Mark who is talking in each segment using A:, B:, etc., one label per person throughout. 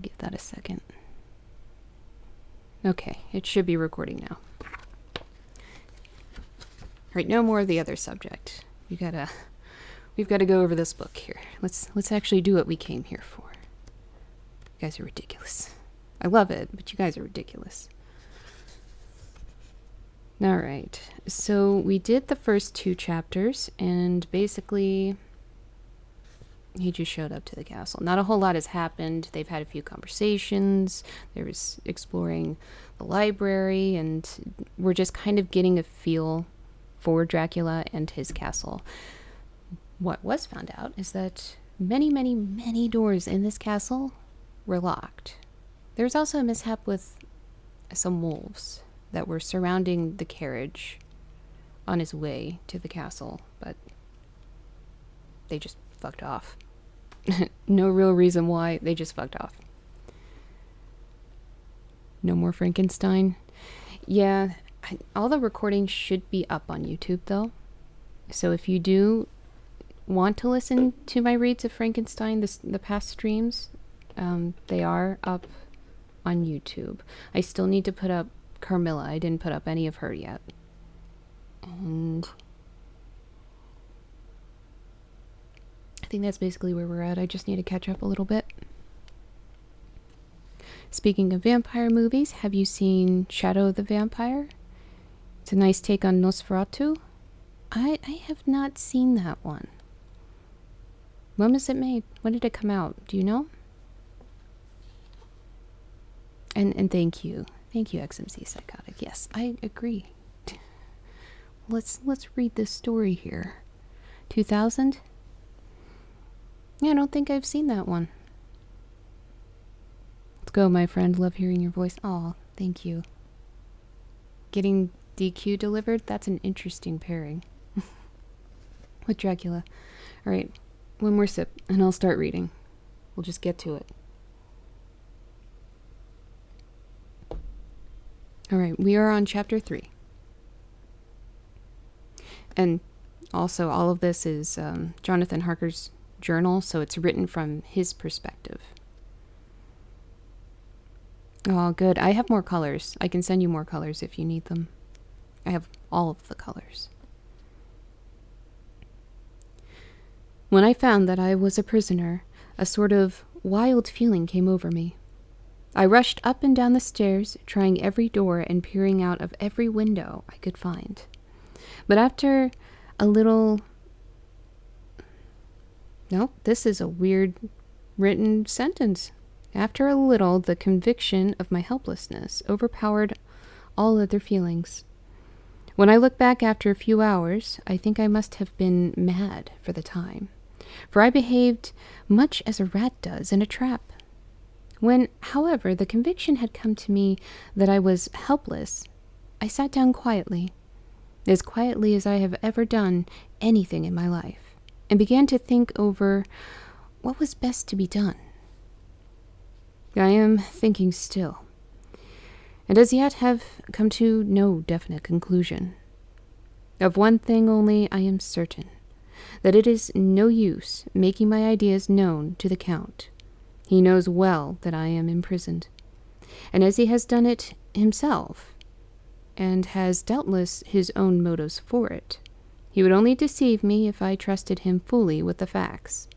A: Give that a second. Okay, it should be recording now. Alright, no more of the other subject. We've got to go over this book here. Let's actually do what we came here for. You guys are ridiculous. I love it, but you guys are ridiculous. Alright, so we did the first 2 chapters, and basically he just showed up to the castle. Not a whole lot has happened. They've had a few conversations. There was exploring the library, and we're just kind of getting a feel for Dracula and his castle. What was found out is that many, many, many doors in this castle were locked. There was also a mishap with some wolves that were surrounding the carriage on his way to the castle, but they just fucked off. No real reason why, they just fucked off. No more Frankenstein. Yeah, all the recordings should be up on YouTube though. So if you do want to listen to my reads of Frankenstein, the past streams, they are up on YouTube. I still need to put up Carmilla. I didn't put up any of her yet. And I think that's basically where we're at. I just need to catch up a little bit. Speaking of vampire movies, have you seen Shadow of the Vampire? It's a nice take on Nosferatu. I have not seen that one. When was it made? When did it come out? Do you know? And thank you. Thank you, XMC Psychotic. Yes, I agree. Let's read this story here. 2000? Yeah, I don't think I've seen that one. Let's go, my friend. Love hearing your voice. Aw, thank you. Getting DQ delivered? That's an interesting pairing. With Dracula. Alright, one more sip, and I'll start reading. We'll just get to it. Alright, we are on chapter 3. And also, all of this is Jonathan Harker's journal, so it's written from his perspective. Oh, good. I have more colors. I can send you more colors if you need them. I have all of the colors. When I found that I was a prisoner, a sort of wild feeling came over me. I rushed up and down the stairs, trying every door and peering out of every window I could find. But after a little... Nope, this is a weird written sentence. After a little, the conviction of my helplessness overpowered all other feelings. When I look back after a few hours, I think I must have been mad for the time, for I behaved much as a rat does in a trap. When, however, the conviction had come to me that I was helpless, I sat down quietly as I have ever done anything in my life, and began to think over what was best to be done. I am thinking still, and as yet have come to no definite conclusion. Of one thing only I am certain, that it is no use making my ideas known to the Count. He knows well that I am imprisoned, and as he has done it himself, and has doubtless his own motives for it, he would only deceive me if I trusted him fully with the facts.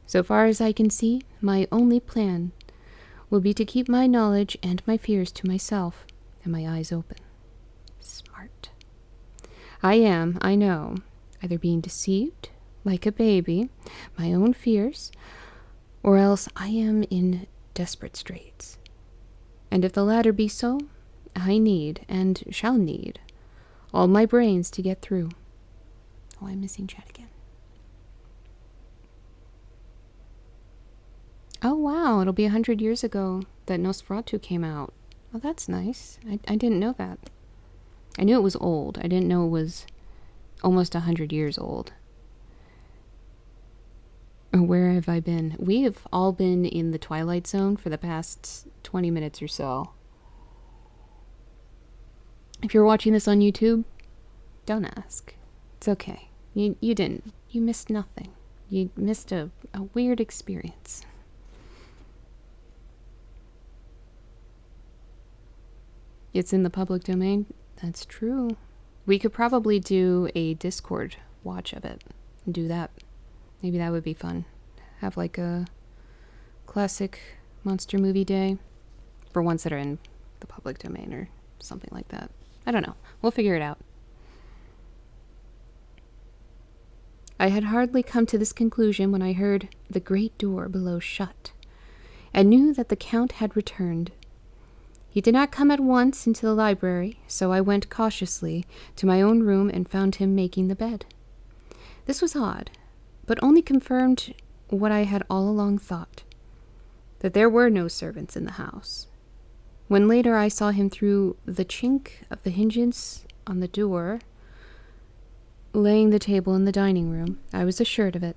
A: So far as I can see, my only plan will be to keep my knowledge and my fears to myself, and my eyes open. Smart. I am, I know, either being deceived, like a baby, my own fears, or else I am in desperate straits. And if the latter be so, I need, and shall need, all my brains to get through. Oh, I'm missing chat again. Oh, wow, it'll be 100 years ago that Nosferatu came out. Oh, that's nice. I didn't know that. I knew it was old. I didn't know it was almost 100 years old. Where have I been? We have all been in the Twilight Zone for the past 20 minutes or so. If you're watching this on YouTube, don't ask. It's okay. You didn't. You missed nothing. You missed a weird experience. It's in the public domain. That's true. We could probably do a Discord watch of it and do that. Maybe that would be fun. Have like a classic monster movie day for ones that are in the public domain or something like that. I don't know. We'll figure it out. I had hardly come to this conclusion when I heard the great door below shut, and knew that the Count had returned. He did not come at once into the library, so I went cautiously to my own room and found him making the bed. This was odd, but only confirmed what I had all along thought, that there were no servants in the house. When later I saw him through the chink of the hinges on the door, laying the table in the dining room, I was assured of it.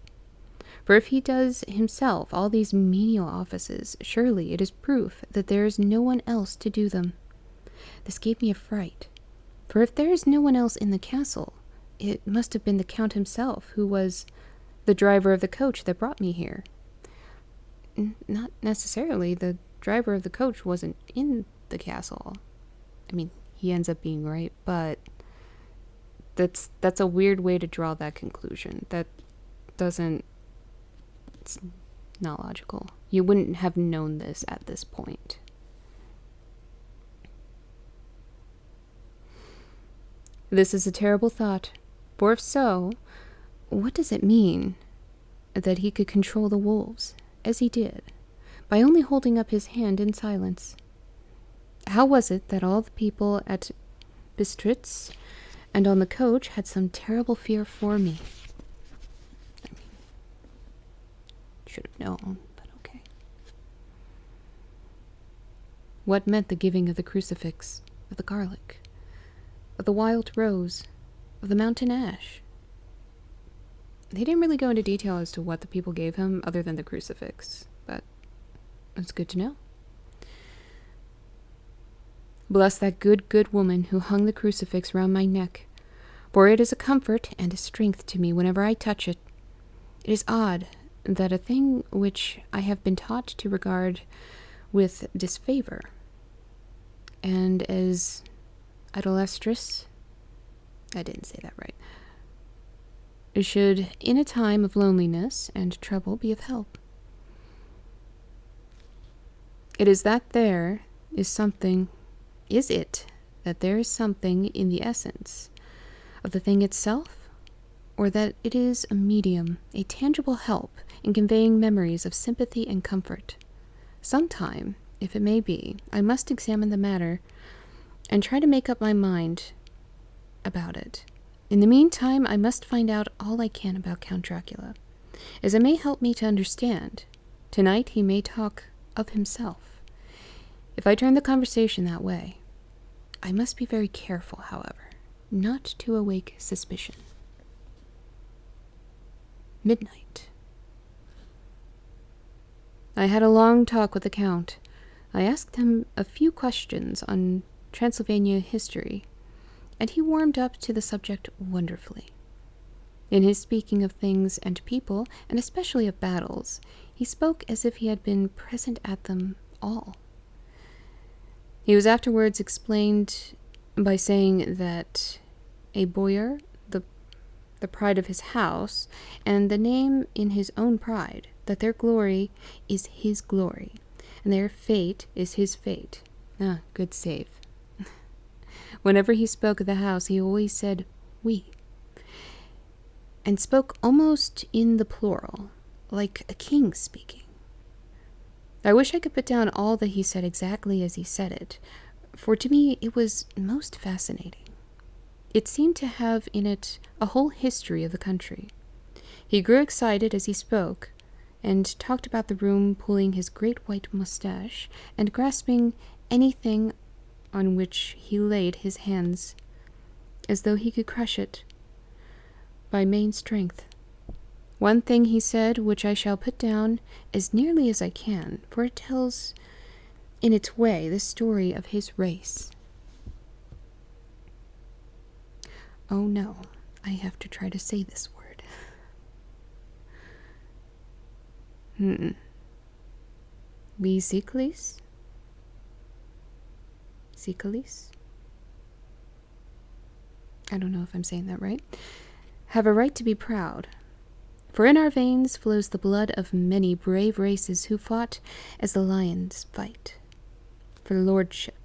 A: For if he does himself all these menial offices, surely it is proof that there is no one else to do them. This gave me a fright, for if there is no one else in the castle, it must have been the Count himself who was the driver of the coach that brought me here. Not necessarily. The driver of the coach wasn't in the castle. I mean, he ends up being right, but that's a weird way to draw that conclusion. It's not logical. You wouldn't have known this at this point. This is a terrible thought, for if so, what does it mean that he could control the wolves, as he did, by only holding up his hand in silence? How was it that all the people at Bistritz and on the coach had some terrible fear for me? I mean, should have known, but okay. What meant the giving of the crucifix, of the garlic, of the wild rose, of the mountain ash? They didn't really go into detail as to what the people gave him other than the crucifix, but it's good to know. Bless that good woman who hung the crucifix round my neck, for it is a comfort and a strength to me whenever I touch it. It is odd that a thing which I have been taught to regard with disfavor, and as idolatrous, I didn't say that right, should in a time of loneliness and trouble be of help. It is that there is something that there is something in the essence of the thing itself, or that it is a medium, a tangible help in conveying memories of sympathy and comfort? Sometime, if it may be, I must examine the matter and try to make up my mind about it. In the meantime, I must find out all I can about Count Dracula, as it may help me to understand. Tonight he may talk of himself. If I turn the conversation that way, I must be very careful, however, not to awake suspicion. Midnight. I had a long talk with the Count. I asked him a few questions on Transylvania history, and he warmed up to the subject wonderfully. In his speaking of things and people, and especially of battles, he spoke as if he had been present at them all. He was afterwards explained by saying that a boyar, the pride of his house, and the name in his own pride, that their glory is his glory, and their fate is his fate. Ah, good save. Whenever he spoke of the house, he always said we, and spoke almost in the plural, like a king speaking. I wish I could put down all that he said exactly as he said it, for to me it was most fascinating. It seemed to have in it a whole history of the country. He grew excited as he spoke, and talked about the room, pulling his great white mustache, and grasping anything on which he laid his hands, as though he could crush it by main strength. One thing he said, which I shall put down as nearly as I can, for it tells in its way the story of his race. Oh no, I have to try to say this word. Sicalis? Sicalis? I don't know if I'm saying that right, have a right to be proud. For in our veins flows the blood of many brave races who fought as the lions fight for lordship.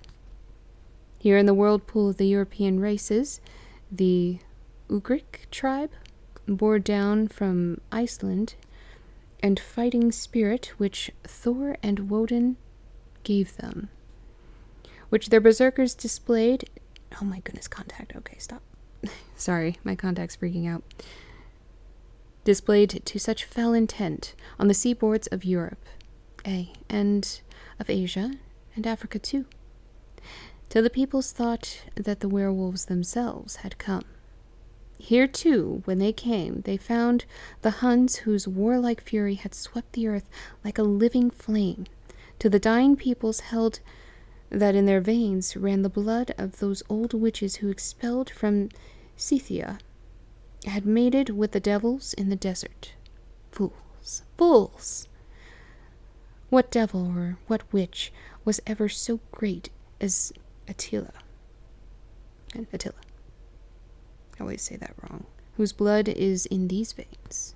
A: Here in the whirlpool of the European races, the Ugric tribe bore down from Iceland, and fighting spirit which Thor and Woden gave them, which their berserkers displayed. Oh my goodness, contact. Okay, stop. Sorry, my contact's freaking out. Displayed to such fell intent on the seaboards of Europe, and of Asia, and Africa too, till the peoples thought that the werewolves themselves had come. Here too, when they came, they found the Huns whose warlike fury had swept the earth like a living flame, till the dying peoples held that in their veins ran the blood of those old witches who, expelled from Scythia, had mated with the devils in the desert. Fools! Fools! What devil or what witch was ever so great as Attila? And Attila. I always say that wrong. Whose blood is in these veins.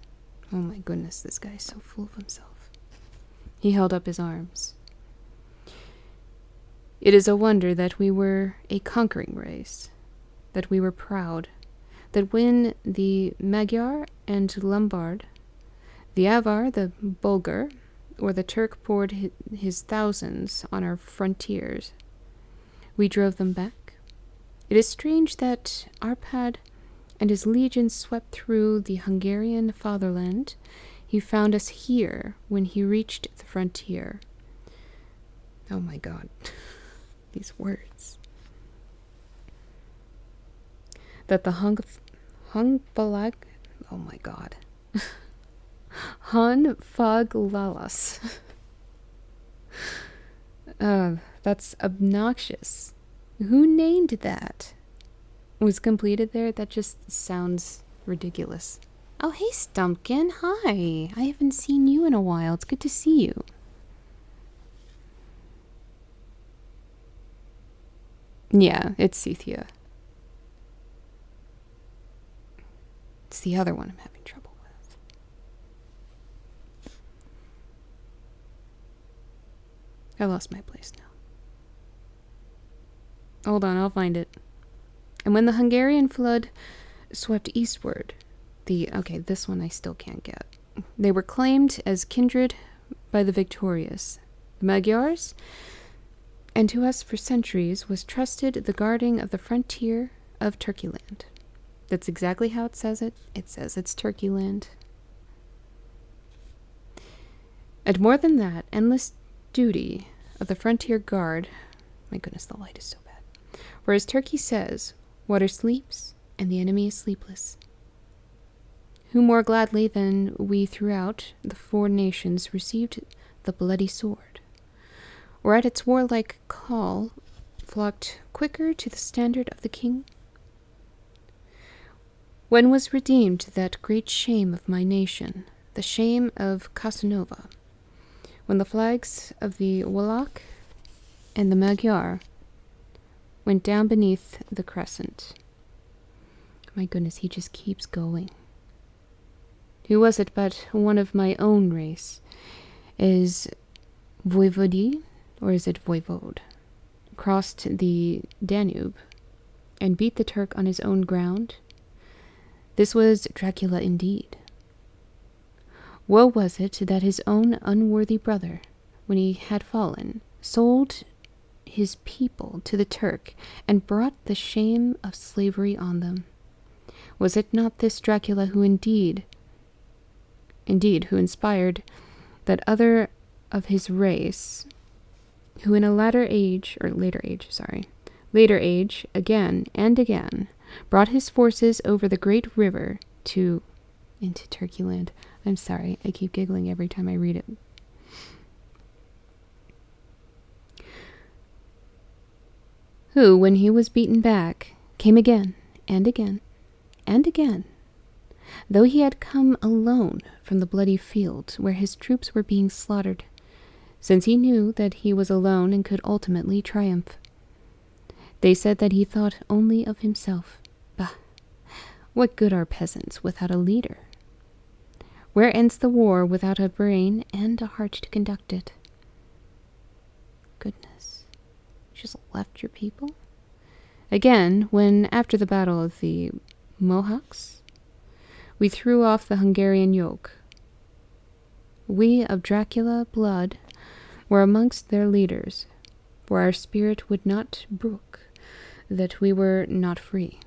A: Oh my goodness, this guy is so full of himself. He held up his arms. It is a wonder that we were a conquering race, that we were proud, that when the Magyar and Lombard, the Avar, the Bulgar, or the Turk poured his thousands on our frontiers, we drove them back. It is strange that Arpad and his legions swept through the Hungarian fatherland. He found us here when he reached the frontier. Oh my God, these words. That the Hungbalag, oh my God, Hunfaglalas. That's obnoxious. Who named that? Was completed there? That just sounds ridiculous. Oh, hey, Stumpkin. Hi. I haven't seen you in a while. It's good to see you. Yeah, it's Scythia. It's the other one I'm having trouble with. I lost my place now. Hold on, I'll find it. And when the Hungarian flood swept eastward, this one I still can't get. They were claimed as kindred by the victorious, the Magyars, and to us for centuries was trusted the guarding of the frontier of Turkeyland. That's exactly how it says it. It says it's Turkeyland. And more than that, endless duty of the frontier guard. My goodness, the light is so bad. For as Turkey says, water sleeps, and the enemy is sleepless. Who more gladly than we throughout the four nations received the bloody sword, or at its warlike call flocked quicker to the standard of the king? When was redeemed that great shame of my nation, the shame of Casanova, when the flags of the Wallach and the Magyar went down beneath the crescent? My goodness, he just keeps going. Who was it but one of my own race? Is Voivodi, or is it Voivode, crossed the Danube and beat the Turk on his own ground? This was Dracula indeed. Woe was it that his own unworthy brother, when he had fallen, sold his people to the Turk and brought the shame of slavery on them. Was it not this Dracula who indeed, who inspired that other of his race, who in a later age, again and again, brought his forces over the great river into Turkeyland. I'm sorry, I keep giggling every time I read it. Who, when he was beaten back, came again and again and again, though he had come alone from the bloody field where his troops were being slaughtered, since he knew that he was alone and could ultimately triumph. They said that he thought only of himself. Bah! What good are peasants without a leader? Where ends the war without a brain and a heart to conduct it? Goodness. You just left your people? Again, when, after the battle of the Mohawks, we threw off the Hungarian yoke. We of Dracula blood were amongst their leaders, for our spirit would not brook that we were not free.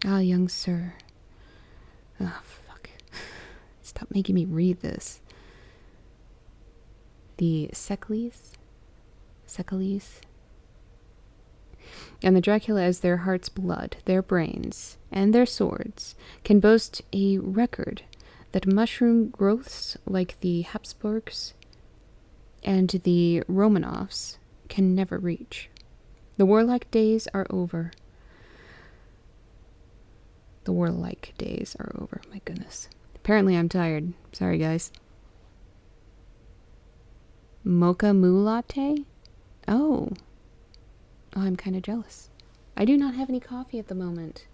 A: Ah, young sir. Ah, fuck. Stop making me read this. The Secles, and the Dracula as their heart's blood, their brains, and their swords, can boast a record that mushroom growths like the Habsburgs and the Romanovs can never reach. The warlike days are over. The warlike days are over, my goodness. Apparently I'm tired. Sorry, guys. Mocha Moo Latte? Oh, I'm kind of jealous. I do not have any coffee at the moment.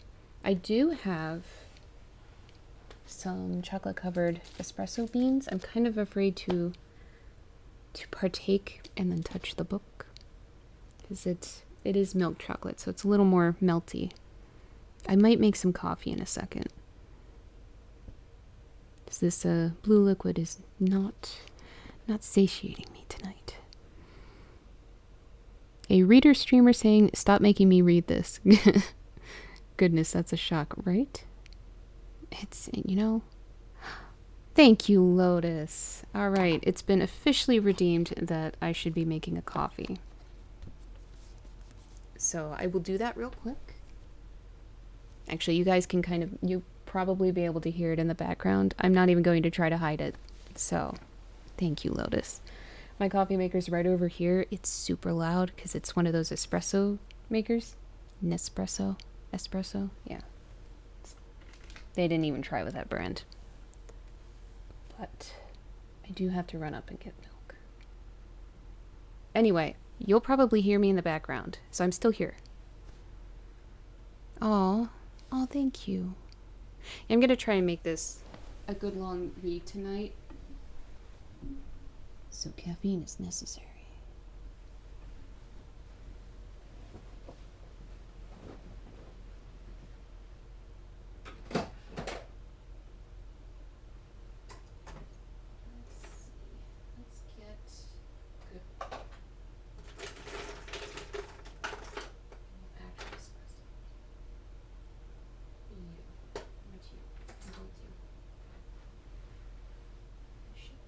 A: I do have some chocolate-covered espresso beans. I'm kind of afraid to partake and then touch the book, because it is milk chocolate, so it's a little more melty. I might make some coffee in a second, because this blue liquid is not satiating me tonight. A reader streamer saying, "Stop making me read this." Goodness, that's a shock, right? It's, you know. Thank you, Lotus. All right, it's been officially redeemed that I should be making a coffee. So I will do that real quick. Actually, you guys can you probably be able to hear it in the background. I'm not even going to try to hide it. So, thank you, Lotus. My coffee maker's right over here. It's super loud because it's one of those espresso makers. Nespresso? Espresso? Yeah. They didn't even try with that brand. But I do have to run up and get milk. Anyway, you'll probably hear me in the background, so I'm still here. Oh, thank you. I'm going to try and make this a good long read tonight. So caffeine is necessary. Let's get good actual espresso. You. Not you. Both you. Shit.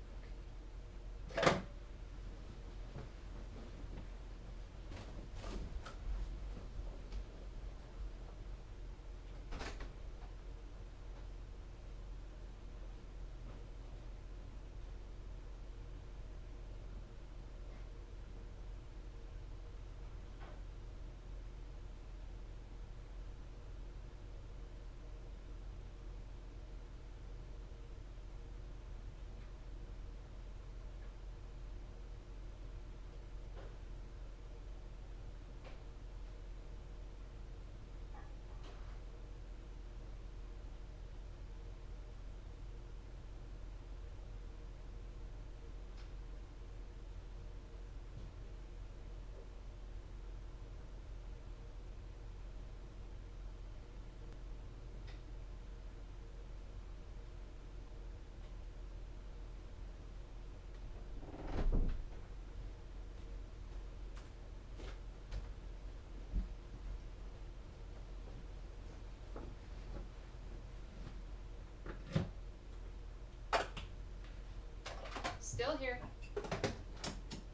A: Still here.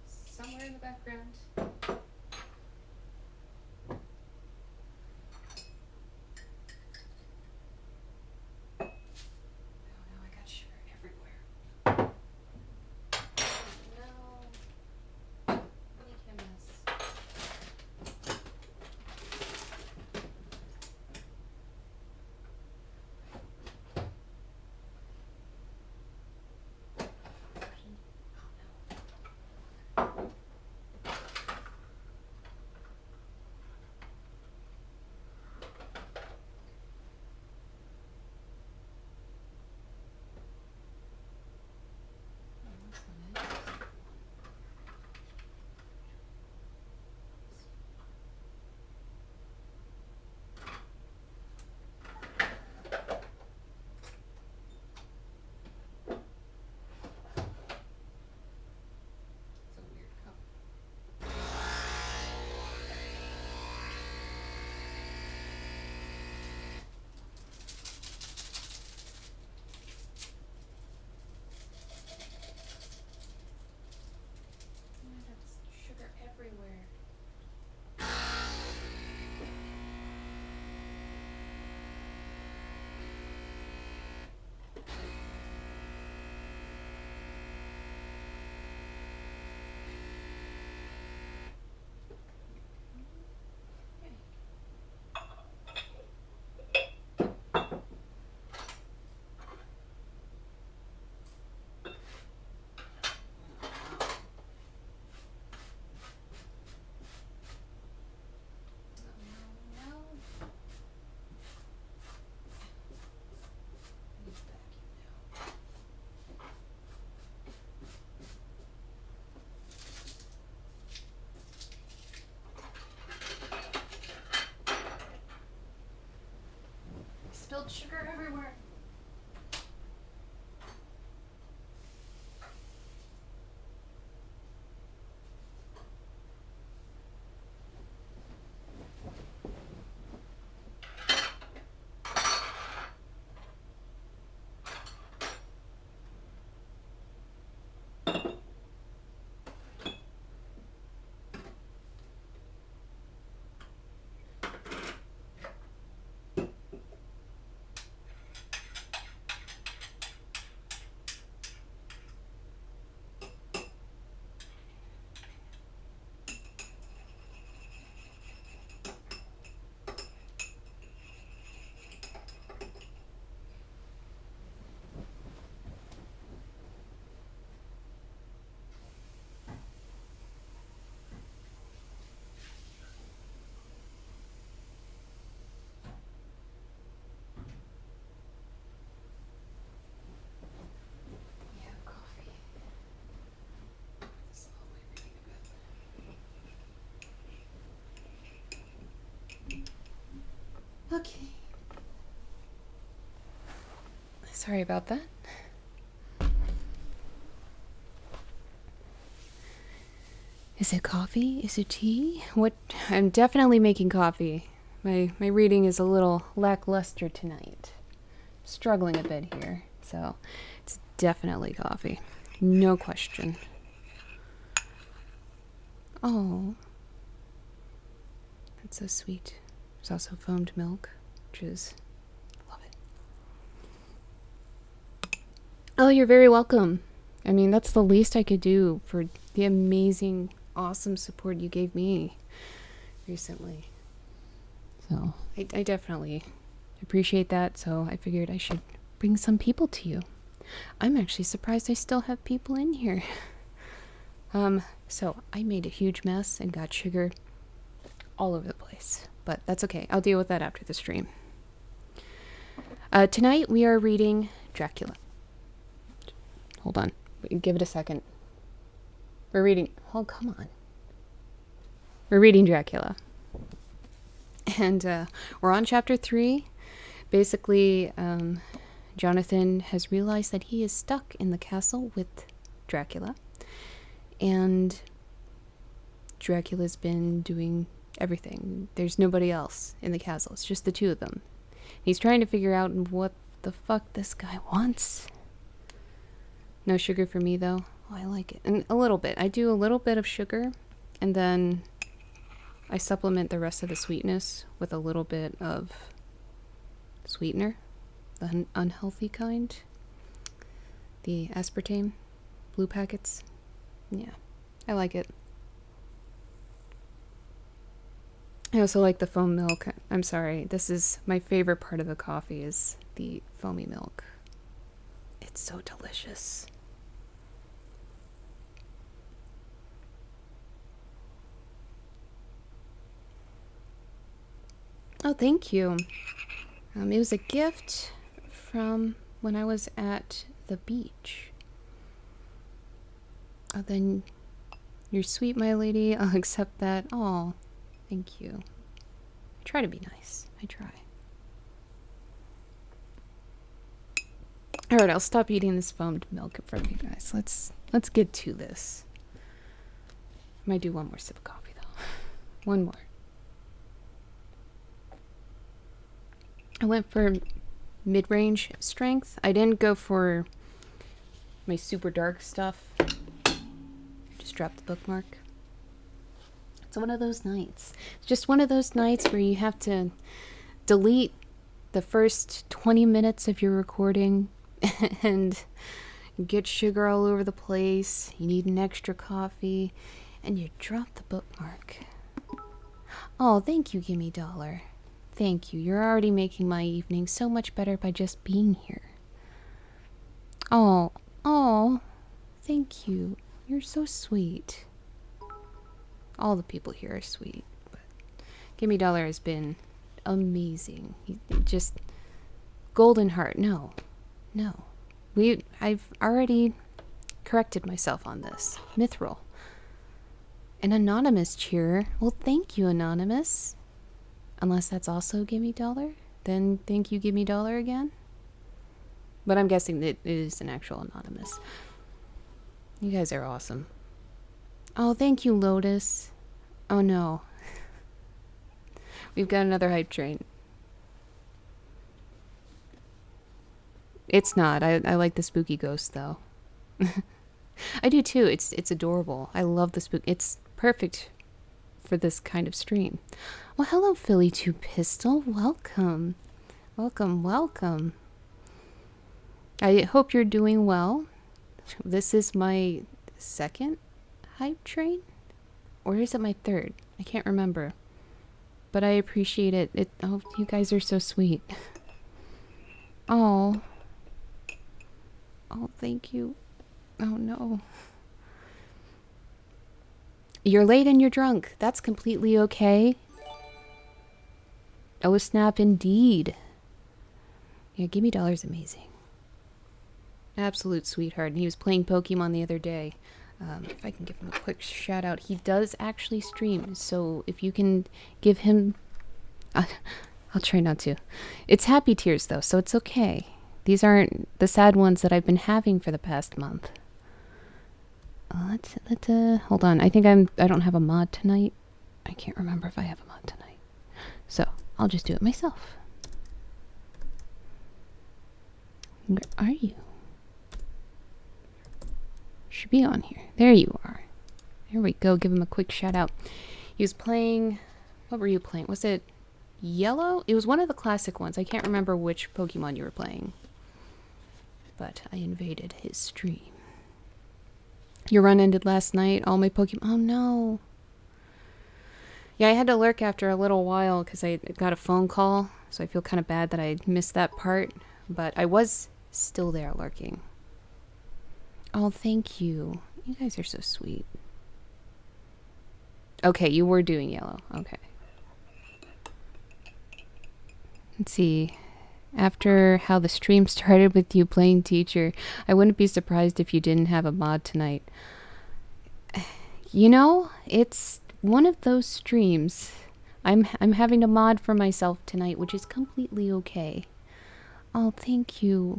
A: Somewhere in the background. Oh no, I got sugar everywhere. No. Make a mess. Okay. Sorry about that. Is it coffee? Is it tea? What? I'm definitely making coffee. My reading is a little lackluster tonight. I'm struggling a bit here, so it's definitely coffee. No question. Oh. That's so sweet. There's also foamed milk, which is... love it. Oh, you're very welcome. I mean, that's the least I could do for the amazing, awesome support you gave me recently. So, I definitely appreciate that, so I figured I should bring some people to you. I'm actually surprised I still have people in here. So I made a huge mess and got sugar all over the place. But that's okay. I'll deal with that after the stream. Tonight we are reading Dracula. Hold on. Give it a second. We're reading... oh, come on. We're reading Dracula. And we're on chapter 3. Basically, Jonathan has realized that he is stuck in the castle with Dracula. And Dracula's been doing everything. There's nobody else in the castle. It's just the two of them. He's trying to figure out what the fuck this guy wants. No sugar for me, though. Oh, I like it. And a little bit. I do a little bit of sugar, and then I supplement the rest of the sweetness with a little bit of sweetener. The unhealthy kind. The aspartame. Blue packets. Yeah, I like it. I also like the foam milk. I'm sorry, this is my favorite part of the coffee is the foamy milk. It's so delicious. Oh, thank you. It was a gift from when I was at the beach. Oh, then you're sweet, my lady. I'll accept that. Oh, thank you. I try to be nice. I try. All right, I'll stop eating this foamed milk in front of you guys. Let's get to this. Might do one more sip of coffee though. One more. I went for mid-range strength. I didn't go for my super dark stuff. Just dropped the bookmark. It's one of those nights. It's just one of those nights where you have to delete the first 20 minutes of your recording and get sugar all over the place. You need an extra coffee and you drop the bookmark. Oh, thank you, Gimme Dollar. Thank you. You're already making my evening so much better by just being here. Oh, thank you. You're so sweet. All the people here are sweet, but Gimme Dollar has been amazing. He just golden heart. No. I've already corrected myself on this. Mithril. An anonymous cheer. Well, thank you, anonymous. Unless that's also Gimme Dollar, then thank you, Gimme Dollar again. But I'm guessing that it is an actual anonymous. You guys are awesome. Oh, thank you, Lotus. Oh no. We've got another hype train. It's not. I like the spooky ghost though. I do too. It's adorable. I love the spook. It's perfect for this kind of stream. Well, hello, Philly 2 Pistol. Welcome. Welcome. I hope you're doing well. This is my second hype train? Or is it my third? I can't remember. But I appreciate it. Oh, you guys are so sweet. Oh, thank you. Oh, no. You're late and you're drunk. That's completely okay. Oh, snap, indeed. Yeah, Gimme Dollar's amazing. Absolute sweetheart. And he was playing Pokemon the other day. If I can give him a quick shout out. He does actually stream. So if you can give him... I'll try not to. It's happy tears, though, so it's okay. These aren't the sad ones that I've been having for the past month. Hold on. I don't have a mod tonight. I can't remember if I have a mod tonight. So, I'll just do it myself. Where are you? Should be on here. There you are. There we go. Give him a quick shout out. He was playing... What were you playing? Was it Yellow? It was one of the classic ones. I can't remember which Pokemon you were playing. But I invaded his stream. Your run ended last night. All my Pokemon... Oh, no. Yeah, I had to lurk after a little while because I got a phone call. So I feel kind of bad that I missed that part. But I was still there lurking. Oh, thank you. You guys are so sweet. Okay, you were doing Yellow. Okay. Let's see. After how the stream started with you playing teacher, I wouldn't be surprised if you didn't have a mod tonight. You know, it's one of those streams. I'm having a mod for myself tonight, which is completely okay. Oh, thank you.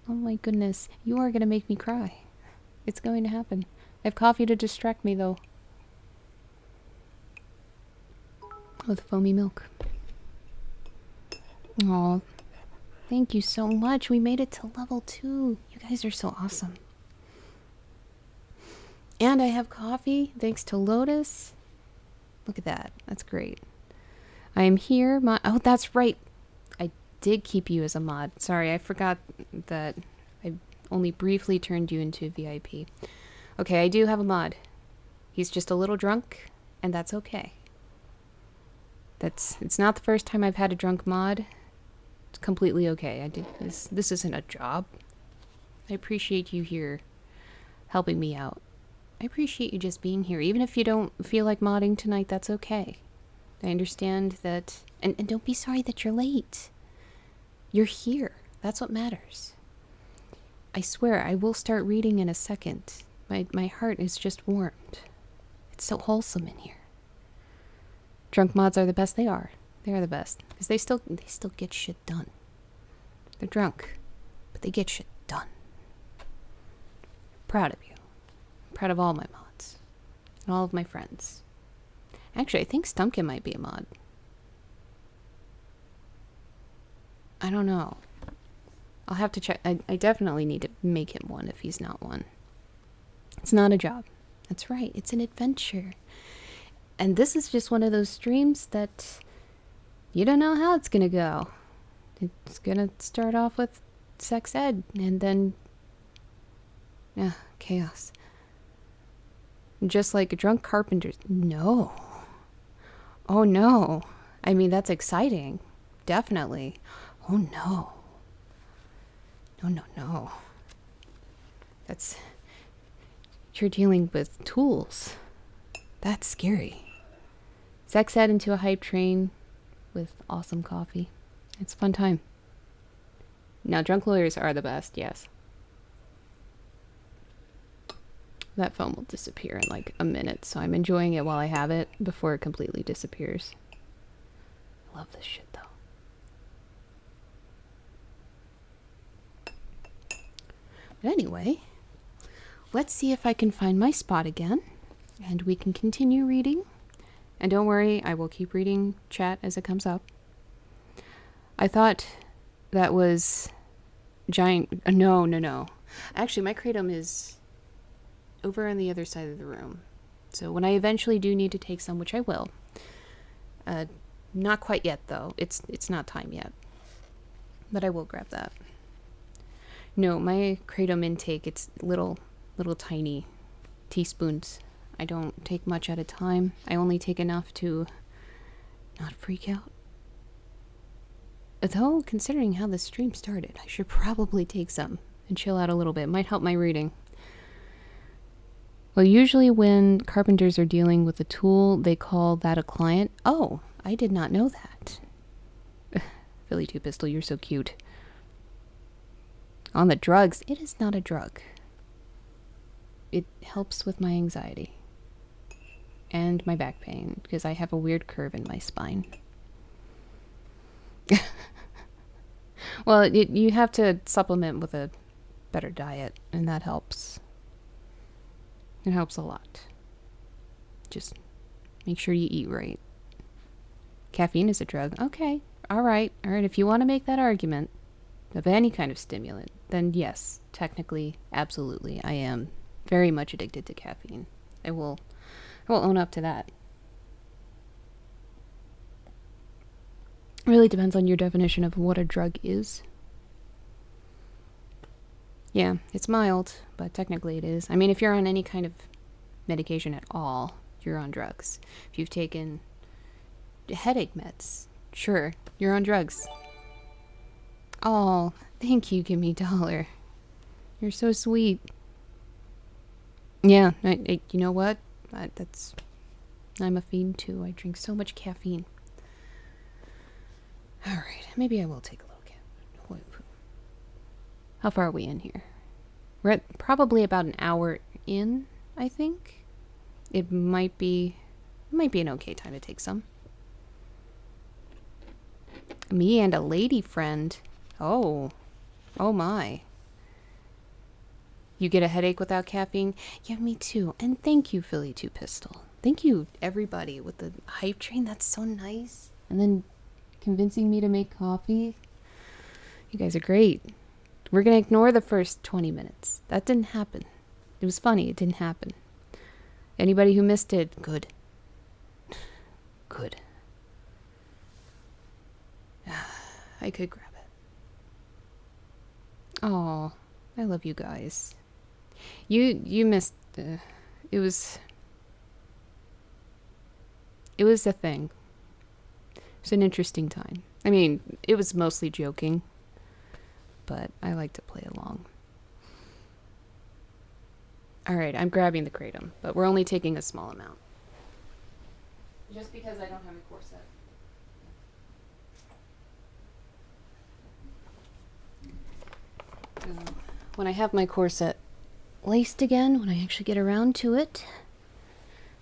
A: Oh my goodness. You are going to make me cry. It's going to happen. I have coffee to distract me, though. With foamy milk. Oh, thank you so much. We made it to level 2. You guys are so awesome. And I have coffee thanks to Lotus. Look at that. That's great. I am here. Oh, that's right. I did keep you as a mod. Sorry, I forgot that I only briefly turned you into VIP. Okay, I do have a mod. He's just a little drunk, and that's okay. It's not the first time I've had a drunk mod. It's completely okay. This isn't a job. I appreciate you here helping me out. I appreciate you just being here. Even if you don't feel like modding tonight, that's okay. I understand that... And don't be sorry that you're late. You're here. That's what matters. I swear, I will start reading in a second. My heart is just warmed. It's so wholesome in here. Drunk mods are the best they are. They are the best. Because they still get shit done. They're drunk, but they get shit done. Proud of you. Proud of all my mods. And all of my friends. Actually, I think Stumpkin might be a mod. I don't know. I'll have to check. I definitely need to make him one if he's not one. It's not a job. That's right. It's an adventure. And this is just one of those streams that you don't know how it's going to go. It's going to start off with sex ed and then chaos. Just like drunk carpenters. No. Oh no. I mean, that's exciting. Definitely. Oh no. No. That's... You're dealing with tools. That's scary. Sex ed into a hype train with awesome coffee. It's a fun time. Now, drunk lawyers are the best, yes. That phone will disappear in like a minute, so I'm enjoying it while I have it before it completely disappears. I love this shit, though. But anyway, let's see if I can find my spot again, and we can continue reading. And don't worry, I will keep reading chat as it comes up. I thought that was giant... No. Actually, my kratom is over on the other side of the room. So when I eventually do need to take some, which I will. Not quite yet, though. It's not time yet. But I will grab that. No, my kratom intake, it's little tiny teaspoons. I don't take much at a time. I only take enough to not freak out. Though, considering how the stream started, I should probably take some and chill out a little bit. Might help my reading. Well, usually when carpenters are dealing with a tool, they call that a client. Oh, I did not know that. Philly 2 Pistol, you're so cute. On the drugs, it is not a drug. It helps with my anxiety. And my back pain, because I have a weird curve in my spine. Well, you have to supplement with a better diet, and that helps. It helps a lot. Just make sure you eat right. Caffeine is a drug. Okay. All right. If you want to make that argument of any kind of stimulant, then yes, technically, absolutely, I am very much addicted to caffeine. I will own up to that. It really depends on your definition of what a drug is. Yeah, it's mild, but technically it is. I mean, if you're on any kind of medication at all, you're on drugs. If you've taken headache meds, sure, you're on drugs. Oh, thank you, Gimme Dollar. You're so sweet. Yeah, you know what? I'm a fiend too. I drink so much caffeine. Alright, maybe I will take a look at it. How far are we in here? We're at probably about an hour in, I think. It might be an okay time to take some. Me and a lady friend. Oh my. You get a headache without caffeine? Yeah, me too. And thank you, Philly 2 Pistol. Thank you, everybody, with the hype train. That's so nice. And then convincing me to make coffee. You guys are great. We're going to ignore the first 20 minutes. That didn't happen. It was funny. It didn't happen. Anybody who missed it, good. Good. I could grab it. Oh, I love you guys. You missed. It was a thing. It was an interesting time. I mean, it was mostly joking, but I like to play along. All right, I'm grabbing the kratom, but we're only taking a small amount. Just because I don't have a corset. When I have my corset laced again, when I actually get around to it,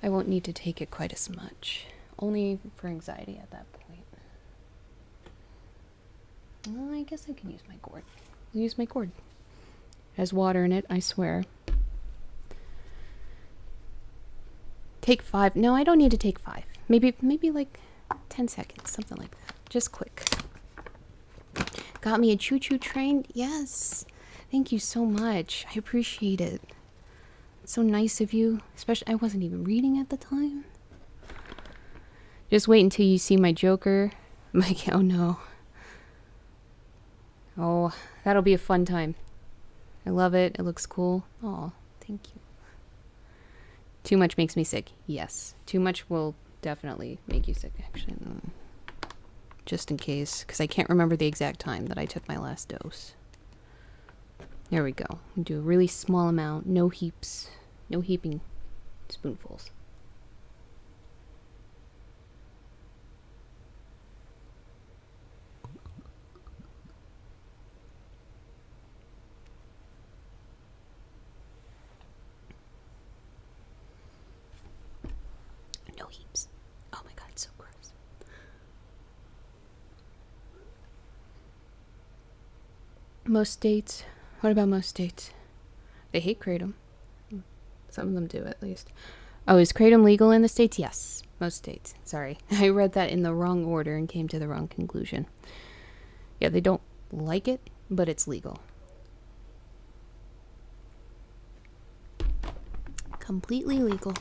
A: I won't need to take it quite as much. Only for anxiety at that point. Well, I guess I can use my gourd. I'll use my gourd. It has water in it, I swear. Take 5. No, I don't need to take 5. Maybe like 10 seconds, something like that. Just quick. Got me a choo-choo train? Yes. Thank you so much. I appreciate it. It's so nice of you. Especially, I wasn't even reading at the time. Just wait until you see my Joker. Oh no. Oh, that'll be a fun time. I love it. It looks cool. Oh, thank you. Too much makes me sick. Yes. Too much will definitely make you sick, actually. Just in case, because I can't remember the exact time that I took my last dose. There we go. We do a really small amount. No heaps. No heaping spoonfuls. No heaps. Oh my god, it's so gross. Most states. What about most states? They hate kratom. Some of them do, at least. Oh, is kratom legal in the States? Yes, most states. Sorry. I read that in the wrong order and came to the wrong conclusion. Yeah, they don't like it, but it's legal. Completely legal.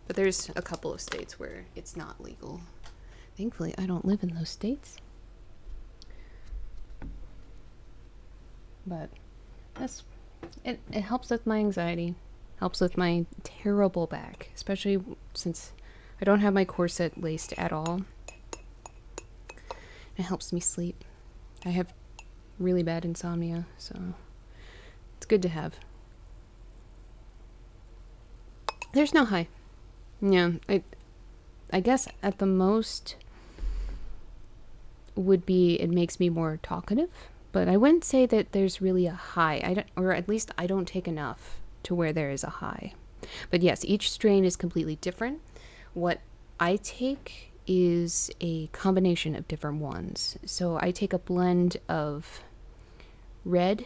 A: But there's a couple of states where it's not legal. Thankfully, I don't live in those states. But it helps with my anxiety. Helps with my terrible back. Especially since I don't have my corset laced at all. It helps me sleep. I have really bad insomnia, so it's good to have. There's no high. Yeah, I guess at the most would be it makes me more talkative, but I wouldn't say that there's really a high. Or at least I don't take enough to where there is a high. But yes, each strain is completely different. What I take is a combination of different ones. So I take a blend of red,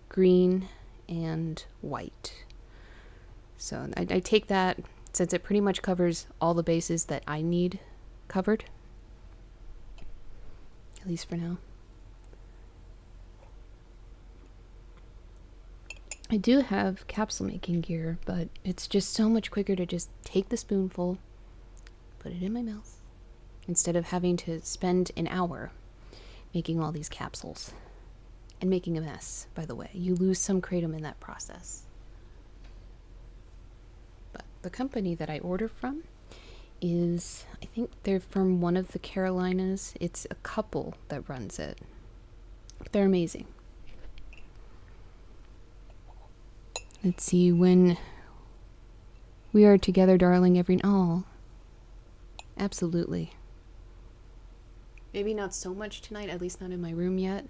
A: green, and white. So I take that since it pretty much covers all the bases that I need covered, at least for now. I do have capsule making gear, but it's just so much quicker to just take the spoonful, put it in my mouth, instead of having to spend an hour making all these capsules. And making a mess, by the way. You lose some kratom in that process. But the company that I order from is, I think they're from one of the Carolinas. It's a couple that runs it. They're amazing. Let's see, when we are together, darling, oh, absolutely. Maybe not so much tonight, at least not in my room yet,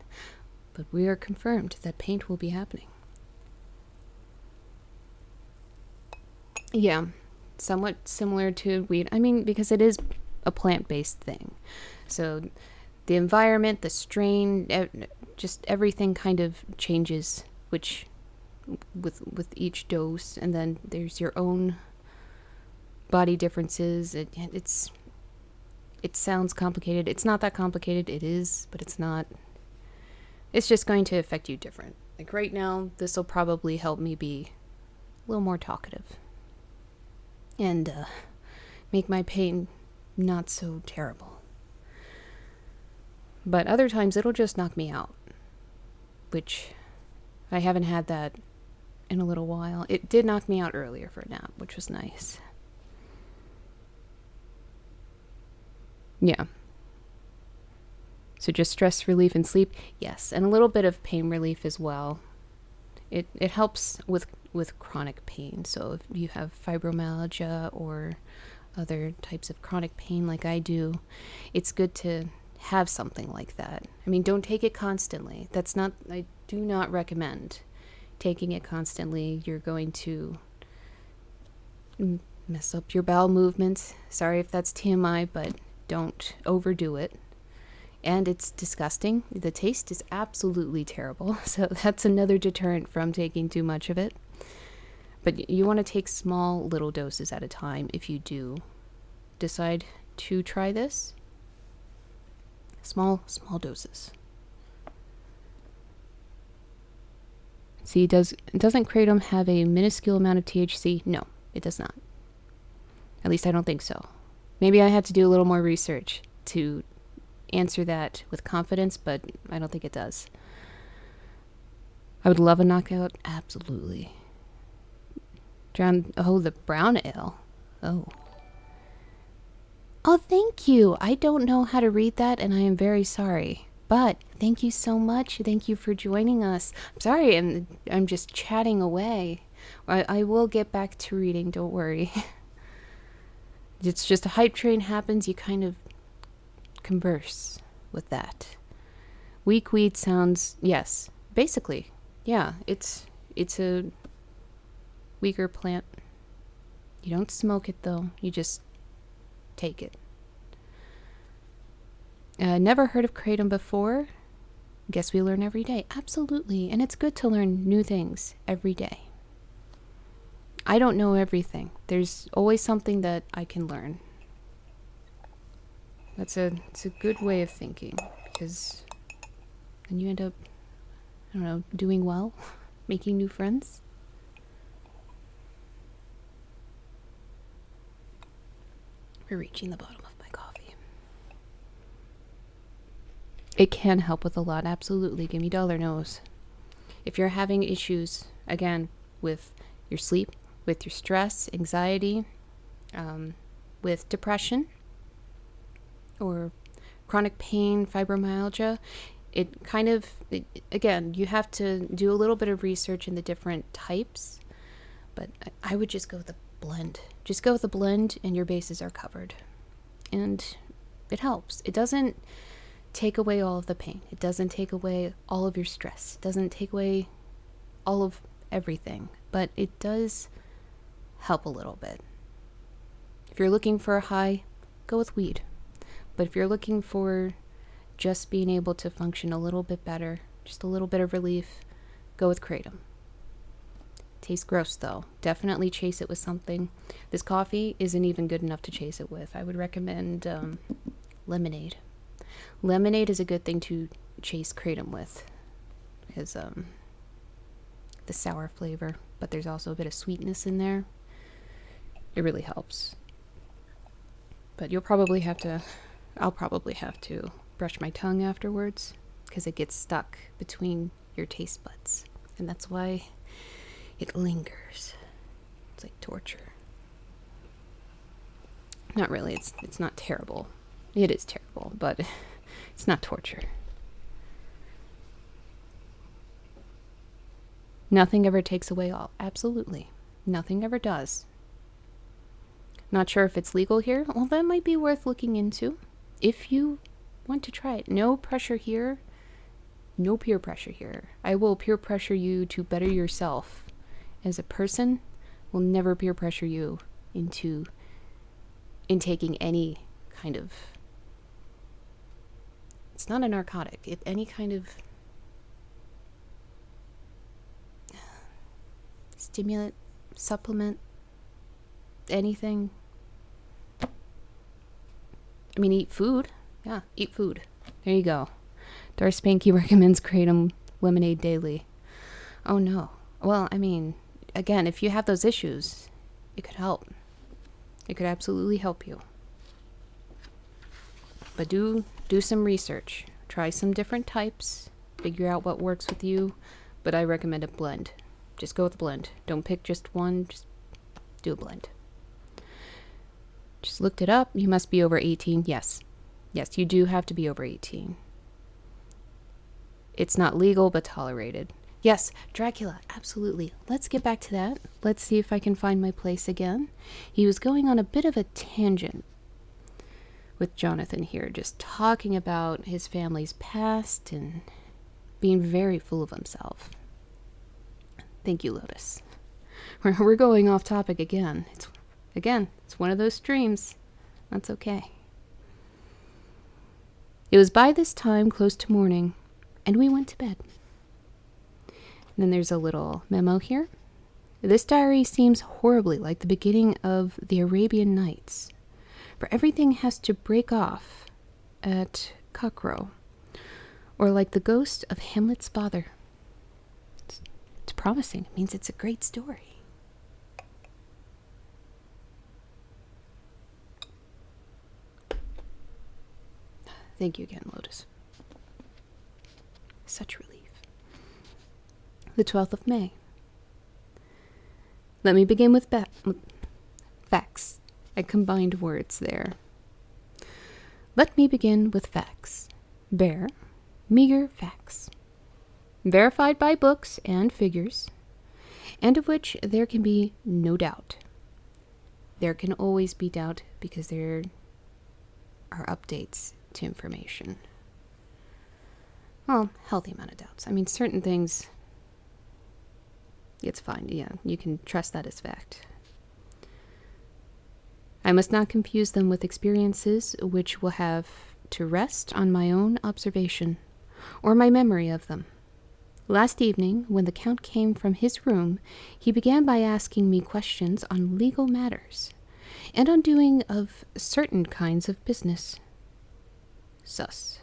A: but we are confirmed that paint will be happening. Yeah, somewhat similar to weed. I mean, because it is a plant-based thing. So the environment, the strain, just everything kind of changes, which with each dose, and then there's your own body differences. It sounds complicated. It's not that complicated. It is, but it's not. It's just going to affect you different. Like right now, this will probably help me be a little more talkative and make my pain not so terrible. But other times it'll just knock me out, which I haven't had that in a little while. It did knock me out earlier for a nap, which was nice. Yeah. So just stress relief and sleep? Yes, and a little bit of pain relief as well. It helps with chronic pain. So if you have fibromyalgia or other types of chronic pain like I do, it's good to have something like that. I mean, don't take it constantly. I do not recommend taking it constantly. You're going to mess up your bowel movements. Sorry if that's TMI, but don't overdo it. And it's disgusting. The taste is absolutely terrible. So that's another deterrent from taking too much of it. But you want to take small little doses at a time if you do decide to try this. Small doses. See, doesn't kratom have a minuscule amount of THC? No, it does not. At least I don't think so. Maybe I had to do a little more research to answer that with confidence, but I don't think it does. I would love a knockout. Absolutely. The brown ale. Oh, thank you. I don't know how to read that, and I am very sorry. But thank you so much. Thank you for joining us. I'm sorry, I'm just chatting away. I will get back to reading, don't worry. It's just a hype train happens, you kind of converse with that. Weak weed sounds, yes, basically. Yeah, it's a weaker plant. You don't smoke it though, you just take it. Never heard of kratom before. Guess we learn every day. Absolutely. And it's good to learn new things every day. I don't know everything. There's always something that I can learn. It's a good way of thinking, because then you end up, I don't know, doing well, making new friends. We're reaching the bottom of my coffee. It can help with a lot, absolutely. Gimme dollar knows. If you're having issues, again, with your sleep, with your stress, anxiety, with depression, or chronic pain, fibromyalgia, again, you have to do a little bit of research in the different types, but I would just go with the blend. Just go with the blend and your bases are covered. And it helps. It doesn't take away all of the pain. It doesn't take away all of your stress. It doesn't take away all of everything, but it does help a little bit. If you're looking for a high, go with weed. But if you're looking for just being able to function a little bit better, just a little bit of relief, go with kratom. Tastes gross though. Definitely chase it with something. This coffee isn't even good enough to chase it with. I would recommend lemonade. Lemonade is a good thing to chase kratom with, because the sour flavor, but there's also a bit of sweetness in there. It really helps. But I'll probably have to brush my tongue afterwards, because it gets stuck between your taste buds, and that's why it lingers. It's like torture. Not really. It's not terrible. It is terrible, but it's not torture. Nothing ever takes away all. Absolutely. Nothing ever does. Not sure if it's legal here. Well, that might be worth looking into if you want to try it. No pressure here. No peer pressure here. I will peer pressure you to better yourself as a person. Will never peer pressure you into taking any kind of, it's not a narcotic, if any kind of stimulant, supplement, anything. I mean, eat food. Yeah, eat food. There you go. Darth Spanky recommends kratom lemonade daily. Oh no. Well, I mean, again, if you have those issues, it could help. It could absolutely help you. But do some research. Try some different types. Figure out what works with you. But I recommend a blend. Just go with a blend. Don't pick just one. Just do a blend. Just looked it up. You must be over 18. Yes. Yes, you do have to be over 18. It's not legal, but tolerated. Yes, Dracula, absolutely. Let's get back to that. Let's see if I can find my place again. He was going on a bit of a tangent with Jonathan here, just talking about his family's past and being very full of himself. Thank you, Lotus. We're going off topic again. It's one of those streams. That's okay. It was by this time close to morning, and we went to bed. And then there's a little memo here. This diary seems horribly like the beginning of the Arabian Nights, for everything has to break off at cockcrow, or like the ghost of Hamlet's father. It's promising. It means it's a great story. Thank you again, Lotus. Such relief. The 12th of May. Let me begin with facts. I combined words there. Let me begin with facts. Bare, meager facts. Verified by books and figures, and of which there can be no doubt. There can always be doubt because there are updates to information. Well, healthy amount of doubts. I mean, certain things, it's fine. Yeah, you can trust that as fact. I must not confuse them with experiences which will have to rest on my own observation or my memory of them. Last evening, when the Count came from his room, he began by asking me questions on legal matters and on doing of certain kinds of business. Sus.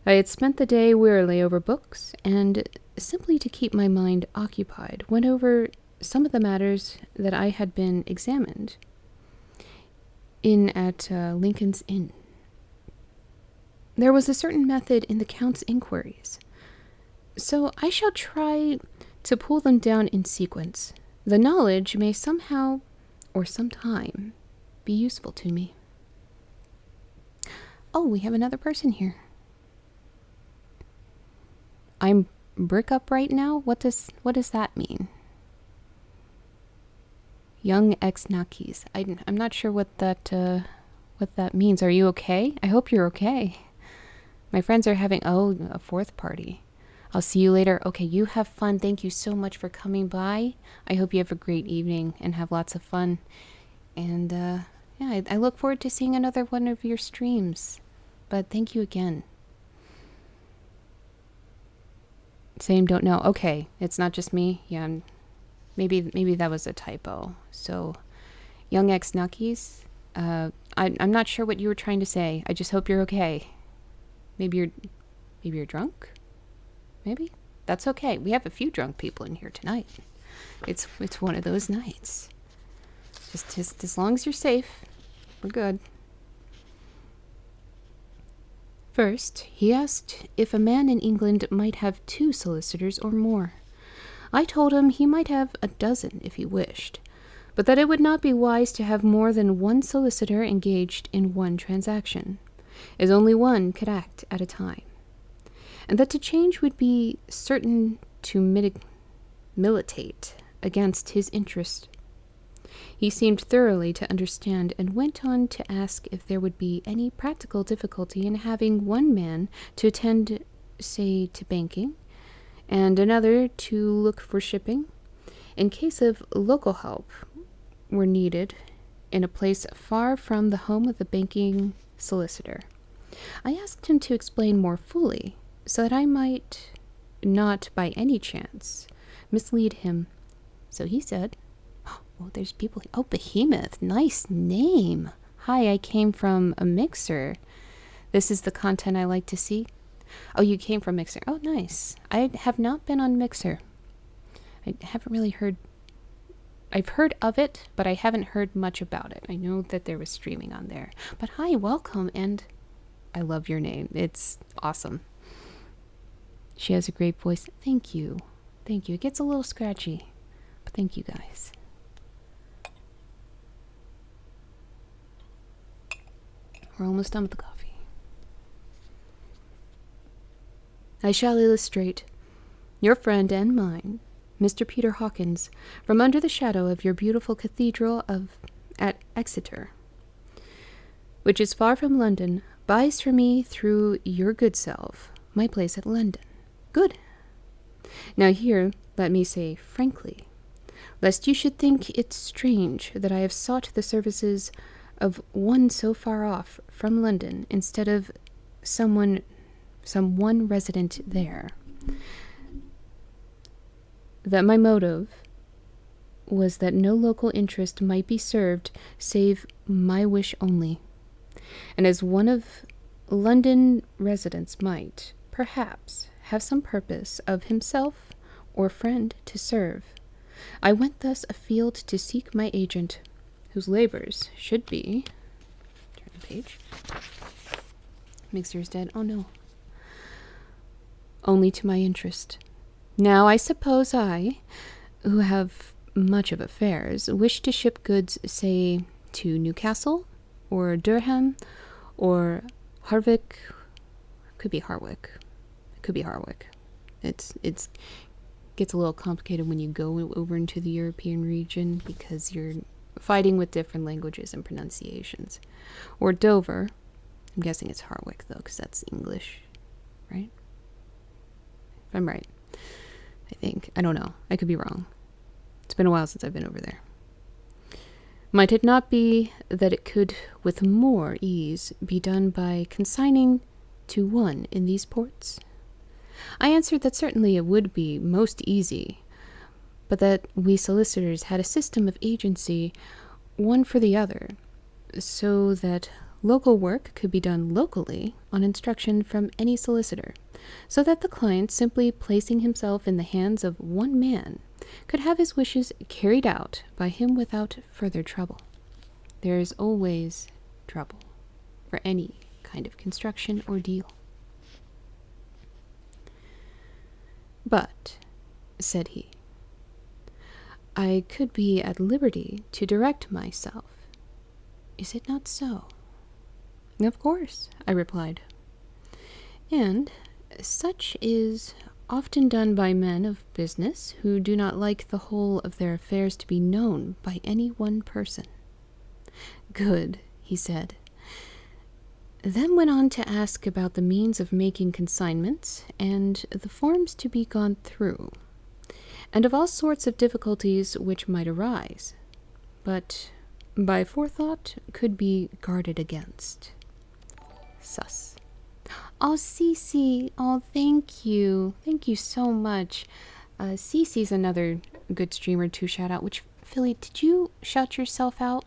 A: I had spent the day wearily over books, and simply to keep my mind occupied, went over some of the matters that I had been examined in at Lincoln's Inn. There was a certain method in the Count's inquiries, so I shall try to pull them down in sequence. The knowledge may somehow or sometime be useful to me. Oh, we have another person here. I'm brick up right now? What does that mean? Young ex-Nakis. I'm not sure what that means. Are you okay? I hope you're okay. My friends are having, a fourth party. I'll see you later. Okay, you have fun. Thank you so much for coming by. I hope you have a great evening and have lots of fun. And Yeah, I look forward to seeing another one of your streams. But thank you again. Same, don't know. Okay, it's not just me. Yeah, maybe that was a typo. So, Young X Nuckies, I'm not sure what you were trying to say. I just hope you're okay. Maybe you're drunk? Maybe? That's okay. We have a few drunk people in here tonight. It's one of those nights. Just as long as you're safe, we're good. First, he asked if a man in England might have 2 solicitors or more. I told him he might have a dozen if he wished, but that it would not be wise to have more than 1 solicitor engaged in one transaction, as only one could act at a time, and that to change would be certain to militate against his interest. He seemed thoroughly to understand and went on to ask if there would be any practical difficulty in having one man to attend, say, to banking, and another to look for shipping, in case of local help were needed in a place far from the home of the banking solicitor. I asked him to explain more fully, so that I might not by any chance mislead him. So he said, "Oh, there's people. Oh, Behemoth. Nice name. Hi, I came from a Mixer. This is the content I like to see." Oh, you came from Mixer. Oh, nice. I have not been on Mixer. I haven't really heard. I've heard of it, but I haven't heard much about it. I know that there was streaming on there. But hi, welcome, and I love your name. It's awesome. She has a great voice. Thank you. Thank you. It gets a little scratchy, but thank you guys. We're almost done with the coffee. I shall illustrate your friend and mine, Mr. Peter Hawkins, from under the shadow of your beautiful cathedral at Exeter, which is far from London, buys for me through your good self my place at London. Good. Now here, let me say frankly, lest you should think it strange that I have sought the services of one so far off from London instead of some one resident there, that my motive was that no local interest might be served save my wish only, and as one of London residents might, perhaps, have some purpose of himself or friend to serve, I went thus afield to seek my agent, whose labors should be... Turn the page. Mixer is dead. Oh no. Only to my interest. Now I suppose I, who have much of affairs, wish to ship goods, say, to Newcastle, or Durham, or Harwick. Could be Harwick. It could be Harwick. It's gets a little complicated when you go over into the European region because you're fighting with different languages and pronunciations. Or Dover. I'm guessing it's Harwick, though, because that's English, right? If I'm right. I think. I don't know. I could be wrong. It's been a while since I've been over there. Might it not be that it could, with more ease, be done by consigning to one in these ports? I answered that certainly it would be most easy, but that we solicitors had a system of agency, one for the other, so that local work could be done locally on instruction from any solicitor, so that the client, simply placing himself in the hands of one man, could have his wishes carried out by him without further trouble. There is always trouble for any kind of construction or deal. But, said he, I could be at liberty to direct myself. Is it not so? Of course, I replied. And such is often done by men of business who do not like the whole of their affairs to be known by any one person. Good, he said. Then went on to ask about the means of making consignments and the forms to be gone through, and of all sorts of difficulties which might arise. But by forethought could be guarded against. Sus. Oh, Cece. Oh, thank you. Thank you so much. Cece's another good streamer to shout out. Which, Philly, did you shout yourself out?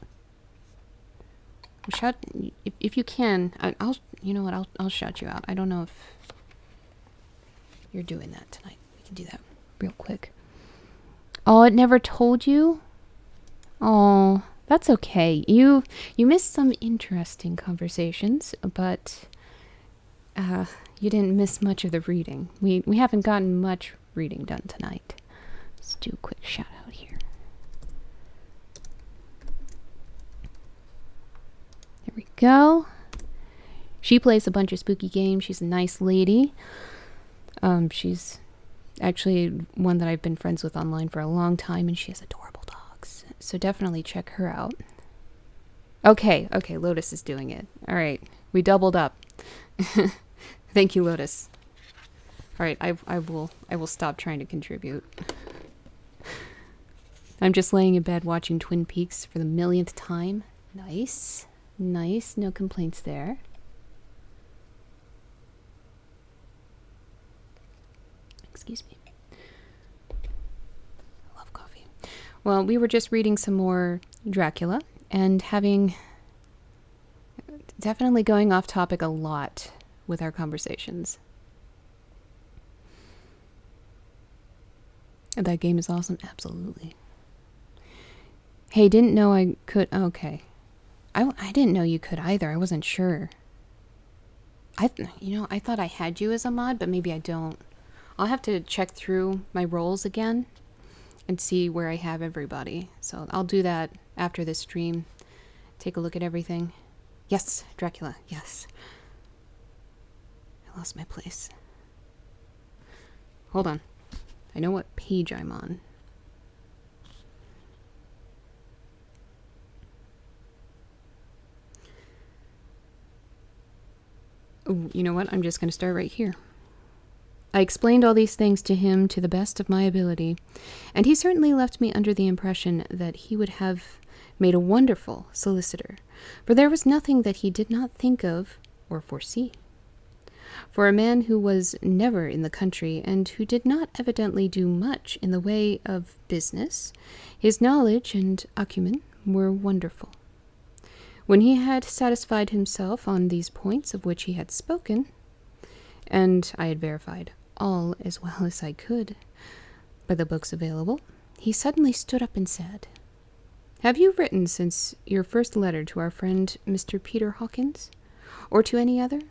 A: Shout, if you can. I'll, you know what, I'll shout you out. I don't know if you're doing that tonight. We can do that real quick. Oh, it never told you? Oh, that's okay. You missed some interesting conversations, but you didn't miss much of the reading. We haven't gotten much reading done tonight. Let's do a quick shout out here. There we go. She plays a bunch of spooky games. She's a nice lady. She's actually one that I've been friends with online for a long time, and she has adorable dogs. So definitely check her out. Okay, Lotus is doing it. All right, we doubled up. Thank you, Lotus. All right, I will stop trying to contribute. I'm just laying in bed watching Twin Peaks for the millionth time. Nice, no complaints there. Excuse me. I love coffee. Well, we were just reading some more Dracula and having definitely going off topic a lot with our conversations. That game is awesome. Absolutely. Hey, didn't know I could. Okay. I didn't know you could either. I wasn't sure. I thought I had you as a mod, but maybe I don't. I'll have to check through my roles again and see where I have everybody. So I'll do that after this stream. Take a look at everything. Yes, Dracula, yes. I lost my place. Hold on. I know what page I'm on. Ooh, you know what? I'm just going to start right here. I explained all these things to him to the best of my ability, and he certainly left me under the impression that he would have made a wonderful solicitor, for there was nothing that he did not think of or foresee. For a man who was never in the country and who did not evidently do much in the way of business, his knowledge and acumen were wonderful. When he had satisfied himself on these points of which he had spoken, and I had verified all as well as I could by the books available, he suddenly stood up and said, "Have you written since your first letter to our friend Mr. Peter Hawkins, or to any other?"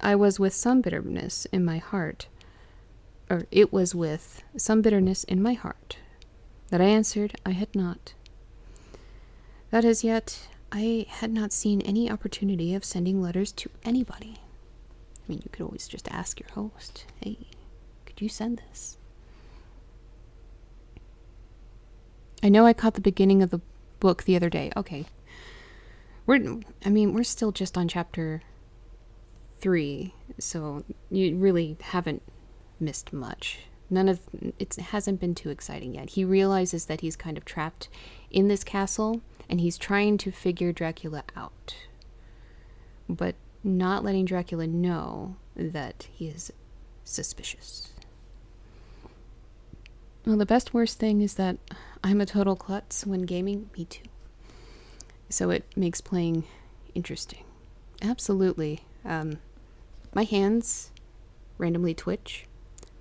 A: I was with some bitterness in my heart, or it was with some bitterness in my heart, that I answered I had not. That as yet I had not seen any opportunity of sending letters to anybody. I mean, you could always just ask your host, "Hey, could you send this?" I know I caught the beginning of the book the other day. Okay. We're still just on chapter 3, so you really haven't missed much. It hasn't been too exciting yet. He realizes that he's kind of trapped in this castle, and he's trying to figure Dracula out, but not letting Dracula know that he is suspicious. Well, the best worst thing is that I'm a total klutz when gaming. Me too. So it makes playing interesting. Absolutely. My hands randomly twitch,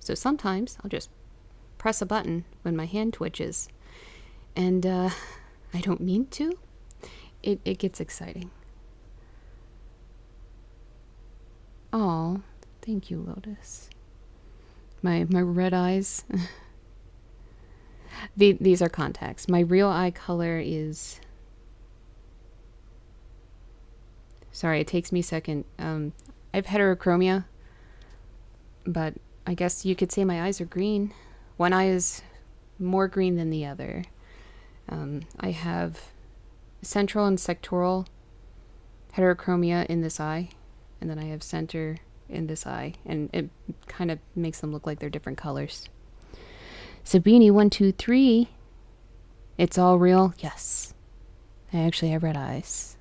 A: so sometimes I'll just press a button when my hand twitches, and I don't mean to. It gets exciting. Aw, thank you, Lotus. My red eyes. These are contacts. My real eye color is... Sorry, it takes me a second. I have heterochromia, but I guess you could say my eyes are green. One eye is more green than the other. I have central and sectoral heterochromia in this eye, and then I have center in this eye, and it kind of makes them look like they're different colors. Sabini123, it's all real? Yes. I actually have red eyes.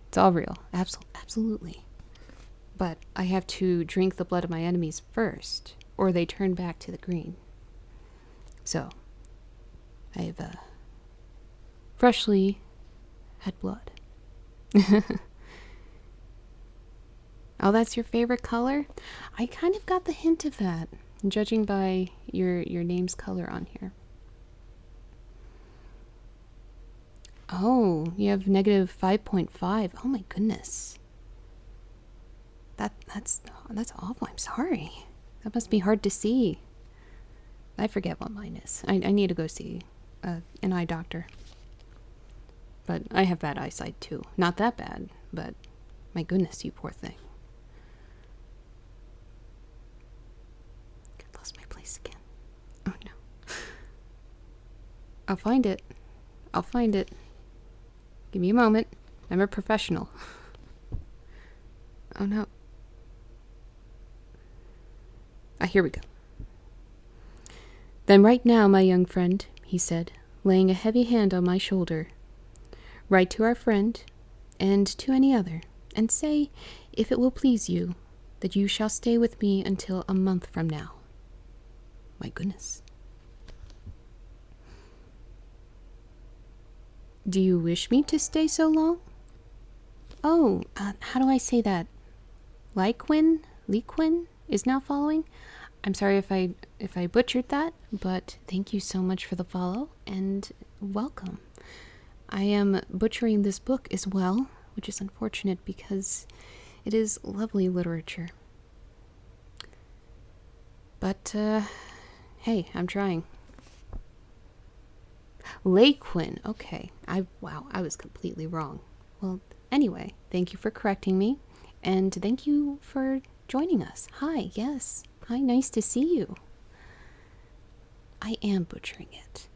A: It's all real. Absolutely. But I have to drink the blood of my enemies first, or they turn back to the green. So, I've freshly had blood. Oh, that's your favorite color? I kind of got the hint of that, judging by your name's color on here. Oh, you have negative 5.5. Oh my goodness. That's awful. I'm sorry. That must be hard to see. I forget what mine is. I need to go see an eye doctor. But I have bad eyesight too. Not that bad, but my goodness, you poor thing. I lost my place again. Oh no. I'll find it. Give me a moment. I'm a professional. Oh no. Here we go. Then right now, my young friend, he said, laying a heavy hand on my shoulder, write to our friend, and to any other, and say, if it will please you, that you shall stay with me until a month from now. My goodness. Do you wish me to stay so long? Oh, how do I say that? Lequin is now following. I'm sorry if I butchered that, but thank you so much for the follow and welcome. I am butchering this book as well, which is unfortunate because it is lovely literature. But hey, I'm trying. Lequin. Okay. I was completely wrong. Well, anyway, thank you for correcting me, and thank you for joining us. Hi, yes. Hi, nice to see you. I am butchering it.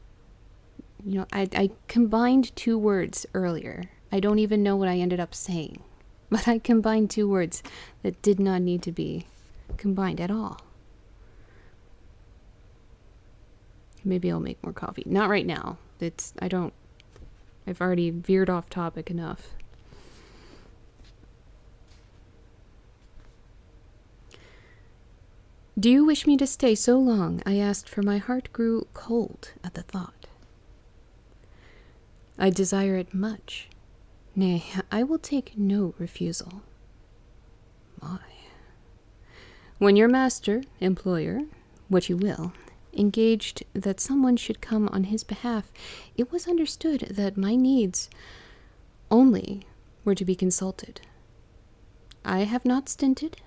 A: You know, I combined two words earlier. I don't even know what I ended up saying. But I combined two words that did not need to be combined at all. Maybe I'll make more coffee. Not right now. I've already veered off topic enough. Do you wish me to stay so long? I asked, for my heart grew cold at the thought. I desire it much. Nay, I will take no refusal. My. When your master, employer, what you will, engaged that someone should come on his behalf, it was understood that my needs only were to be consulted. I have not stinted.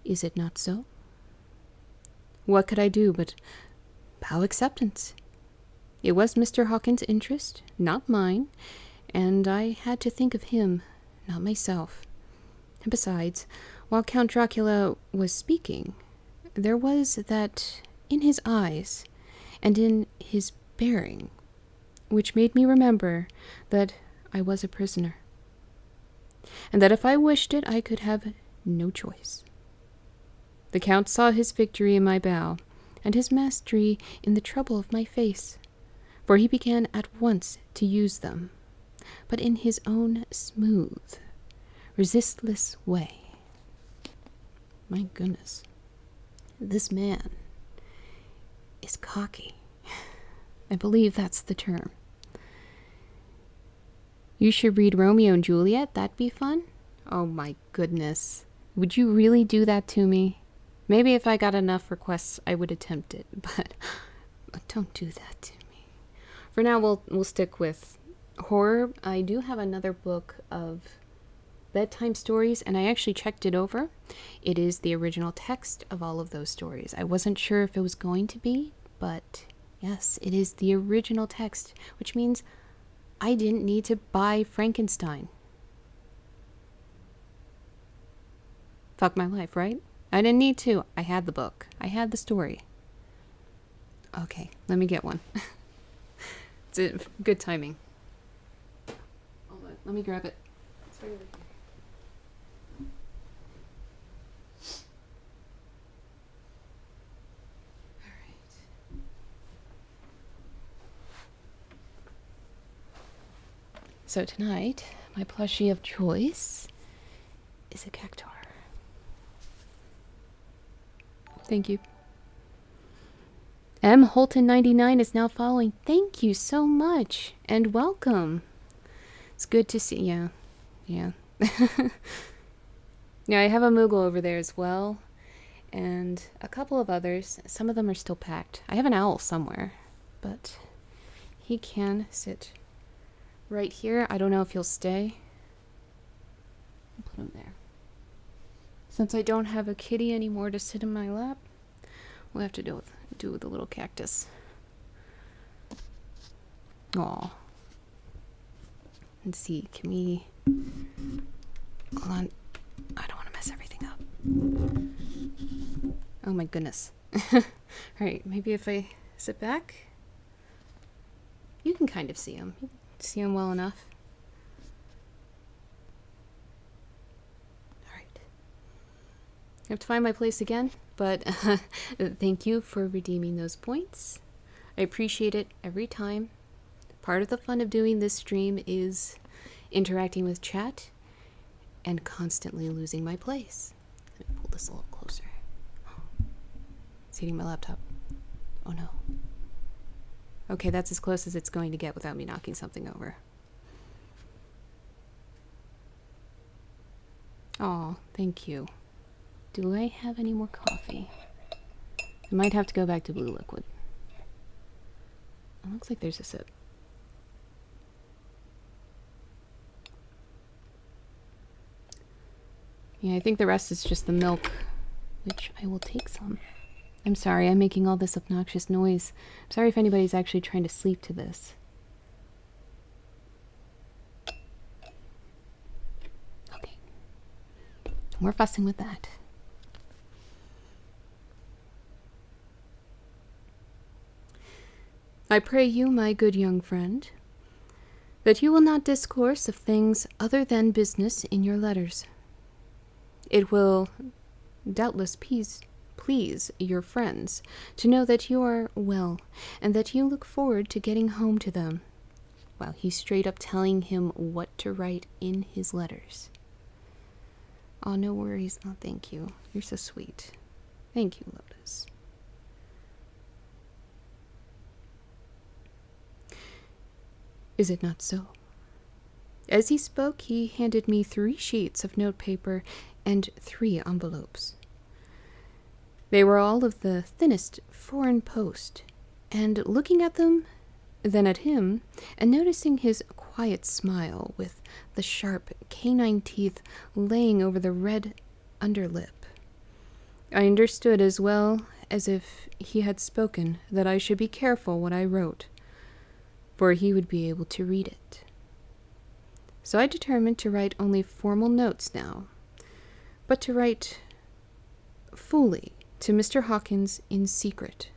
A: Is it not so? What could I do but bow acceptance? It was Mr. Hawkins' interest, not mine, and I had to think of him, not myself. And besides, while Count Dracula was speaking, there was that in his eyes and in his bearing which made me remember that I was a prisoner, and that if I wished it, I could have no choice. The Count saw his victory in my bow, and his mastery in the trouble of my face, for he began at once to use them, but in his own smooth, resistless way. My goodness, this man is cocky. I believe that's the term. You should read Romeo and Juliet. That'd be fun. Oh my goodness. Would you really do that to me? Maybe if I got enough requests, I would attempt it, but don't do that to me. For now, we'll stick with horror. I do have another book of bedtime stories, and I actually checked it over. It is the original text of all of those stories. I wasn't sure if it was going to be, but yes, it is the original text, which means I didn't need to buy Frankenstein. Fuck my life, right? I didn't need to. I had the book. I had the story. Okay, let me get one. It's good timing. Hold on, let me grab it. It's right over here. So tonight, my plushie of choice is a cactuar. Thank you. M. Holton99 is now following. Thank you so much, and welcome. It's good to see you. Yeah. Yeah, I have a Moogle over there as well, and a couple of others. Some of them are still packed. I have an owl somewhere, but he can sit right here. I don't know if he'll stay. I'll put him there. Since I don't have a kitty anymore to sit in my lap, we'll have to do with the little cactus. Aw. Let's see, can we... Hold on. I don't want to mess everything up. Oh my goodness. Alright, maybe if I sit back, you can kind of see him. You can see him well enough. Alright. I have to find my place again, but thank you for redeeming those points. I appreciate it every time. Part of the fun of doing this stream is interacting with chat and constantly losing my place. Let me pull this a little closer. It's hitting my laptop. Oh no. Okay, that's as close as it's going to get without me knocking something over. Aw, thank you. Do I have any more coffee? I might have to go back to blue liquid. It looks like there's a sip. Yeah, I think the rest is just the milk, which I will take some. I'm sorry, I'm making all this obnoxious noise. I'm sorry if anybody's actually trying to sleep to this. Okay. More fussing with that. I pray you, my good young friend, that you will not discourse of things other than business in your letters. It will doubtless please your friends to know that you are well, and that you look forward to getting home to them. Wow, he's straight up telling him what to write in his letters. Oh, no worries. Oh, thank you. You're so sweet. Thank you, Lotus. Is it not so? As he spoke, he handed me 3 sheets of notepaper and 3 envelopes. They were all of the thinnest foreign post, and looking at them, then at him, and noticing his quiet smile with the sharp canine teeth laying over the red underlip, I understood as well as if he had spoken that I should be careful what I wrote, for he would be able to read it. So I determined to write only formal notes now, but to write fully to Mr. Hawkins in secret,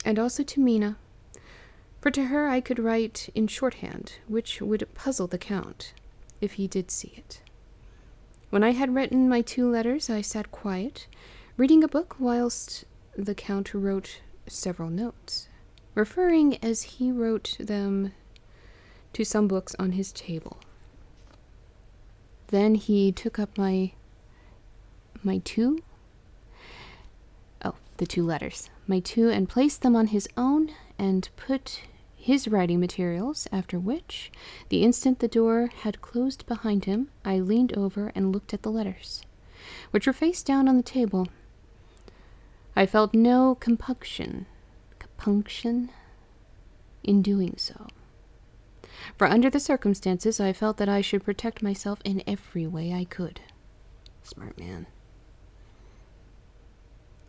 A: and also to Mina, for to her I could write in shorthand, which would puzzle the Count, if he did see it. When I had written my 2 letters, I sat quiet, reading a book whilst the Count wrote several notes, referring as he wrote them to some books on his table. Then he took up the 2 letters, and placed them on his own and put his writing materials, after which, the instant the door had closed behind him, I leaned over and looked at the letters, which were face down on the table. I felt no compunction in doing so. For under the circumstances, I felt that I should protect myself in every way I could. Smart man.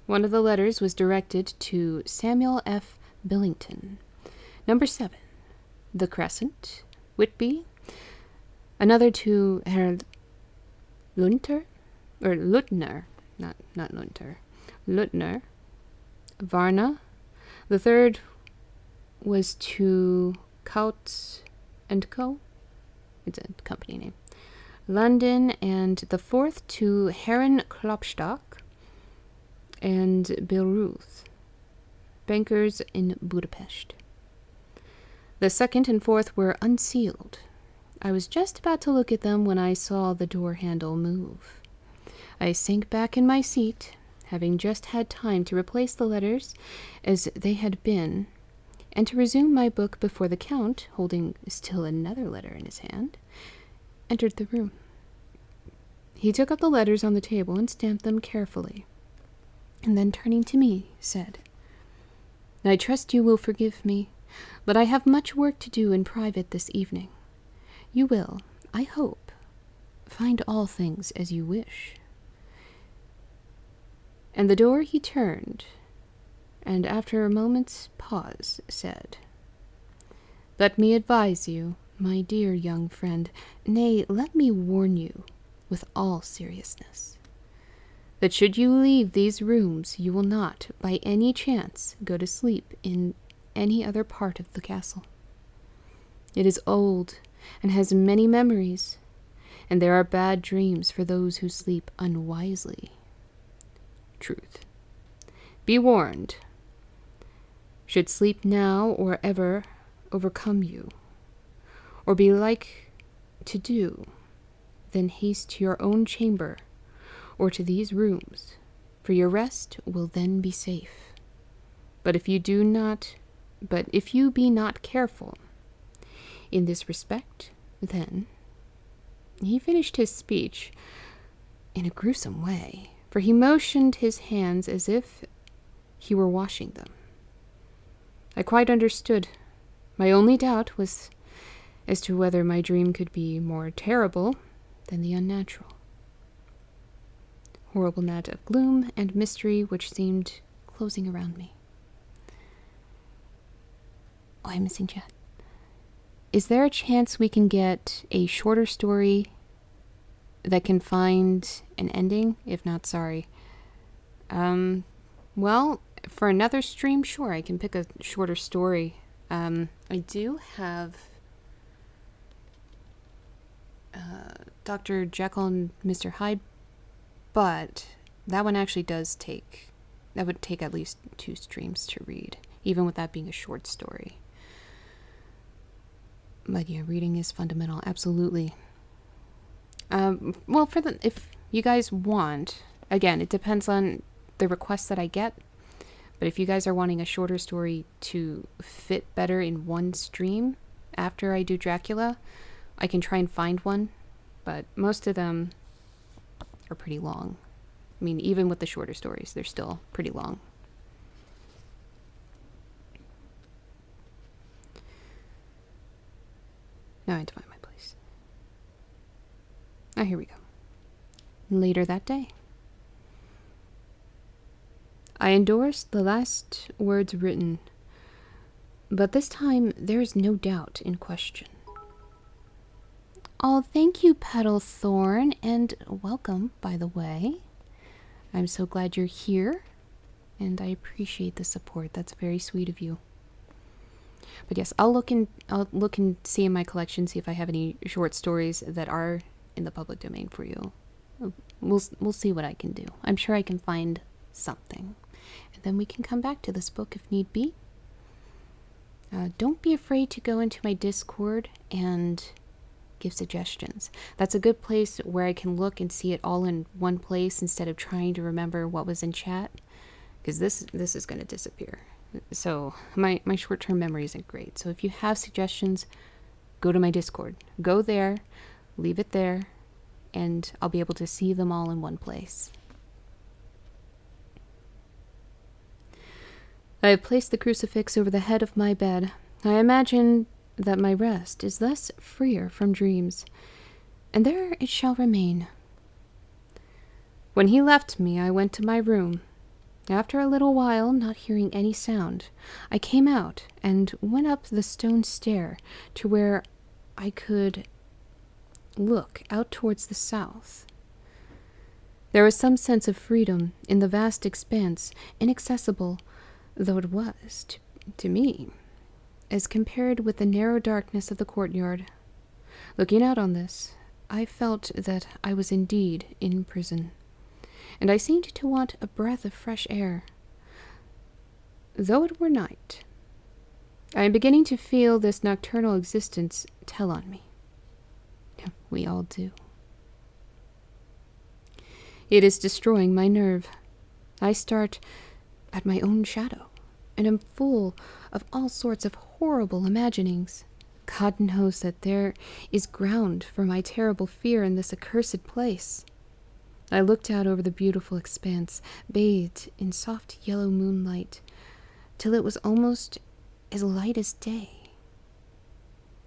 A: One of the letters was directed to Samuel F. Billington, number 7, The Crescent, Whitby. Another to Herr Lutner, not Lunter, Lutner, Varna. The third was to Coutts and Co. It's a company name. London, and the 4th to Herren Klopstock and Billruth, bankers in Budapest. The second and fourth were unsealed. I was just about to look at them when I saw the door handle move. I sank back in my seat, having just had time to replace the letters as they had been, and to resume my book before the Count, holding still another letter in his hand, entered the room. He took up the letters on the table and stamped them carefully, and then turning to me, said, "I trust you will forgive me, but I have much work to do in private this evening. You will, I hope, find all things as you wish." And the door he turned, and after a moment's pause said, "Let me advise you, my dear young friend, nay, let me warn you with all seriousness, that should you leave these rooms, you will not, by any chance, go to sleep in any other part of the castle. It is old and has many memories, and there are bad dreams for those who sleep unwisely. Truth. Be warned. Should sleep now or ever overcome you, or be like to do, then haste to your own chamber or to these rooms, for your rest will then be safe. But if you be not careful in this respect, then—" He finished his speech in a gruesome way, for he motioned his hands as if he were washing them. I quite understood. My only doubt was as to whether my dream could be more terrible than the unnatural. Horrible net of gloom and mystery which seemed closing around me. Oh, I'm missing chat. Is there a chance we can get a shorter story that can find an ending? If not, sorry. Well, for another stream, sure, I can pick a shorter story. I do have Dr. Jekyll and Mr. Hyde, but that one actually that would take at least 2 streams to read, even with that being a short story. But yeah, reading is fundamental, absolutely. Well, if you guys want, again, it depends on the requests that I get, but if you guys are wanting a shorter story to fit better in one stream after I do Dracula, I can try and find one, but most of them are pretty long. I mean, even with the shorter stories, they're still pretty long. Now I have to find my place. Here we go. Later that day. I endorsed the last words written, but this time there is no doubt in question. Oh, thank you, Petal Thorn, and welcome, by the way. I'm so glad you're here, and I appreciate the support. That's very sweet of you. But yes, I'll look and see in my collection, see if I have any short stories that are in the public domain for you. We'll see what I can do. I'm sure I can find something, and then we can come back to this book if need be. Don't be afraid to go into my Discord and give suggestions. That's a good place where I can look and see it all in one place instead of trying to remember what was in chat, because this is going to disappear. So my short-term memory isn't great. So if you have suggestions, go to my Discord. Go there, leave it there, and I'll be able to see them all in one place. I have placed the crucifix over the head of my bed. I imagine that my rest is thus freer from dreams, and there it shall remain. When he left me, I went to my room. After a little while, not hearing any sound, I came out and went up the stone stair to where I could look out towards the south. There was some sense of freedom in the vast expanse, inaccessible though it was to me, as compared with the narrow darkness of the courtyard. Looking out on this, I felt that I was indeed in prison, and I seemed to want a breath of fresh air. Though it were night, I am beginning to feel this nocturnal existence tell on me. We all do. It is destroying my nerve. I start at my own shadow, and am full of all sorts of horrible imaginings. God knows that there is ground for my terrible fear in this accursed place. I looked out over the beautiful expanse, bathed in soft yellow moonlight, till it was almost as light as day.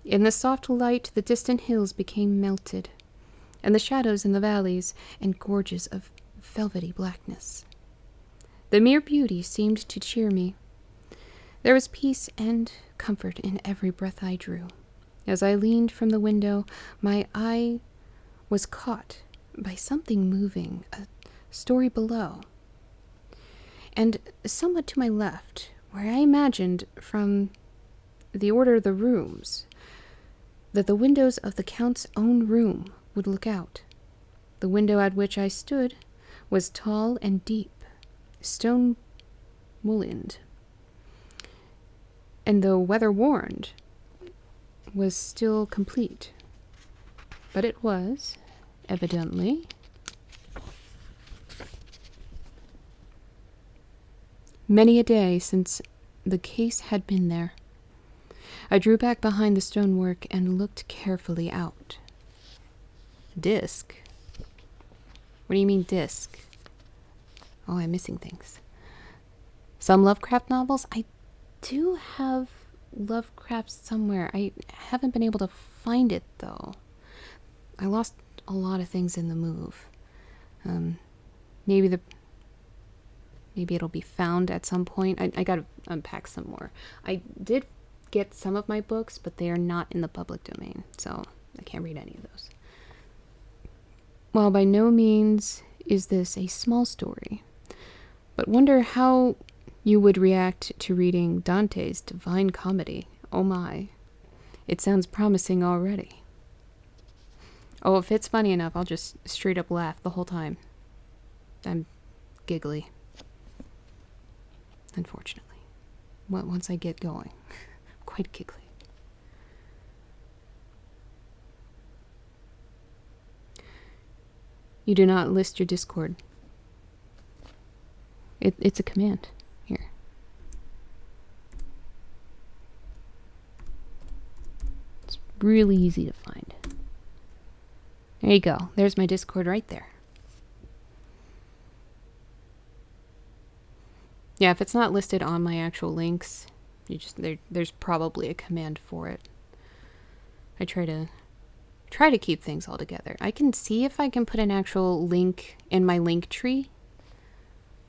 A: In the soft light, the distant hills became melted, and the shadows in the valleys and gorges of velvety blackness. The mere beauty seemed to cheer me. There was peace and comfort in every breath I drew. As I leaned from the window, my eye was caught by something moving a story below, and somewhat to my left, where I imagined from the order of the rooms that the windows of the Count's own room would look out. The window at which I stood was tall and deep, stone mullioned, and though weather-worn, was still complete. But it was, evidently, many a day since the case had been there. I drew back behind the stonework and looked carefully out. Disc? What do you mean disc? Oh, I'm missing things. Some Lovecraft novels? I do have Lovecraft somewhere. I haven't been able to find it, though. I lost a lot of things in the move. Maybe it'll be found at some point. I gotta unpack some more. I did get some of my books, but they are not in the public domain, so I can't read any of those. While by no means is this a small story, but wonder how you would react to reading Dante's Divine Comedy. Oh my. It sounds promising already. Oh, if it's funny enough, I'll just straight up laugh the whole time. I'm giggly. Unfortunately. Once I get going. Quite giggly. You do not list your Discord. It's a command. Here. It's really easy to find. There you go. There's my Discord right there. Yeah, if it's not listed on my actual links, there's probably a command for it. I try to keep things all together. I can see if I can put an actual link in my link tree.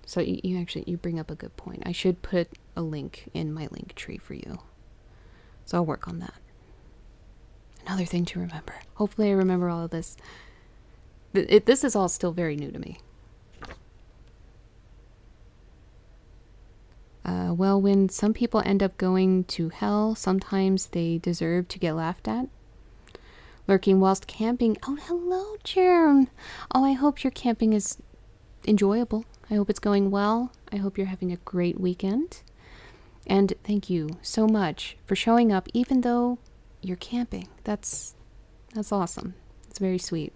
A: So you bring up a good point. I should put a link in my link tree for you. So I'll work on that. Another thing to remember. Hopefully I remember all of this. This is all still very new to me. Well, when some people end up going to hell, sometimes they deserve to get laughed at. Lurking whilst camping. Oh, hello, Jerm. Oh, I hope your camping is enjoyable. I hope it's going well. I hope you're having a great weekend. And thank you so much for showing up, even though you're camping. That's awesome. It's very sweet.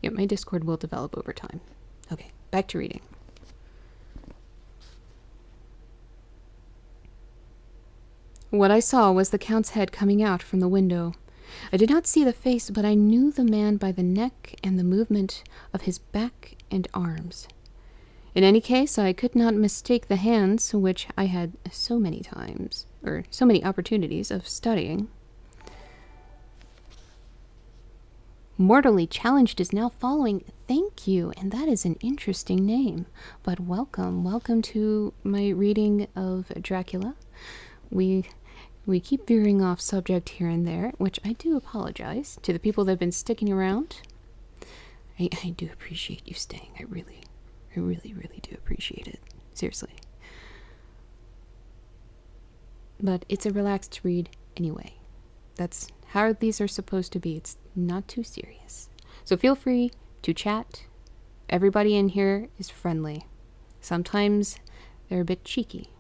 A: Yeah, my Discord will develop over time. Okay, back to reading. What I saw was the Count's head coming out from the window. I did not see the face, but I knew the man by the neck and the movement of his back and arms. In any case, I could not mistake the hands which I had so many opportunities of studying. Mortally Challenged is now following. Thank you, and that is an interesting name. But welcome to my reading of Dracula. We keep veering off subject here and there, which I do apologize to the people that have been sticking around. I do appreciate you staying. I really do appreciate it. Seriously. But it's a relaxed read anyway. That's how these are supposed to be. It's not too serious. So feel free to chat. Everybody in here is friendly. Sometimes They're a bit cheeky.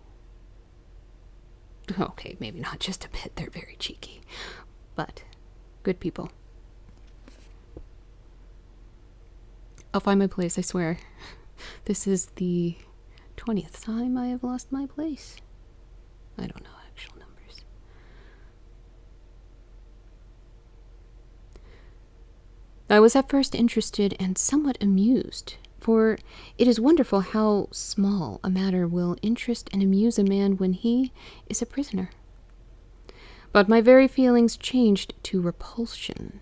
A: Okay, maybe not just a bit, they're very cheeky. But good people. I'll find my place, I swear. This is the 20th time I have lost my place. I don't know actual numbers. I was at first interested and somewhat amused, for it is wonderful how small a matter will interest and amuse a man when he is a prisoner. But my very feelings changed to repulsion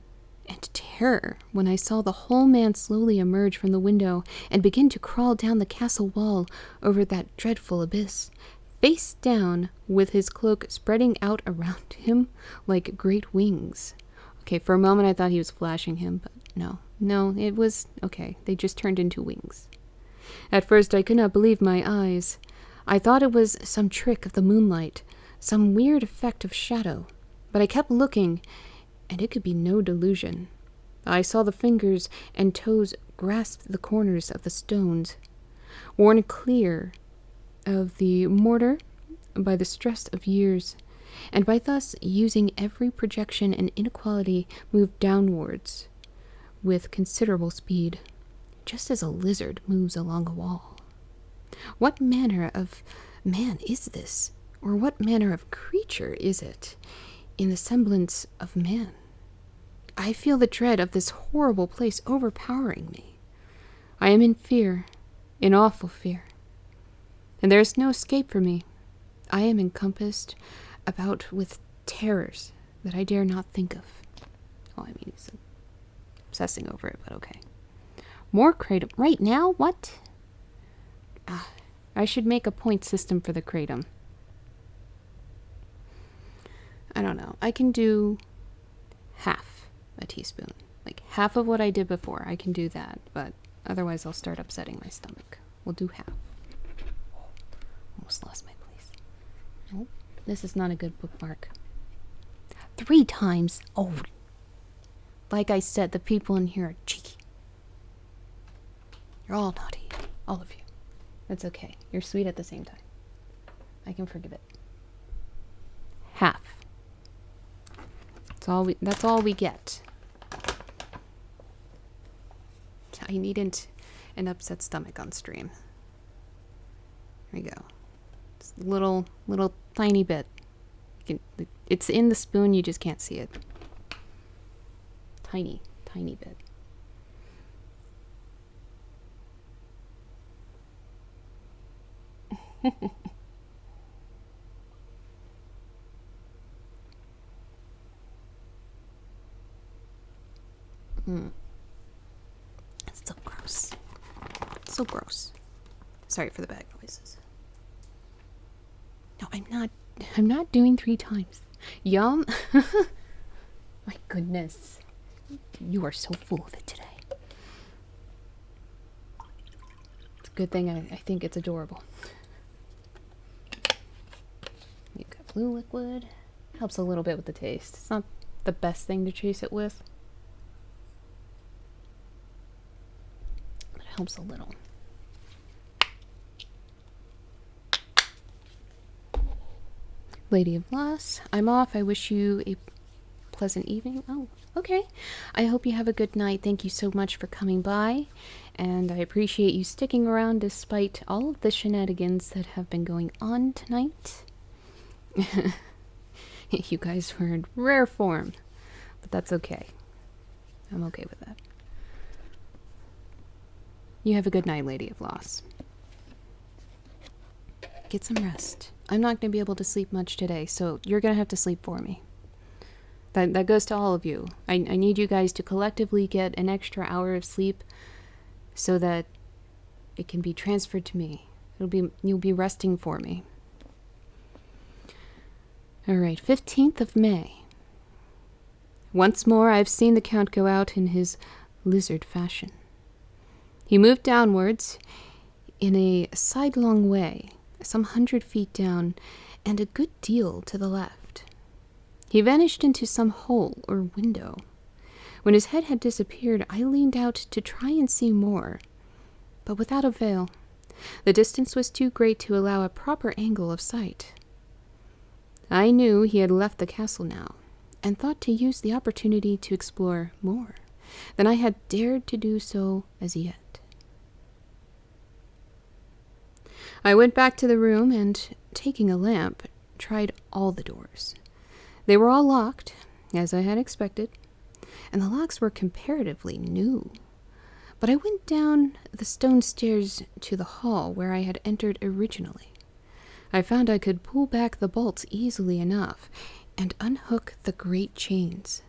A: and terror when I saw the whole man slowly emerge from the window and begin to crawl down the castle wall over that dreadful abyss, face down, with his cloak spreading out around him like great wings. Okay, for a moment I thought he was flashing him, but no, it was okay. They just turned into wings. At first I could not believe my eyes. I thought it was some trick of the moonlight, some weird effect of shadow, but I kept looking, and it could be no delusion. I saw the fingers and toes grasp the corners of the stones, worn clear of the mortar by the stress of years, and by thus using every projection and inequality moved downwards with considerable speed, just as a lizard moves along a wall. What manner of man is this, or what manner of creature is it, in the semblance of man? I feel the dread of this horrible place overpowering me. I am in fear, in awful fear, and there is no escape for me. I am encompassed about with terrors that I dare not think of. Oh, I mean, he's obsessing over it, but okay. More kratom. Right now? What? I should make a point system for the kratom. I don't know. I can do half a teaspoon. Like half of what I did before. I can do that, but otherwise I'll start upsetting my stomach. We'll do half. Almost lost my place. Nope. This is not a good bookmark. 3 times. Oh. Like I said, the people in here are cheeky. You're all naughty. All of you. That's okay. You're sweet at the same time. I can forgive it. Half. That's all we get. I needn't an upset stomach on stream. There we go. Just a little tiny bit. It's in the spoon, you just can't see it. Tiny bit. It's so gross. So gross. Sorry for the bad noises. No, I'm not doing 3 times. Yum. My goodness. You are so full of it today. It's a good thing I think it's adorable. You've got blue liquid. Helps a little bit with the taste. It's not the best thing to chase it with, but it helps a little. Lady of Loss, I'm off. I wish you a pleasant evening. Oh, okay. I hope you have a good night. Thank you so much for coming by, and I appreciate you sticking around despite all of the shenanigans that have been going on tonight. You guys were in rare form, but that's okay. I'm okay with that. You have a good night, Lady of Loss. Get some rest. I'm not going to be able to sleep much today, so you're going to have to sleep for me. That goes to all of you. I need you guys to collectively get an extra hour of sleep so that it can be transferred to me. You'll be resting for me. Alright, 15th of May. Once more I've seen the Count go out in his lizard fashion. He moved downwards in a sidelong way, some 100 feet down, and a good deal to the left. He vanished into some hole or window. When his head had disappeared, I leaned out to try and see more, but without avail. The distance was too great to allow a proper angle of sight. I knew he had left the castle now, and thought to use the opportunity to explore more than I had dared to do so as yet. I went back to the room and, taking a lamp, tried all the doors. They were all locked, as I had expected, and the locks were comparatively new. But I went down the stone stairs to the hall where I had entered originally. I found I could pull back the bolts easily enough and unhook the great chains.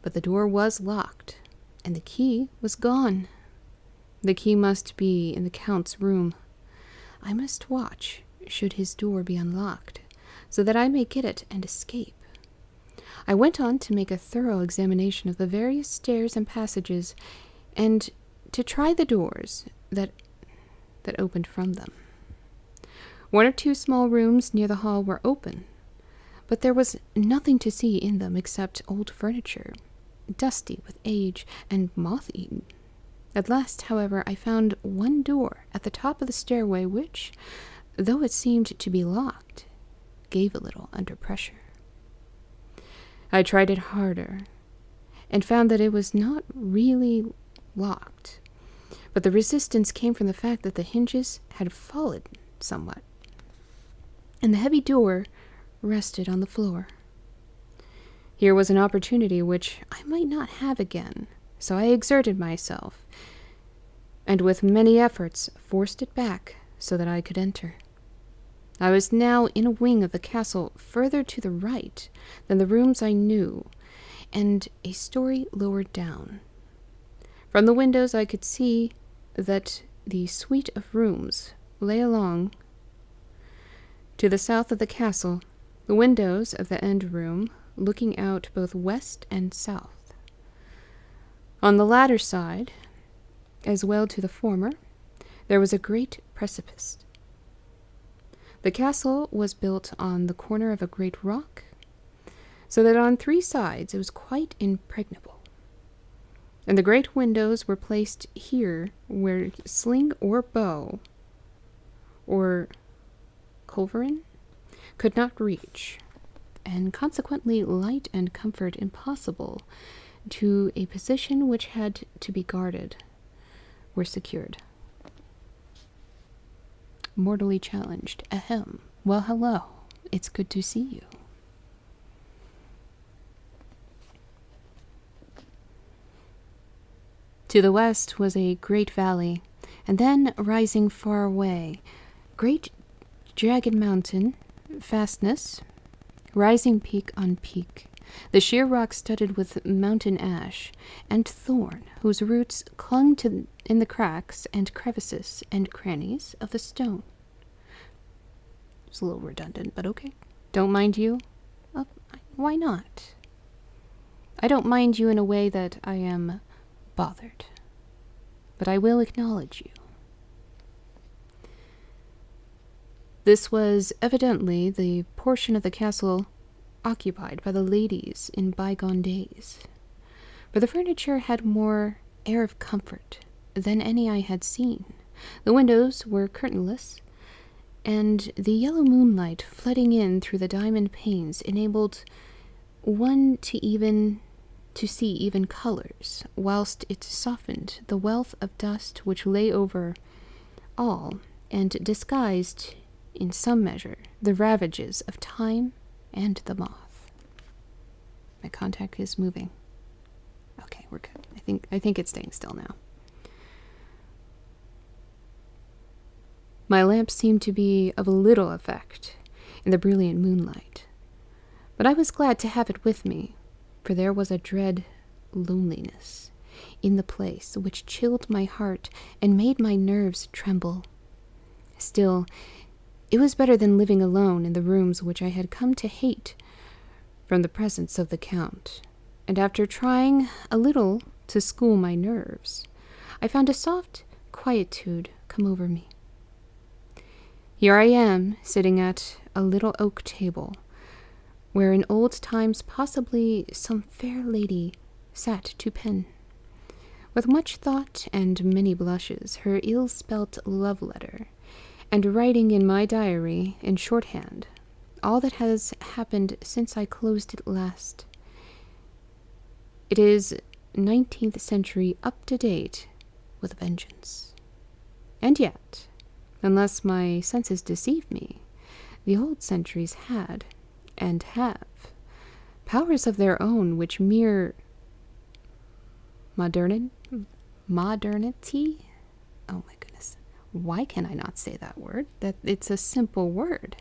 A: But the door was locked, and the key was gone. The key must be in the Count's room. I must watch, should his door be unlocked, so that I may get it and escape. I went on to make a thorough examination of the various stairs and passages, and to try the doors that opened from them. One or two small rooms near the hall were open, but there was nothing to see in them except old furniture, dusty with age and moth-eaten. At last, however, I found one door at the top of the stairway which, though it seemed to be locked, gave a little under pressure. I tried it harder, and found that it was not really locked, but the resistance came from the fact that the hinges had fallen somewhat, and the heavy door rested on the floor. Here was an opportunity which I might not have again, so I exerted myself, and with many efforts forced it back so that I could enter. I was now in a wing of the castle further to the right than the rooms I knew, and a story lower down. From the windows I could see that the suite of rooms lay along to the south of the castle, the windows of the end room looking out both west and south. On the latter side, as well to the former, there was a great precipice. The castle was built on the corner of a great rock, so that on three sides it was quite impregnable. And the great windows were placed here where sling or bow or culverin could not reach, and consequently light and comfort impossible to a position which had to be guarded were secured. Mortally challenged. Ahem. Well, hello. It's good to see you. To the west was a great valley, and then, rising far away, great jagged mountain, fastness, rising peak on peak, the sheer rock studded with mountain ash and thorn, whose roots clung in the cracks and crevices and crannies of the stone. It's a little redundant, but okay. Don't mind you? Why not? I don't mind you in a way that I am bothered, but I will acknowledge you. This was evidently the portion of the castle occupied by the ladies in bygone days, for the furniture had more air of comfort than any I had seen. The windows were curtainless, and the yellow moonlight flooding in through the diamond panes enabled one to see even colors, whilst it softened the wealth of dust which lay over all, and disguised, in some measure, the ravages of time and the moth. My contact is moving. Okay, we're good. I think it's staying still now. My lamp seemed to be of little effect in the brilliant moonlight, but I was glad to have it with me, for there was a dread loneliness in the place which chilled my heart and made my nerves tremble. Still, it was better than living alone in the rooms which I had come to hate from the presence of the Count, and after trying a little to school my nerves, I found a soft quietude come over me. Here I am, sitting at a little oak table, where in old times possibly some fair lady sat to pen. With much thought and many blushes, her ill-spelt love letter and writing in my diary in shorthand all that has happened since I closed it last. It is 19th century up to date with a vengeance. And yet, unless my senses deceive me, the old centuries had, and have, powers of their own which mere modernity? Oh my goodness. Why can I not say that word? That it's a simple word.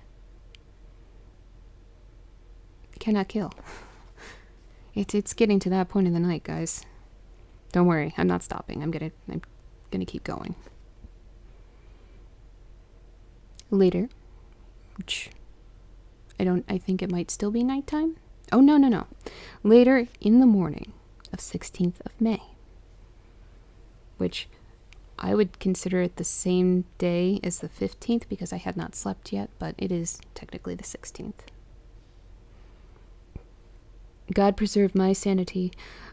A: Cannot kill. It's getting to that point in the night, guys. Don't worry, I'm not stopping. I'm gonna keep going. Later, which I think it might still be nighttime. Oh, no. Later in the morning of 16th of May, which I would consider it the same day as the 15th because I had not slept yet, but it is technically the 16th. God preserve my sanity,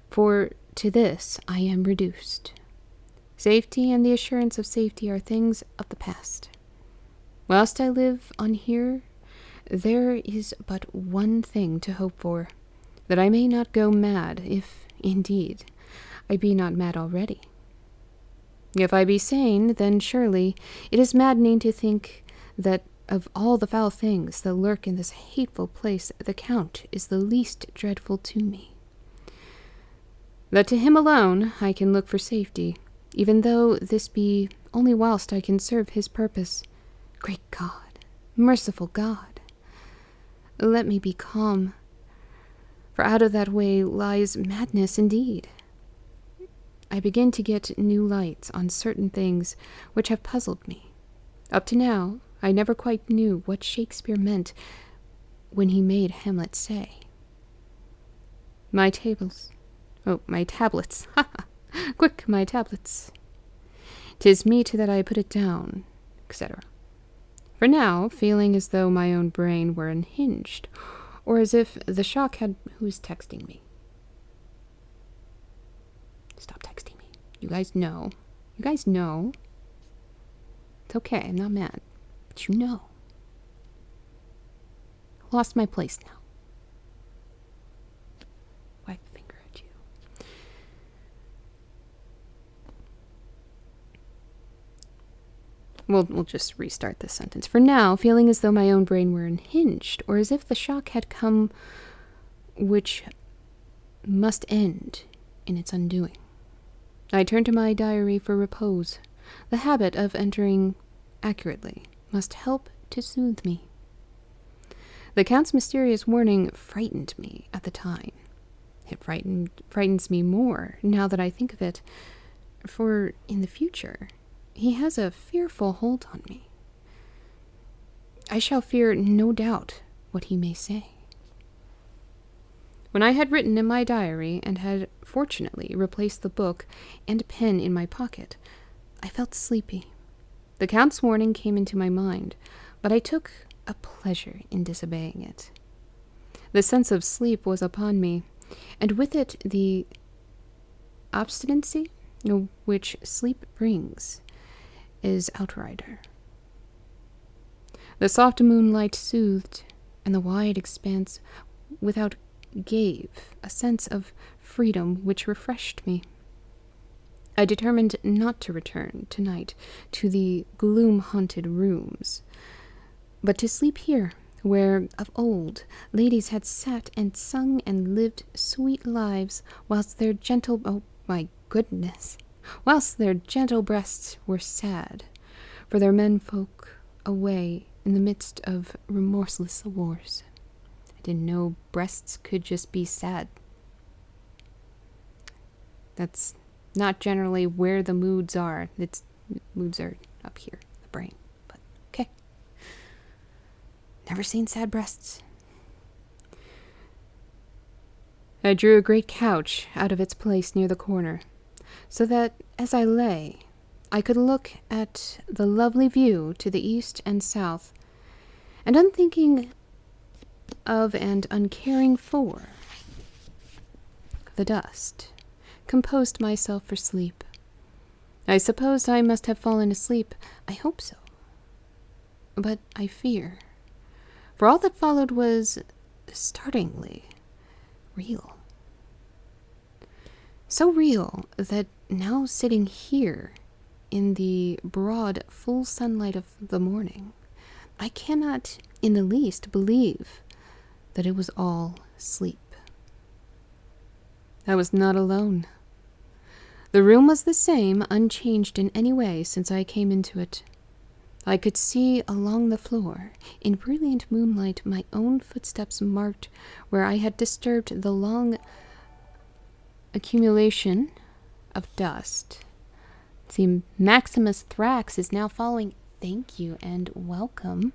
A: for to this I am reduced. Safety and the assurance of safety are things of the past. Whilst I live on here, there is but one thing to hope for, that I may not go mad, if, indeed, I be not mad already. If I be sane, then surely it is maddening to think that of all the foul things that lurk in this hateful place, the Count is the least dreadful to me. That to him alone I can look for safety, even though this be only whilst I can serve his purpose. Great God, merciful God, let me be calm, for out of that way lies madness indeed. I begin to get new lights on certain things which have puzzled me. Up to now, I never quite knew what Shakespeare meant when he made Hamlet say, my tablets. Quick, my tablets. 'Tis meet that I put it down, etc. For now, feeling as though my own brain were unhinged, or as if the shock had... Who's texting me? Stop texting me. You guys know. It's okay, I'm not mad. But you know. Lost my place now. Wag the finger at you. We'll just restart this sentence. For now, feeling as though my own brain were unhinged, or as if the shock had come which must end in its undoing, I turn to my diary for repose. The habit of entering accurately must help to soothe me. The Count's mysterious warning frightened me at the time. It frightens me more now that I think of it, for in the future he has a fearful hold on me. I shall fear no doubt what he may say. When I had written in my diary and had fortunately replaced the book and pen in my pocket, I felt sleepy. The Count's warning came into my mind, but I took a pleasure in disobeying it. The sense of sleep was upon me, and with it the obstinacy which sleep brings is outrider. The soft moonlight soothed, and the wide expanse without gave a sense of freedom which refreshed me. I determined not to return tonight to the gloom-haunted rooms, but to sleep here, where of old ladies had sat and sung and lived sweet lives, whilst their gentle breasts were sad, for their menfolk away in the midst of remorseless wars. I didn't know breasts could just be sad. That's not generally where the moods are. Moods are up here, the brain. But okay. Never seen sad breasts. I drew a great couch out of its place near the corner, so that as I lay, I could look at the lovely view to the east and south, and unthinking of and uncaring for the dust, composed myself for sleep. I suppose I must have fallen asleep. I hope so. but I fear. For all that followed was startlingly real. So real that now sitting here in the broad, full sunlight of the morning, I cannot in the least believe that it was all sleep. I was not alone. The room was the same, unchanged in any way since I came into it. I could see along the floor, in brilliant moonlight, my own footsteps marked where I had disturbed the long accumulation of dust. See, Maximus Thrax is now following. Thank you and welcome.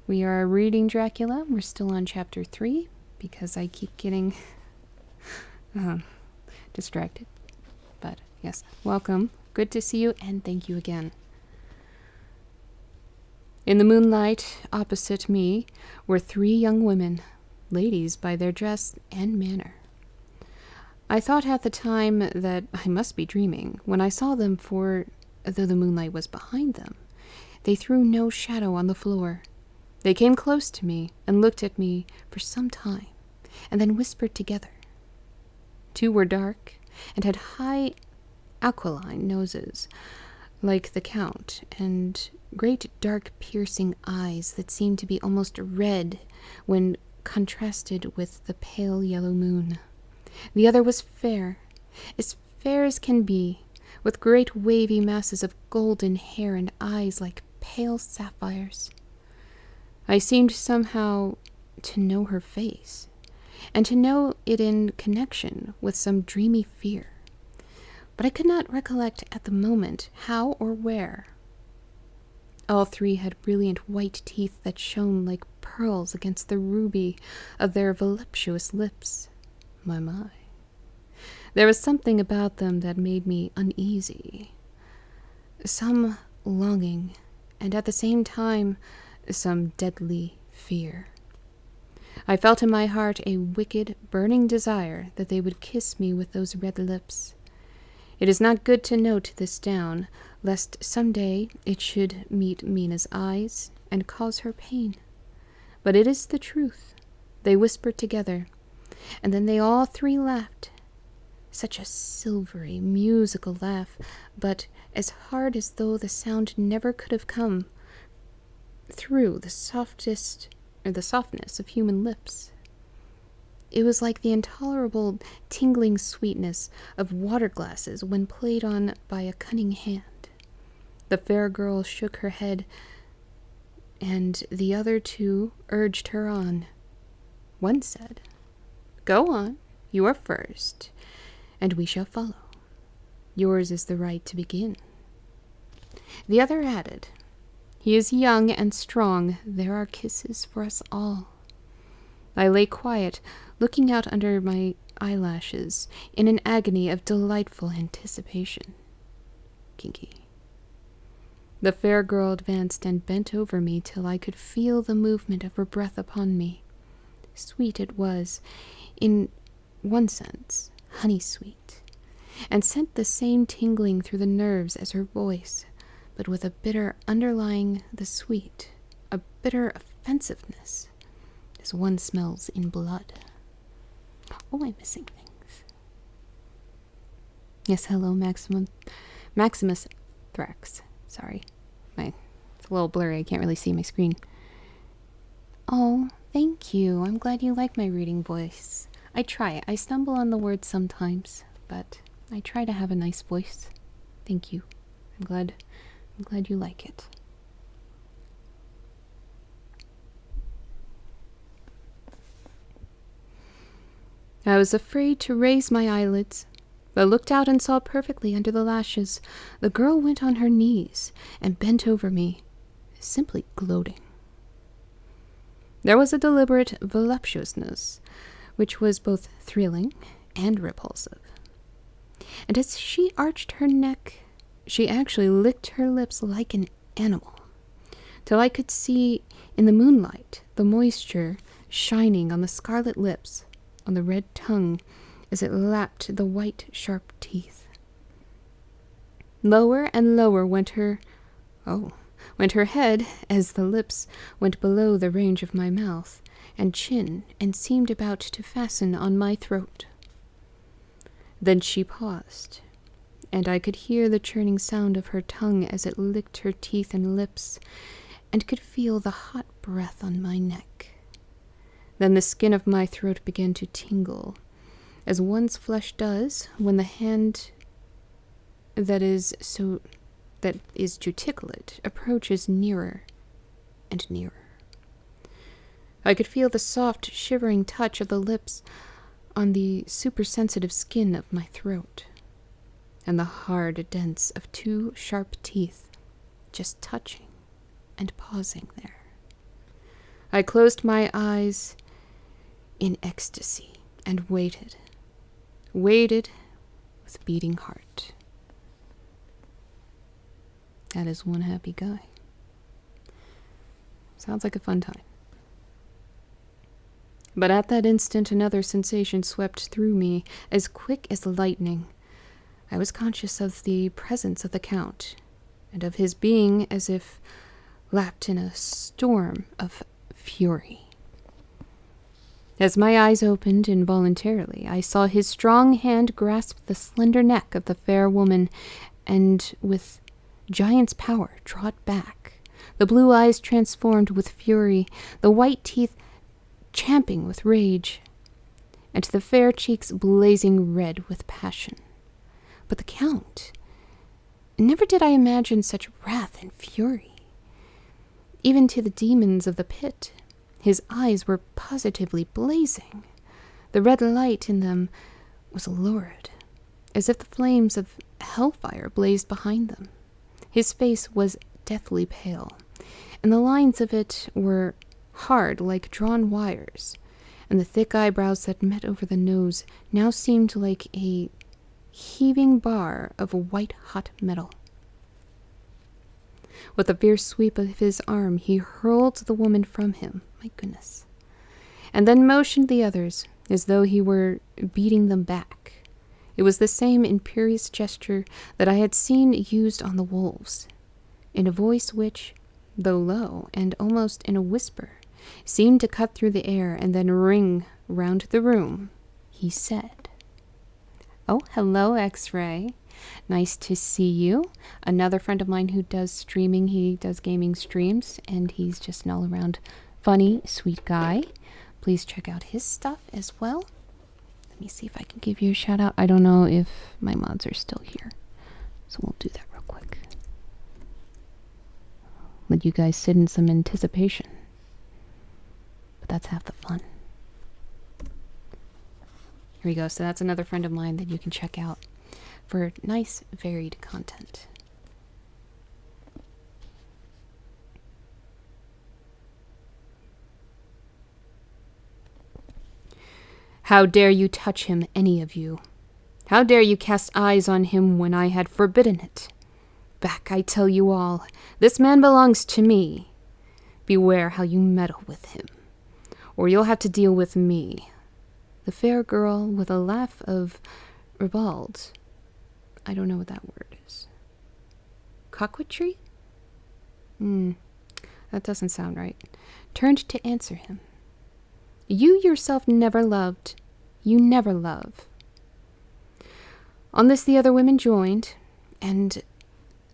A: We are reading Dracula. We're still on chapter 3 because I keep getting distracted. But yes, welcome. Good to see you and thank you again. In the moonlight opposite me were 3 young women, ladies by their dress and manner. I thought at the time that I must be dreaming when I saw them, for though the moonlight was behind them, they threw no shadow on the floor. They came close to me and looked at me for some time, and then whispered together. 2 were dark and had high aquiline noses, like the Count, and great dark piercing eyes that seemed to be almost red when contrasted with the pale yellow moon. The other was fair as can be, with great wavy masses of golden hair and eyes like pale sapphires. I seemed somehow to know her face, and to know it in connection with some dreamy fear, but I could not recollect at the moment how or where. All 3 had brilliant white teeth that shone like pearls against the ruby of their voluptuous lips. My. There was something about them that made me uneasy. Some longing, and at the same time, some deadly fear. I felt in my heart a wicked, burning desire that they would kiss me with those red lips. It is not good to note this down, lest some day it should meet Mina's eyes and cause her pain. But it is the truth. They whispered together, and then they all 3 laughed. Such a silvery, musical laugh, but as hard as though the sound never could have come through the softness of human lips. It was like the intolerable tingling sweetness of water glasses when played on by a cunning hand. The fair girl shook her head, and the other 2 urged her on. One said, "Go on, you are first, and we shall follow. Yours is the right to begin." The other added, "He is young and strong. There are kisses for us all." I lay quiet, looking out under my eyelashes in an agony of delightful anticipation. Kinky. The fair girl advanced and bent over me till I could feel the movement of her breath upon me. Sweet it was, in one sense, honey-sweet, and sent the same tingling through the nerves as her voice, but with a bitter underlying the sweet, a bitter offensiveness, as one smells in blood. Oh, I'm missing things. Yes, hello, Maximus Thrax. Sorry. It's a little blurry. I can't really see my screen. Oh, thank you. I'm glad you like my reading voice. I try. I stumble on the words sometimes, but I try to have a nice voice. Thank you. I'm glad you like it. I was afraid to raise my eyelids, but looked out and saw perfectly under the lashes. The girl went on her knees and bent over me, simply gloating. There was a deliberate voluptuousness which was both thrilling and repulsive. And as she arched her neck, she actually licked her lips like an animal, till I could see in the moonlight the moisture shining on the scarlet lips, on the red tongue, as it lapped the white, sharp teeth. Lower and lower went her... Oh, went her head as the lips went below the range of my mouth and chin and seemed about to fasten on my throat. Then she paused, and I could hear the churning sound of her tongue as it licked her teeth and lips, and could feel the hot breath on my neck. Then the skin of my throat began to tingle, as one's flesh does when the hand that is to tickle it approaches nearer and nearer. I could feel the soft, shivering touch of the lips on the supersensitive skin of my throat, and the hard dents of two sharp teeth just touching and pausing there. I closed my eyes in ecstasy and waited with beating heart. That is one happy guy. Sounds like a fun time. But at that instant, another sensation swept through me, as quick as lightning. I was conscious of the presence of the Count, and of his being as if lapped in a storm of fury. As my eyes opened involuntarily, I saw his strong hand grasp the slender neck of the fair woman, and with giant's power draw it back, the blue eyes transformed with fury, the white teeth champing with rage, and the fair cheeks blazing red with passion. But the Count, never did I imagine such wrath and fury. Even to the demons of the pit, his eyes were positively blazing. The red light in them was lurid, as if the flames of hellfire blazed behind them. His face was deathly pale, and the lines of it were hard like drawn wires, and the thick eyebrows that met over the nose now seemed like a heaving bar of white-hot metal. With a fierce sweep of his arm, he hurled the woman from him, my goodness, and then motioned the others as though he were beating them back. It was the same imperious gesture that I had seen used on the wolves, in a voice which, though low and almost in a whisper, seemed to cut through the air and then ring round the room. He said, "Oh, hello, X-Ray. Nice to see you. Another friend of mine who does streaming. He does gaming streams, and he's just an all-around funny, sweet guy. Please check out his stuff as well. Let me see if I can give you a shout out. I don't know if my mods are still here, so we'll do that real quick. Let you guys sit in some anticipation. But that's half the fun. Here we go. So that's another friend of mine that you can check out for nice, varied content. How dare you touch him, any of you? How dare you cast eyes on him when I had forbidden it? Back, I tell you all. This man belongs to me. Beware how you meddle with him, or you'll have to deal with me." The fair girl, with a laugh of ribald, I don't know what that word is. Coquetry? That doesn't sound right. Turned to answer him. "You yourself never loved. You never love." On this the other women joined, and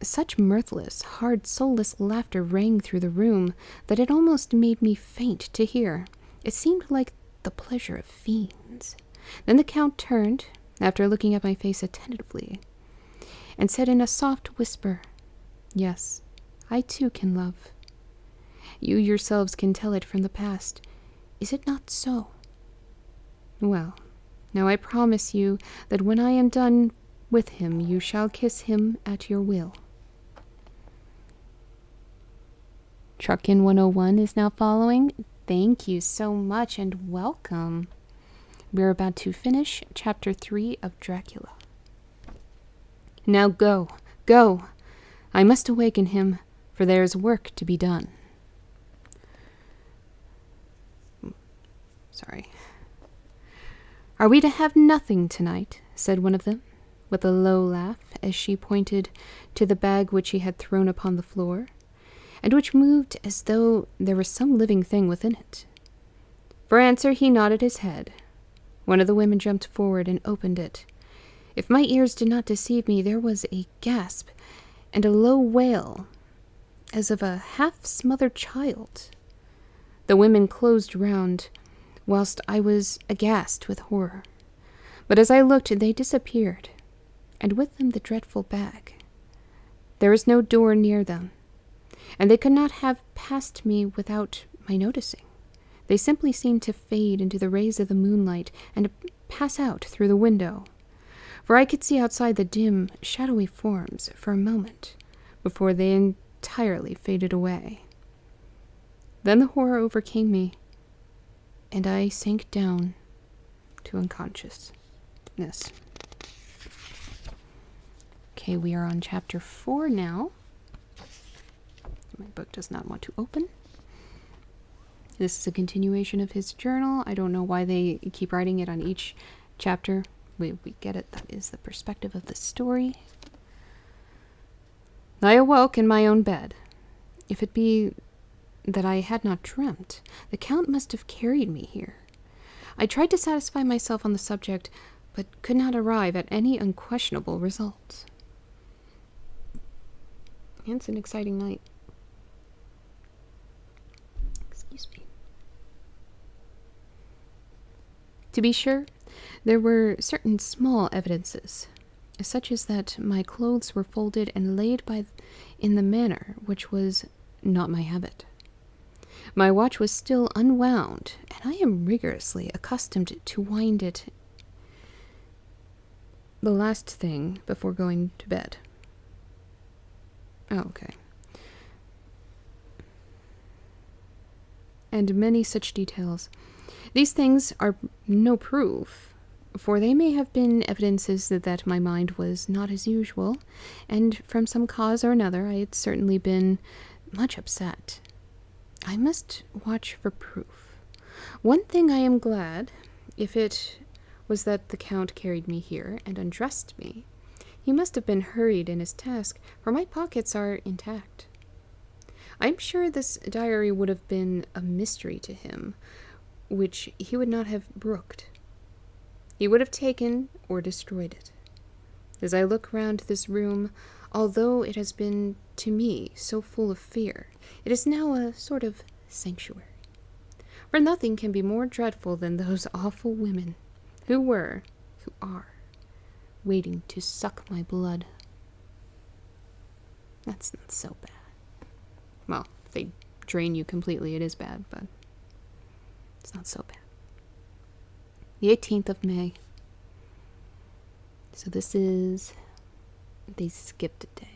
A: such mirthless, hard, soulless laughter rang through the room that it almost made me faint to hear. It seemed like the pleasure of fiends. Then the Count turned, after looking at my face attentively, and said in a soft whisper, "Yes, I too can love. You yourselves can tell it from the past. Is it not so? Well, now I promise you that when I am done with him, you shall kiss him at your will." Truckin 101 is now following. Thank you so much and welcome. We're about to finish chapter 3 of Dracula. Now go, go. I must awaken him, for there is work to be done. Sorry. "Are we to have nothing tonight?" said one of them, with a low laugh, as she pointed to the bag which he had thrown upon the floor. and which moved as though there was some living thing within it. For answer, he nodded his head. One of the women jumped forward and opened it. If my ears did not deceive me, there was a gasp and a low wail, as of a half-smothered child. The women closed round, whilst I was aghast with horror. But as I looked, they disappeared, and with them the dreadful bag. There was no door near them, and they could not have passed me without my noticing. They simply seemed to fade into the rays of the moonlight and pass out through the window, for I could see outside the dim, shadowy forms for a moment before they entirely faded away. Then the horror overcame me, and I sank down to unconsciousness. Okay, we are on chapter 4 now. My book does not want to open. This is a continuation of his journal. I don't know why they keep writing it on each chapter. We get it. That is the perspective of the story. I awoke in my own bed. If it be that I had not dreamt, the Count must have carried me here. I tried to satisfy myself on the subject, but could not arrive at any unquestionable results. It's an exciting night. Excuse me. To be sure, there were certain small evidences, such as that my clothes were folded and laid in the manner which was not my habit. My watch was still unwound, and I am rigorously accustomed to wind it the last thing before going to bed. Oh, okay. And many such details. These things are no proof, for they may have been evidences that my mind was not as usual, and from some cause or another I had certainly been much upset. I must watch for proof. One thing I am glad, if it was that the Count carried me here and undressed me. He must have been hurried in his task, for my pockets are intact. I am sure this diary would have been a mystery to him, which he would not have brooked. He would have taken or destroyed it. As I look round this room, although it has been to me so full of fear, it is now a sort of sanctuary. For nothing can be more dreadful than those awful women who are, waiting to suck my blood. That's not so bad. Well, if they drain you completely, it is bad, but it's not so bad. The 18th of May. So this is... They skipped a day.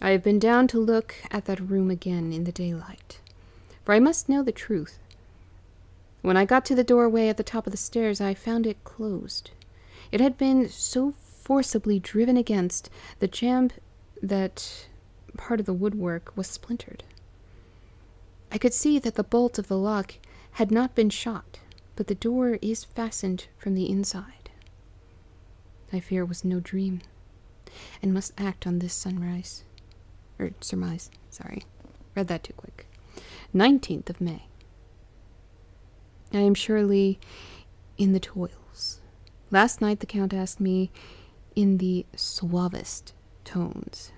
A: I have been down to look at that room again in the daylight, for I must know the truth. When I got to the doorway at the top of the stairs, I found it closed. It had been so forcibly driven against the jamb that part of the woodwork was splintered. I could see that the bolt of the lock had not been shot, but the door is fastened from the inside. I fear it was no dream, and must act on this surmise. Read that too quick. 19th of May. I am surely in the toils. Last night the Count asked me, in the suavest tones,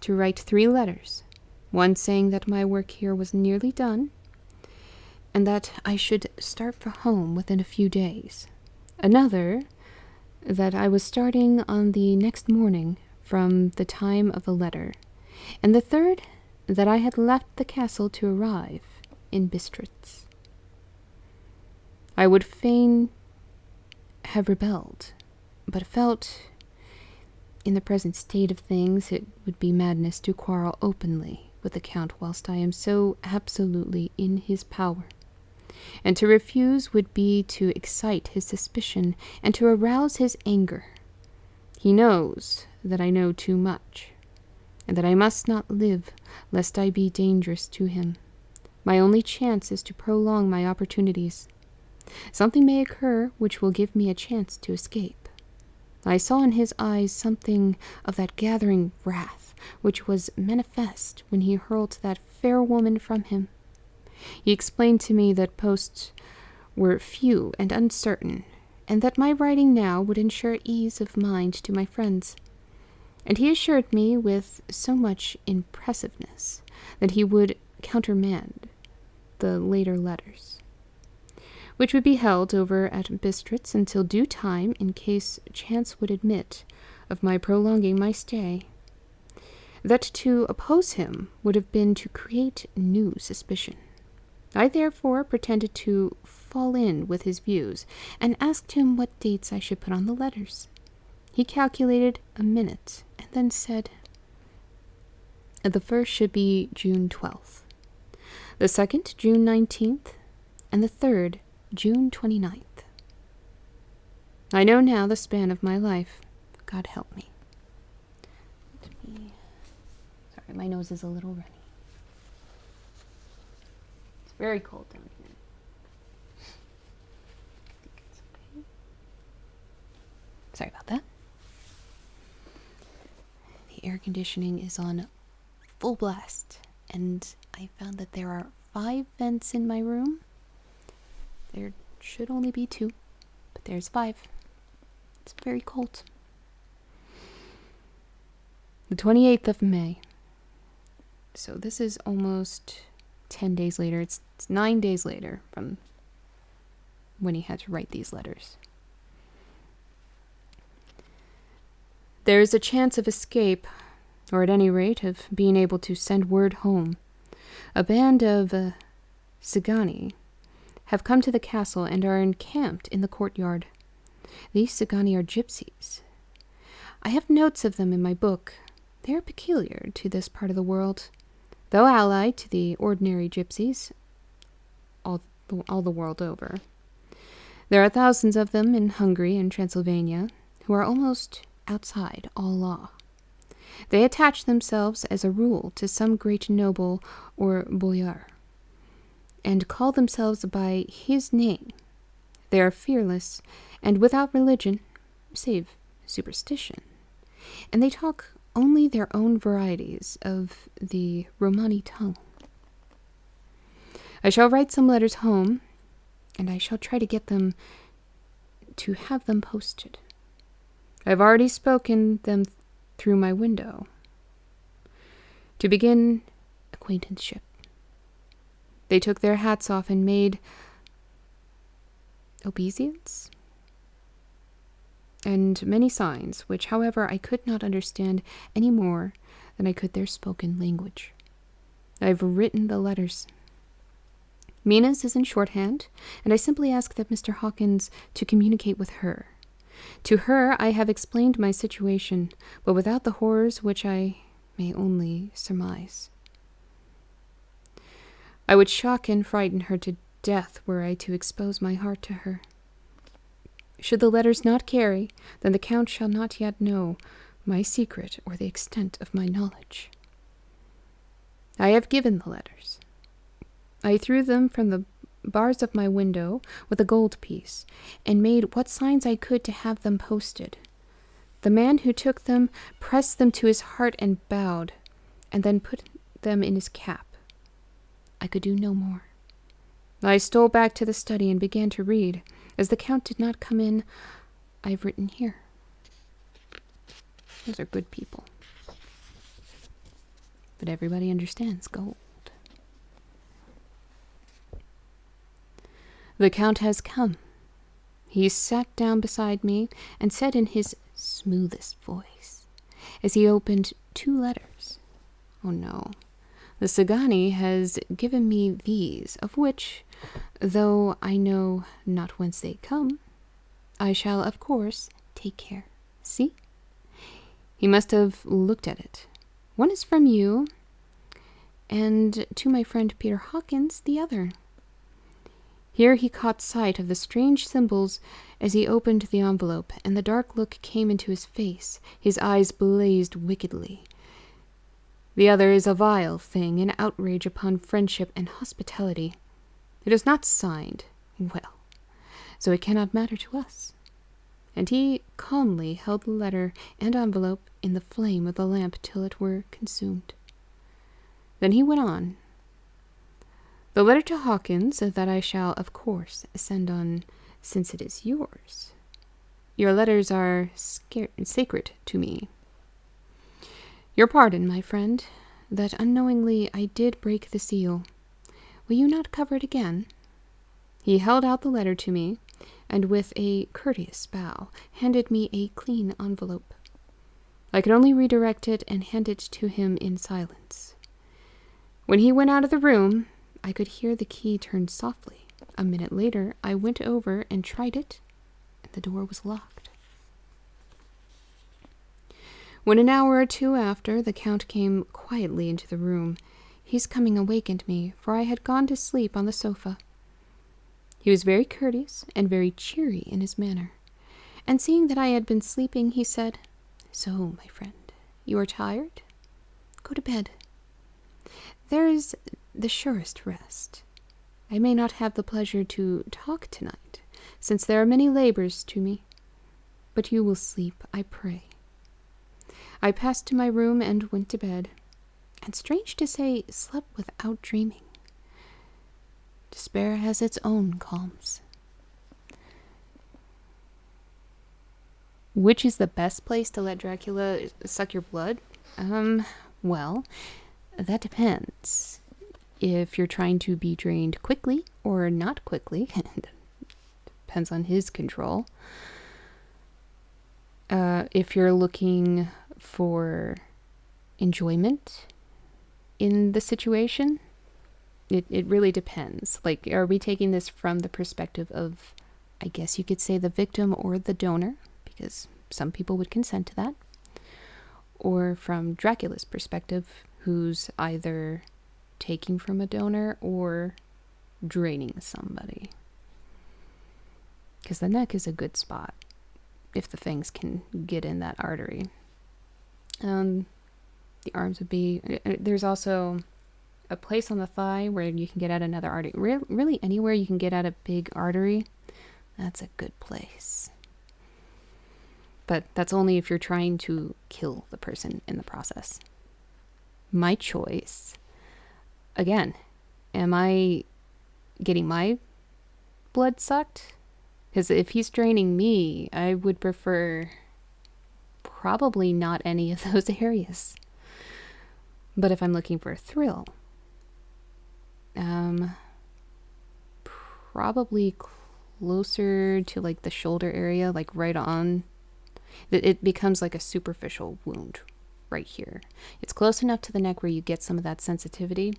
A: to write 3 letters, one saying that my work here was nearly done, and that I should start for home within a few days. Another, that I was starting on the next morning from the time of the letter, and the third, that I had left the castle to arrive in Bistritz. I would fain have rebelled, but felt, in the present state of things, it would be madness to quarrel openly with the Count whilst I am so absolutely in his power, and to refuse would be to excite his suspicion and to arouse his anger. He knows that I know too much, and that I must not live lest I be dangerous to him. My only chance is to prolong my opportunities. Something may occur which will give me a chance to escape. I saw in his eyes something of that gathering wrath which was manifest when he hurled that fair woman from him. He explained to me that posts were few and uncertain, and that my writing now would ensure ease of mind to my friends. And he assured me with so much impressiveness that he would countermand the later letters, which would be held over at Bistritz until due time in case chance would admit of my prolonging my stay. That to oppose him would have been to create new suspicion. I therefore pretended to fall in with his views, and asked him what dates I should put on the letters. He calculated a minute, and then said, the first should be June 12th, the second June 19th, and the third June 29th. I know now the span of my life. God help me. Sorry, my nose is a little runny. It's very cold down here. I think it's okay. Sorry about that. The air conditioning is on full blast, and I found that there are 5 vents in my room. There should only be 2, but there's 5. It's very cold. The 28th of May. So this is almost 10 days later. It's 9 days later from when he had to write these letters. There is a chance of escape, or at any rate of being able to send word home. A band of Cigani have come to the castle and are encamped in the courtyard. These Cigani are gypsies. I have notes of them in my book. They are peculiar to this part of the world, though allied to the ordinary gypsies all the world over. There are thousands of them in Hungary and Transylvania who are almost outside all law. They attach themselves as a rule to some great noble or boyar, and call themselves by his name. They are fearless and without religion, save superstition, and they talk only their own varieties of the Romani tongue. I shall write some letters home, and I shall try to get them to have them posted. I've already spoken them through my window. To begin acquaintanceship. They took their hats off and made obeisance and many signs, which, however, I could not understand any more than I could their spoken language. I've written the letters. Mina's is in shorthand, and I simply ask that Mr. Hawkins to communicate with her. To her I have explained my situation, but without the horrors which I may only surmise. I would shock and frighten her to death were I to expose my heart to her. Should the letters not carry, then the Count shall not yet know my secret or the extent of my knowledge. I have given the letters. I threw them from the bars of my window with a gold piece, and made what signs I could to have them posted. The man who took them pressed them to his heart and bowed, and then put them in his cap. I could do no more. I stole back to the study and began to read. As the Count did not come in, I have written here. Those are good people. But everybody understands gold. The Count has come. He sat down beside me and said in his smoothest voice, as he opened 2 letters, "Oh no, the Cigani has given me these, of which, though I know not whence they come, I shall, of course, take care. See?" He must have looked at it. "One is from you, and to my friend Peter Hawkins the other." Here he caught sight of the strange symbols as he opened the envelope, and the dark look came into his face. His eyes blazed wickedly. "The other is a vile thing, an outrage upon friendship and hospitality. It is not signed. Well, so it cannot matter to us. and he calmly held the letter and envelope in the flame of the lamp till it were consumed. Then he went on. The letter to Hawkins that I shall, of course, send on, since it is yours. Your letters are sacred to me. Your pardon, my friend, that unknowingly I did break the seal. Will you not cover it again? He held out the letter to me, and with a courteous bow, handed me a clean envelope. I could only redirect it and hand it to him in silence. When he went out of the room, I could hear the key turn softly. A minute later, I went over and tried it, and the door was locked. When an hour or two after, the Count came quietly into the room, his coming awakened me, for I had gone to sleep on the sofa. He was very courteous and very cheery in his manner, and seeing that I had been sleeping, he said, So, my friend, you are tired? Go to bed. There is the surest rest. I may not have the pleasure to talk tonight, since there are many labors to me, but you will sleep, I pray. I passed to my room and went to bed, and strange to say, slept without dreaming. Despair has its own calms. Which is the best place to let Dracula suck your blood? Well, that depends. If you're trying to be drained quickly or not quickly, depends on his control. If you're looking for enjoyment in the situation, it really depends. Like, are we taking this from the perspective of, I guess you could say, the victim or the donor, because some people would consent to that, or from Dracula's perspective, who's either taking from a donor or draining somebody? Because the neck is a good spot if the fangs can get in that artery. The arms would be, there's also a place on the thigh where you can get at another artery. Really anywhere you can get at a big artery, that's a good place. But that's only if you're trying to kill the person in the process. My choice, again, am I getting my blood sucked? Because if he's draining me, I would prefer probably not any of those areas. But if I'm looking for a thrill, probably closer to like the shoulder area, like right on. It becomes like a superficial wound right here. It's close enough to the neck where you get some of that sensitivity,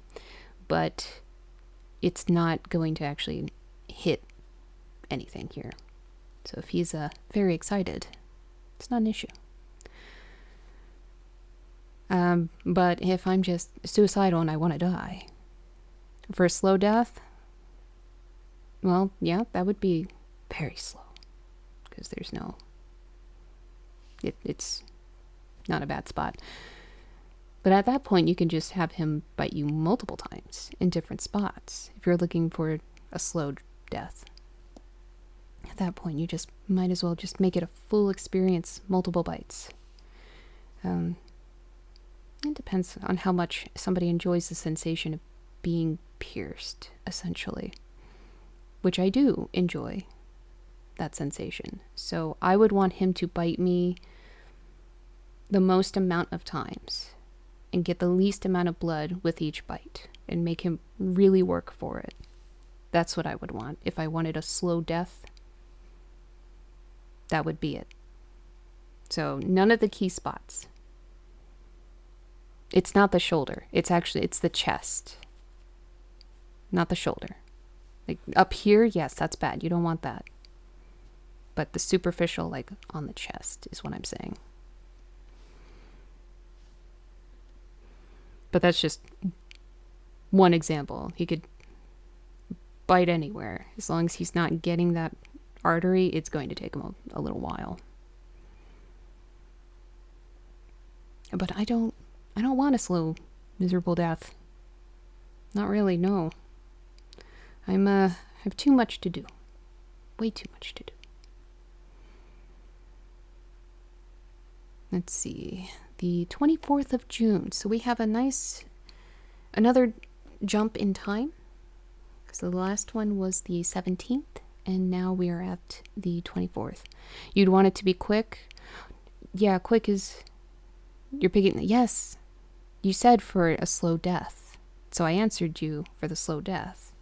A: but it's not going to actually hit anything here. So if he's very excited, it's not an issue. But if I'm just suicidal and I want to die, for a slow death, well, yeah, that would be very slow, because there's no, it's not a bad spot. But at that point, you can just have him bite you multiple times in different spots if you're looking for a slow death. At that point, you just might as well just make it a full experience, multiple bites. It depends on how much somebody enjoys the sensation of being pierced, essentially. Which I do enjoy, that sensation. So I would want him to bite me the most amount of times and get the least amount of blood with each bite and make him really work for it. That's what I would want. If I wanted a slow death, that would be it. So none of the key spots. It's not the shoulder. It's the chest. Not the shoulder. Like up here, yes, that's bad. You don't want that. But the superficial, like on the chest, is what I'm saying. But that's just one example. He could bite anywhere. As long as he's not getting that artery, it's going to take him a little while. But I don't want a slow, miserable death. Not really, no. I have too much to do. Way too much to do. let's see, the 24th of June. So we have another jump in time. So the last one was the 17th, and now we are at the 24th. You'd want it to be quick. Yeah, quick is, you're picking, yes, you said for a slow death. So I answered you for the slow death.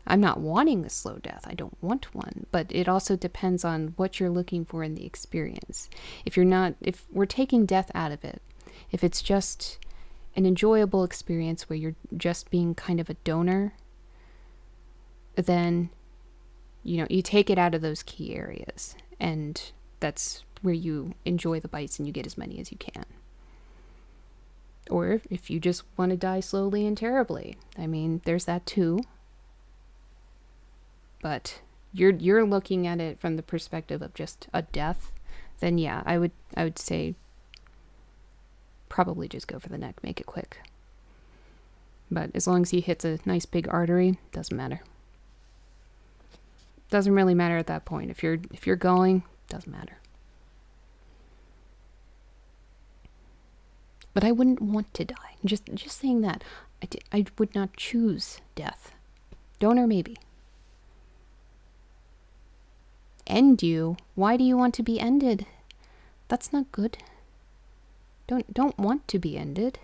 A: I'm not wanting a slow death. I don't want one, but it also depends on what you're looking for in the experience. If we're taking death out of it, if it's just an enjoyable experience where you're just being kind of a donor, then, you take it out of those key areas, and that's where you enjoy the bites and you get as many as you can. Or if you just want to die slowly and terribly, I mean, there's that too. But you're looking at it from the perspective of just a death, then yeah, I would say probably just go for the neck, make it quick. But as long as he hits a nice big artery, doesn't matter. Doesn't really matter at that point. If you're going, doesn't matter. But I wouldn't want to die. Just saying that. I would not choose death. Donor maybe. End you? Why do you want to be ended? That's not good. Don't want to be ended.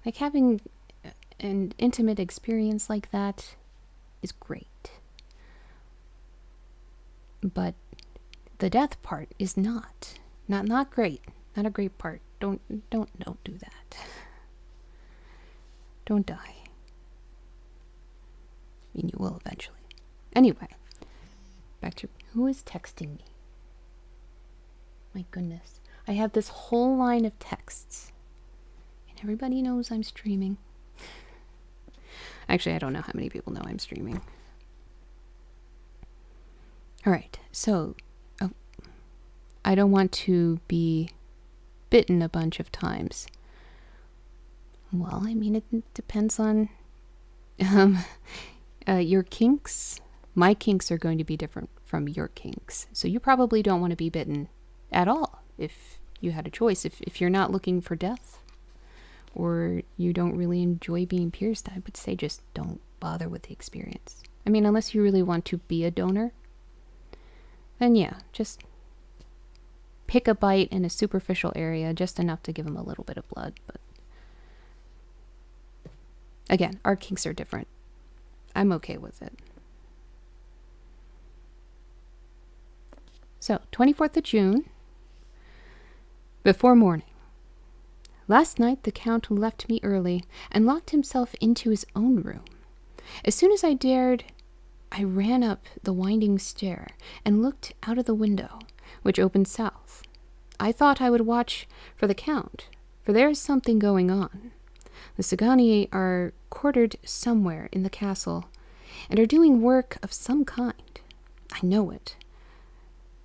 A: Like, having an intimate experience like that is great. But the death part is not great. Not a great part. Don't do that. Don't die. I mean, you will eventually. Anyway, back to who is texting me. My goodness. I have this whole line of texts. And everybody knows I'm streaming. Actually, I don't know how many people know I'm streaming. Alright, so I don't want to be bitten a bunch of times. Well, I mean, it depends on your kinks. My kinks are going to be different from your kinks. So you probably don't want to be bitten at all if you had a choice. If you're not looking for death, or you don't really enjoy being pierced, I would say just don't bother with the experience. I mean, unless you really want to be a donor, then yeah, just pick a bite in a superficial area, just enough to give them a little bit of blood. But again, our kinks are different. I'm okay with it. So, 24th of June, before morning. Last night the Count left me early and locked himself into his own room. As soon as I dared, I ran up the winding stair and looked out of the window, which opened south. I thought I would watch for the Count, for there is something going on. The Sagani are quartered somewhere in the castle, and are doing work of some kind. I know it.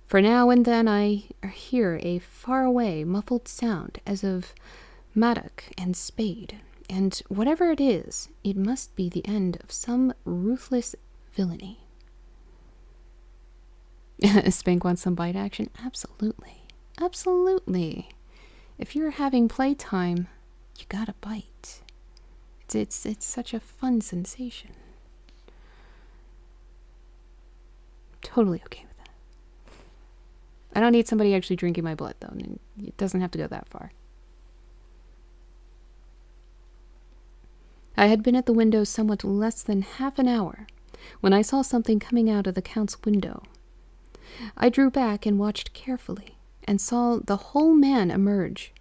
A: For now and then I hear a far-away muffled sound as of mattock and spade, and whatever it is, it must be the end of some ruthless villainy. Spank wants some bite action? Absolutely. Absolutely. If you're having playtime, you gotta bite. It's such a fun sensation. Totally okay with that. I don't need somebody actually drinking my blood, though. It doesn't have to go that far. I had been at the window somewhat less than half an hour when I saw something coming out of the Count's window. I drew back and watched carefully, and saw the whole man emerge.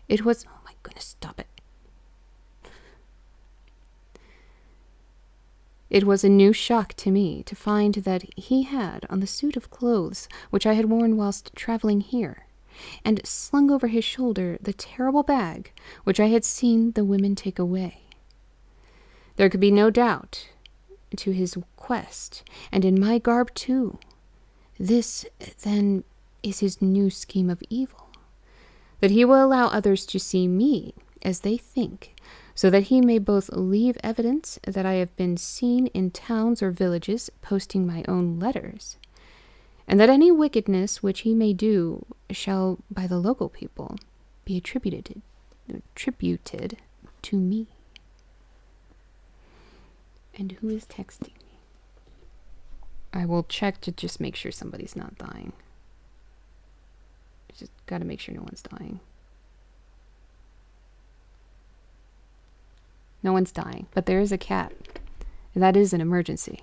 A: It was... Oh my goodness, stop it. It was a new shock to me to find that he had on the suit of clothes which I had worn whilst travelling here, and slung over his shoulder the terrible bag which I had seen the women take away. There could be no doubt to his quest, and in my garb too. This, then, is his new scheme of evil, that he will allow others to see me as they think, so that he may both leave evidence that I have been seen in towns or villages posting my own letters, and that any wickedness which he may do shall by the local people be attributed to me. And who is texting me? I will check to just make sure somebody's not dying. Just gotta make sure no one's dying. No one's dying, but there is a cat. That is an emergency.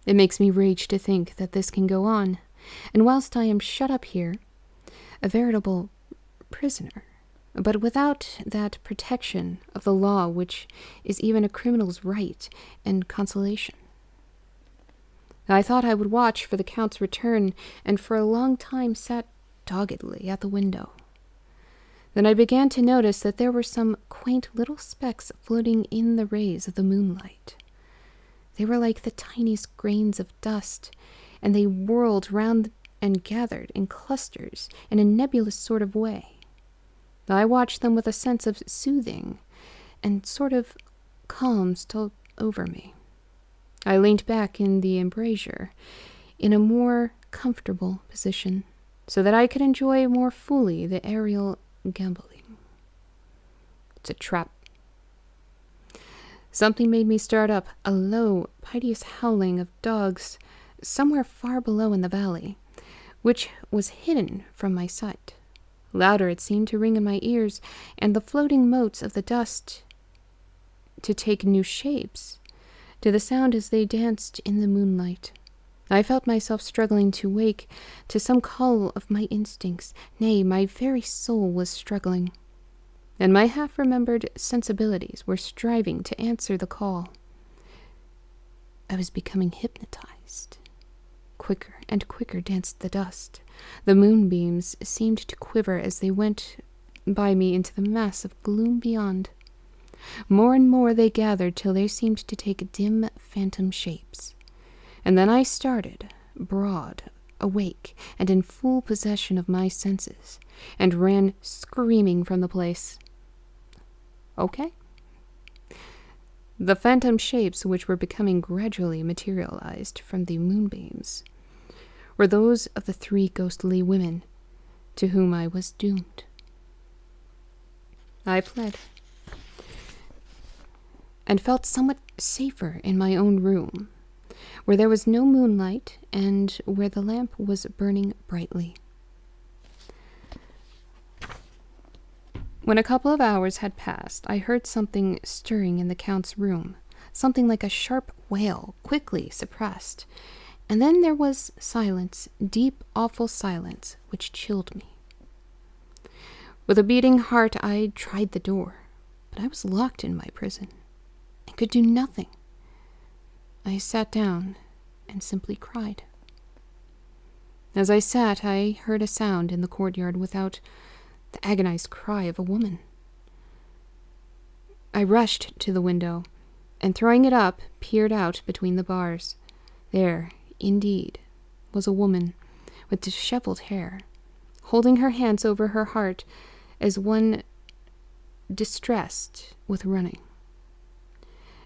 A: It makes me rage to think that this can go on, and whilst I am shut up here, a veritable prisoner, but without that protection of the law which is even a criminal's right and consolation. I thought I would watch for the Count's return, and for a long time sat doggedly at the window. Then I began to notice that there were some quaint little specks floating in the rays of the moonlight. They were like the tiniest grains of dust, and they whirled round and gathered in clusters in a nebulous sort of way. I watched them with a sense of soothing, and sort of calm stole over me. I leaned back in the embrasure, in a more comfortable position, so that I could enjoy more fully the aerial gamboling. It's a trap. Something made me start up, a low, piteous howling of dogs somewhere far below in the valley, which was hidden from my sight. Louder it seemed to ring in my ears, and the floating motes of the dust to take new shapes, to the sound as they danced in the moonlight. I felt myself struggling to wake to some call of my instincts. Nay, my very soul was struggling, and my half-remembered sensibilities were striving to answer the call. I was becoming hypnotized. Quicker and quicker danced the dust. The moonbeams seemed to quiver as they went by me into the mass of gloom beyond. More and more they gathered till they seemed to take dim phantom shapes. And then I started, broad, awake, and in full possession of my senses, and ran screaming from the place. Okay. The phantom shapes which were becoming gradually materialized from the moonbeams were those of the 3 ghostly women to whom I was doomed. I fled, and felt somewhat safer in my own room, where there was no moonlight and where the lamp was burning brightly. When a couple of hours had passed, I heard something stirring in the Count's room, something like a sharp wail, quickly suppressed, and then there was silence, deep, awful silence, which chilled me. With a beating heart, I tried the door, but I was locked in my prison, and could do nothing. I sat down and simply cried. As I sat, I heard a sound in the courtyard without, the agonized cry of a woman. I rushed to the window, and throwing it up, peered out between the bars. There, indeed, was a woman with disheveled hair, holding her hands over her heart as one distressed with running.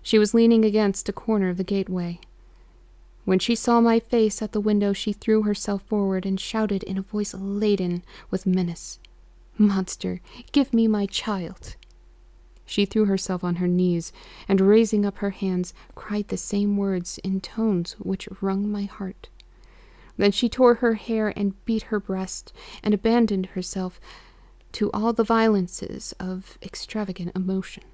A: She was leaning against a corner of the gateway. When she saw my face at the window, she threw herself forward and shouted in a voice laden with menace, "Monster, give me my child!" She threw herself on her knees, and raising up her hands, cried the same words in tones which wrung my heart. Then she tore her hair and beat her breast, and abandoned herself to all the violences of extravagant emotion.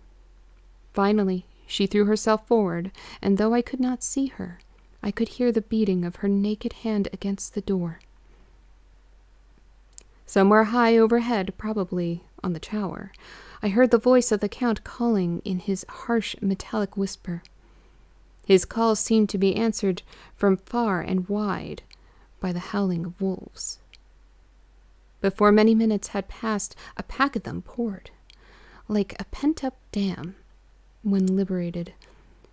A: Finally, she threw herself forward, and though I could not see her, I could hear the beating of her naked hand against the door. Somewhere high overhead, probably on the tower, I heard the voice of the Count calling in his harsh metallic whisper. His calls seemed to be answered from far and wide by the howling of wolves. Before many minutes had passed, a pack of them poured, like a pent-up dam, when liberated,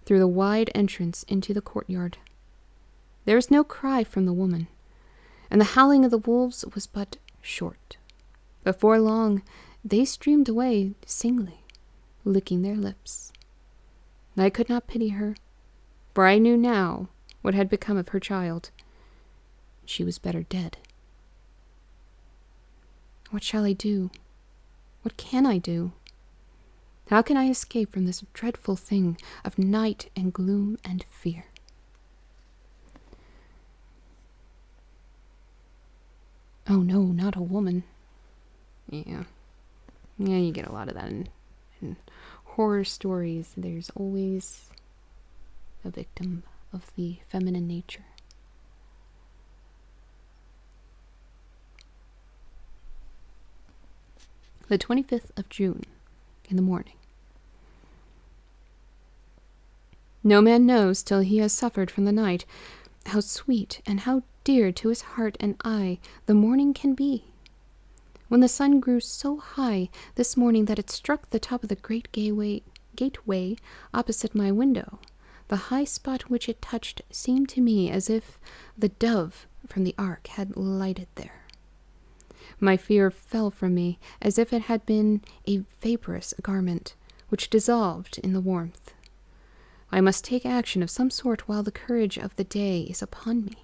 A: through the wide entrance into the courtyard. There was no cry from the woman, and the howling of the wolves was but short. Before long, they streamed away singly, licking their lips. I could not pity her, for I knew now What had become of her child? She was better dead. What shall I do? What can I do? How can I escape from this dreadful thing of night and gloom and fear? Oh no, not a woman. Yeah, you get a lot of that in horror stories. There's always a victim of the feminine nature. The 25th of June, in the morning. No man knows till he has suffered from the night how sweet and how dear to his heart and eye the morning can be. When the sun grew so high this morning that it struck the top of the great gateway opposite my window, the high spot which it touched seemed to me as if the dove from the ark had lighted there. My fear fell from me as if it had been a vaporous garment which dissolved in the warmth. I must take action of some sort while the courage of the day is upon me.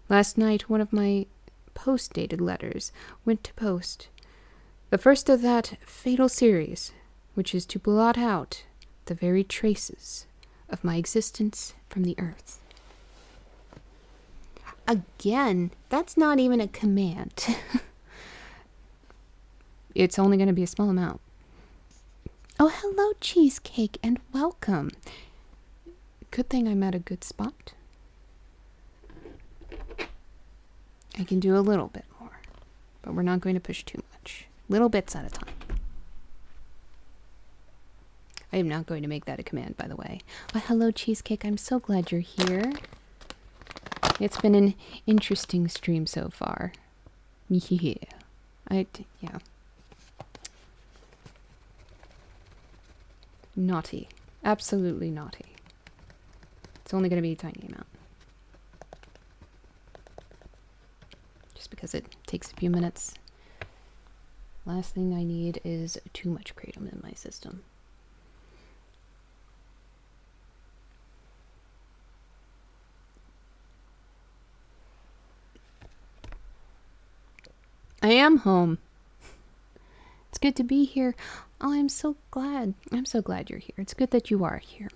A: Last night one of my post-dated letters went to post, the first of that fatal series which is to blot out the very traces of my existence from the earth. Again, that's not even a command. It's only going to be a small amount. Oh, hello, Cheesecake, and welcome. Good thing I'm at a good spot. I can do a little bit more, but we're not going to push too much. Little bits at a time. I am not going to make that a command, by the way. But hello, Cheesecake. I'm so glad you're here. It's been an interesting stream so far. Yeah. Yeah. Naughty. Absolutely naughty. It's only going to be a tiny amount. Just because it takes a few minutes. Last thing I need is too much kratom in my system. I am home. It's good to be here. Oh, I'm so glad. I'm so glad you're here. It's good that you are here.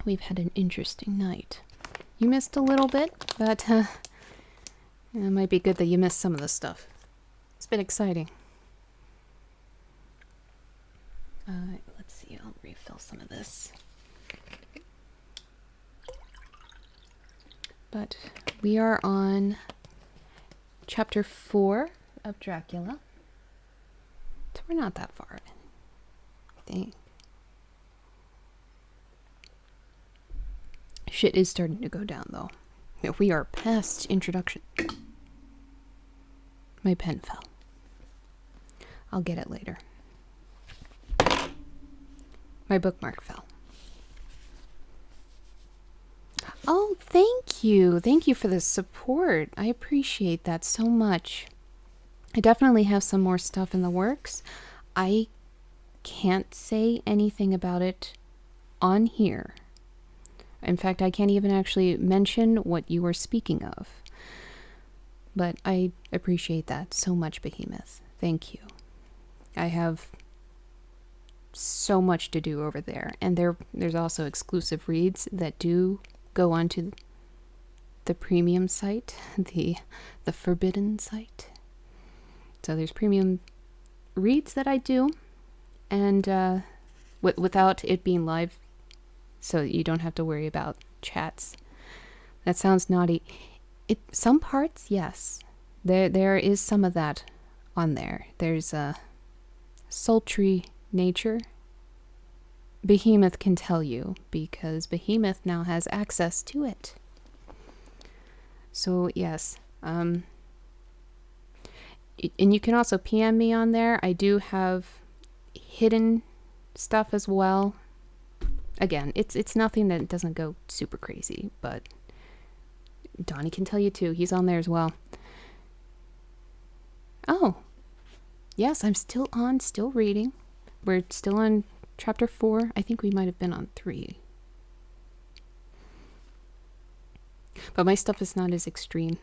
A: We've had an interesting night. You missed a little bit, but it might be good that you missed some of the stuff. It's been exciting. Let's see. I'll refill some of this. But we are on chapter 4 of Dracula. So we're not that far in, I think. Shit is starting to go down, though. We are past introduction. My pen fell. I'll get it later. My bookmark fell. Oh, thank you. Thank you for the support. I appreciate that so much. I definitely have some more stuff in the works. I can't say anything about it on here. In fact, I can't even actually mention what you were speaking of. But I appreciate that so much, Behemoth. Thank you. I have so much to do over there. And there's also exclusive reads that do go onto the premium site, the forbidden site. So there's premium reads that I do, and without it being live, so you don't have to worry about chats. That sounds naughty. Some parts, yes. There is some of that on there. There's a sultry nature. Behemoth can tell you, because Behemoth now has access to it. So, yes. And you can also PM me on there. I do have hidden stuff as well. Again, it's nothing that doesn't go super crazy, but Donnie can tell you too. He's on there as well. Oh. Yes, I'm still reading. We're still on chapter 4. I think we might have been on 3. But my stuff is not as extreme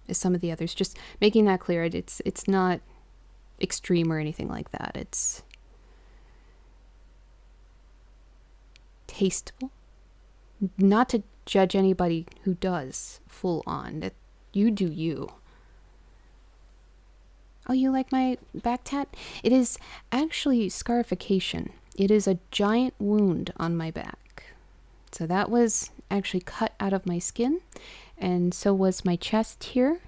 A: as some of the others. Just making that clear, it's not extreme or anything like that. It's tasteful. Not to judge anybody who does full on. That you do you. Oh, you like my back tat? It is actually scarification. It is a giant wound on my back. So that was actually cut out of my skin, and so was my chest here.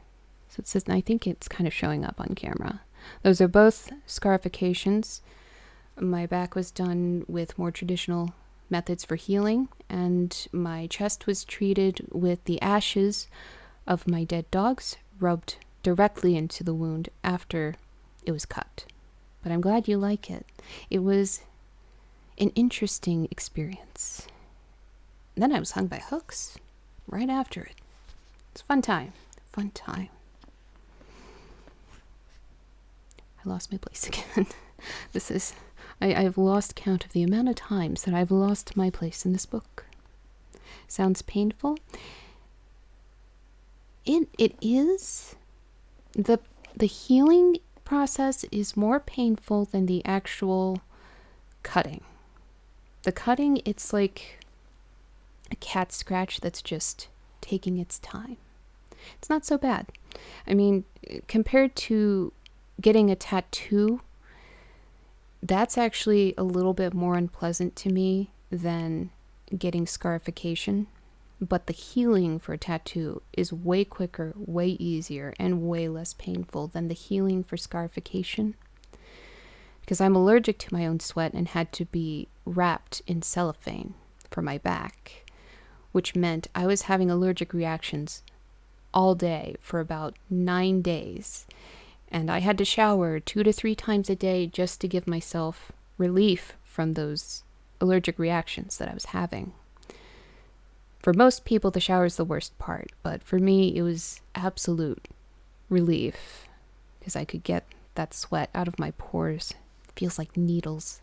A: So it says, I think it's kind of showing up on camera. Those are both scarifications. My back was done with more traditional methods for healing, and my chest was treated with the ashes of my dead dogs rubbed directly into the wound after it was cut. But I'm glad you like it. It was an interesting experience. And then I was hung by hooks right after it. It's a fun time. Fun time. I lost my place again. I've lost count of the amount of times that I've lost my place in this book. Sounds painful. It is. The healing process is more painful than the actual cutting. The cutting, it's like a cat scratch that's just taking its time. It's not so bad. I mean, compared to getting a tattoo, that's actually a little bit more unpleasant to me than getting scarification. But the healing for a tattoo is way quicker, way easier, and way less painful than the healing for scarification. Because I'm allergic to my own sweat and had to be wrapped in cellophane for my back, which meant I was having allergic reactions all day for about 9 days. And I had to shower 2 to 3 times a day just to give myself relief from those allergic reactions that I was having. For most people, the shower is the worst part, but for me, it was absolute relief because I could get that sweat out of my pores. It feels like needles,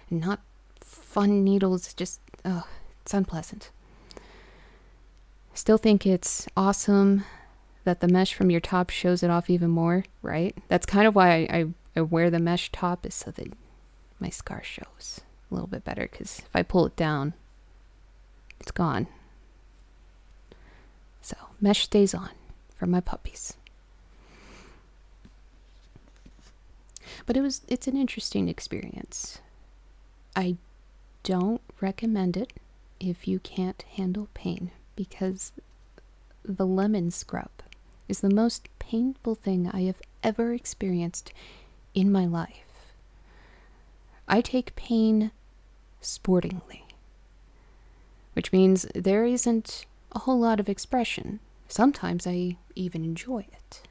A: and not fun needles, just, it's unpleasant. Still think it's awesome that the mesh from your top shows it off even more, right? That's kind of why I wear the mesh top, is so that my scar shows a little bit better, because if I pull it down, it's gone. So mesh stays on for my puppies. But it's an interesting experience. I don't recommend it if you can't handle pain, because the lemon scrub is the most painful thing I have ever experienced in my life. I take pain sportingly, which means there isn't a whole lot of expression. Sometimes I even enjoy it.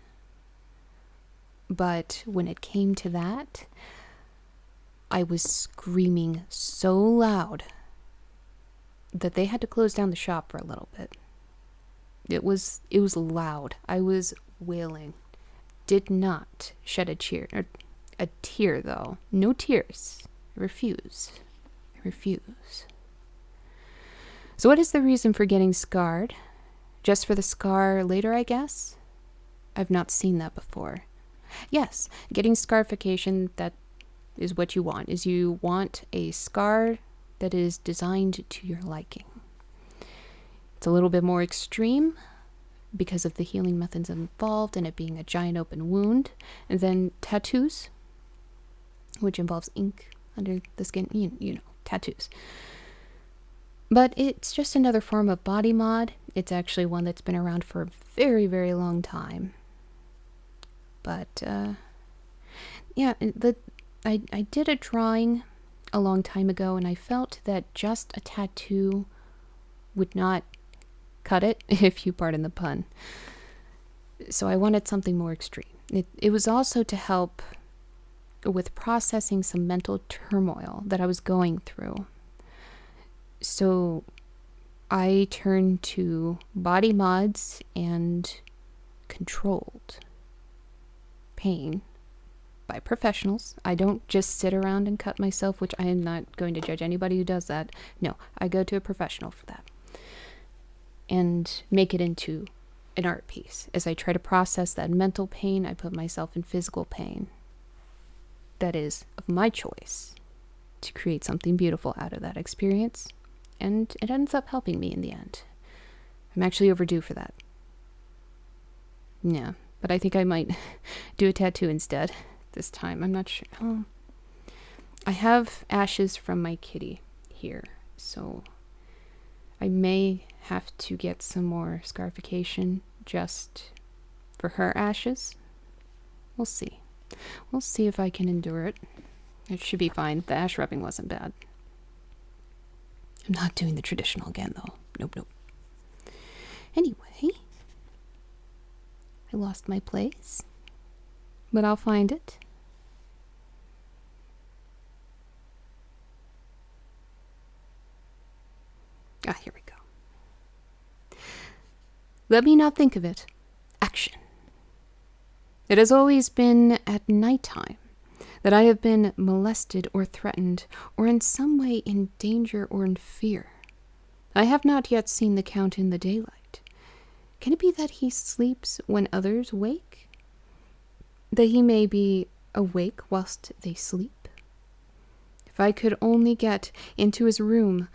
A: But when it came to that, I was screaming so loud that they had to close down the shop for a little bit. It was loud. I was wailing. Did not shed a tear though. No tears. I refuse. So what is the reason for getting scarred? Just for the scar later, I guess? I've not seen that before. Yes, getting scarification, that is what you want. Is you want a scar that is designed to your liking. It's a little bit more extreme because of the healing methods involved and it being a giant open wound. And then tattoos, which involves ink under the skin, you know, tattoos. But it's just another form of body mod. It's actually one that's been around for a very, very long time. But, yeah, I did a drawing a long time ago, and I felt that just a tattoo would not cut it, if you pardon the pun. So I wanted something more extreme. It was also to help with processing some mental turmoil that I was going through. So I turned to body mods and controlled pain by professionals. I don't just sit around and cut myself, which I am not going to judge anybody who does that. No, I go to a professional for that and make it into an art piece. As I try to process that mental pain, I put myself in physical pain that is of my choice to create something beautiful out of that experience, and it ends up helping me in the end. I'm actually overdue for that. Yeah, but I think I might do a tattoo instead this time. I'm not sure. Oh. I have ashes from my kitty here, so I may have to get some more scarification just for her ashes. We'll see. We'll see if I can endure it. It should be fine. The ash rubbing wasn't bad. I'm not doing the traditional again, though. Nope. Anyway, I lost my place, but I'll find it. Ah, here we go. Let me not think of it. Action. It has always been at nighttime that I have been molested or threatened, or in some way in danger or in fear. I have not yet seen the Count in the daylight. Can it be that he sleeps when others wake? That he may be awake whilst they sleep? If I could only get into his room,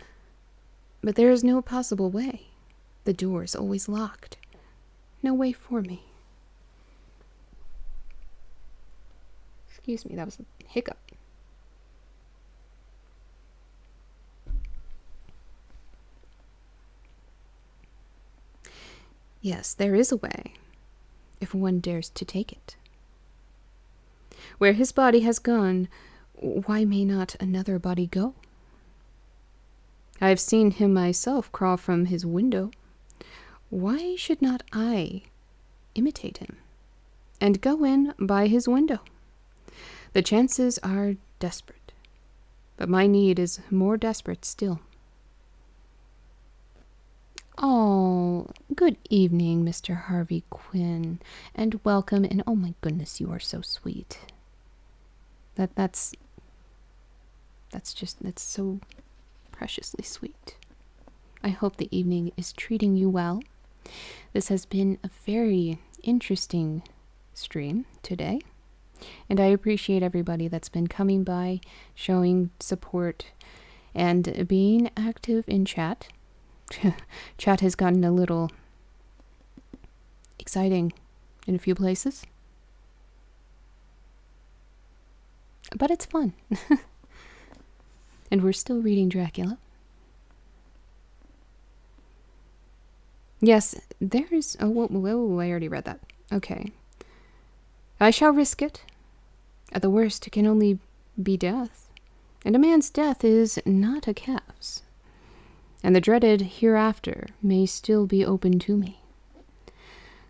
A: but there is no possible way. The door is always locked. No way for me. Excuse me, that was a hiccup. Yes, there is a way, if one dares to take it. Where his body has gone, why may not another body go? I have seen him myself crawl from his window. Why should not I imitate him and go in by his window? The chances are desperate, but my need is more desperate still. Oh, good evening, Mr. Harvey Quinn, and welcome, and oh my goodness, you are so sweet. That's so preciously sweet. I hope the evening is treating you well. This has been a very interesting stream today, and I appreciate everybody that's been coming by, showing support, and being active in chat. Chat has gotten a little exciting in a few places, but it's fun. And we're still reading Dracula. Yes, there's... Oh, whoa, I already read that. Okay. I shall risk it. At the worst, it can only be death. And a man's death is not a calf's. And the dreaded hereafter may still be open to me.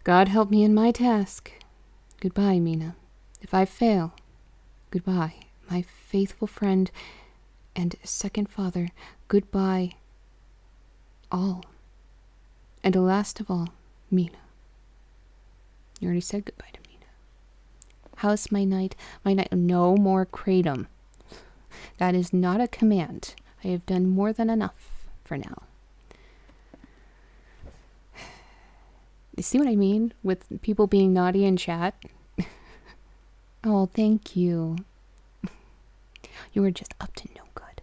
A: God help me in my task. Goodbye, Mina. If I fail, goodbye, my faithful friend and second father. Goodbye, all. And last of all, Mina. You already said goodbye to Mina. How's my night? My night. No more kratom. That is not a command. I have done more than enough for now. You see what I mean with people being naughty in chat? Oh, thank you. You were just up to no good.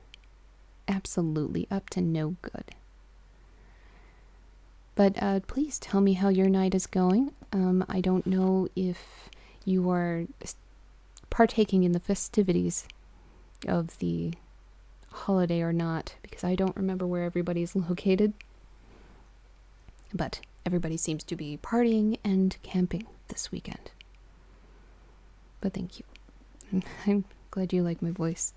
A: Absolutely up to no good. But please tell me how your night is going. I don't know if you are partaking in the festivities of the holiday or not, because I don't remember where everybody's located. But everybody seems to be partying and camping this weekend. But thank you. I'm glad you like my voice.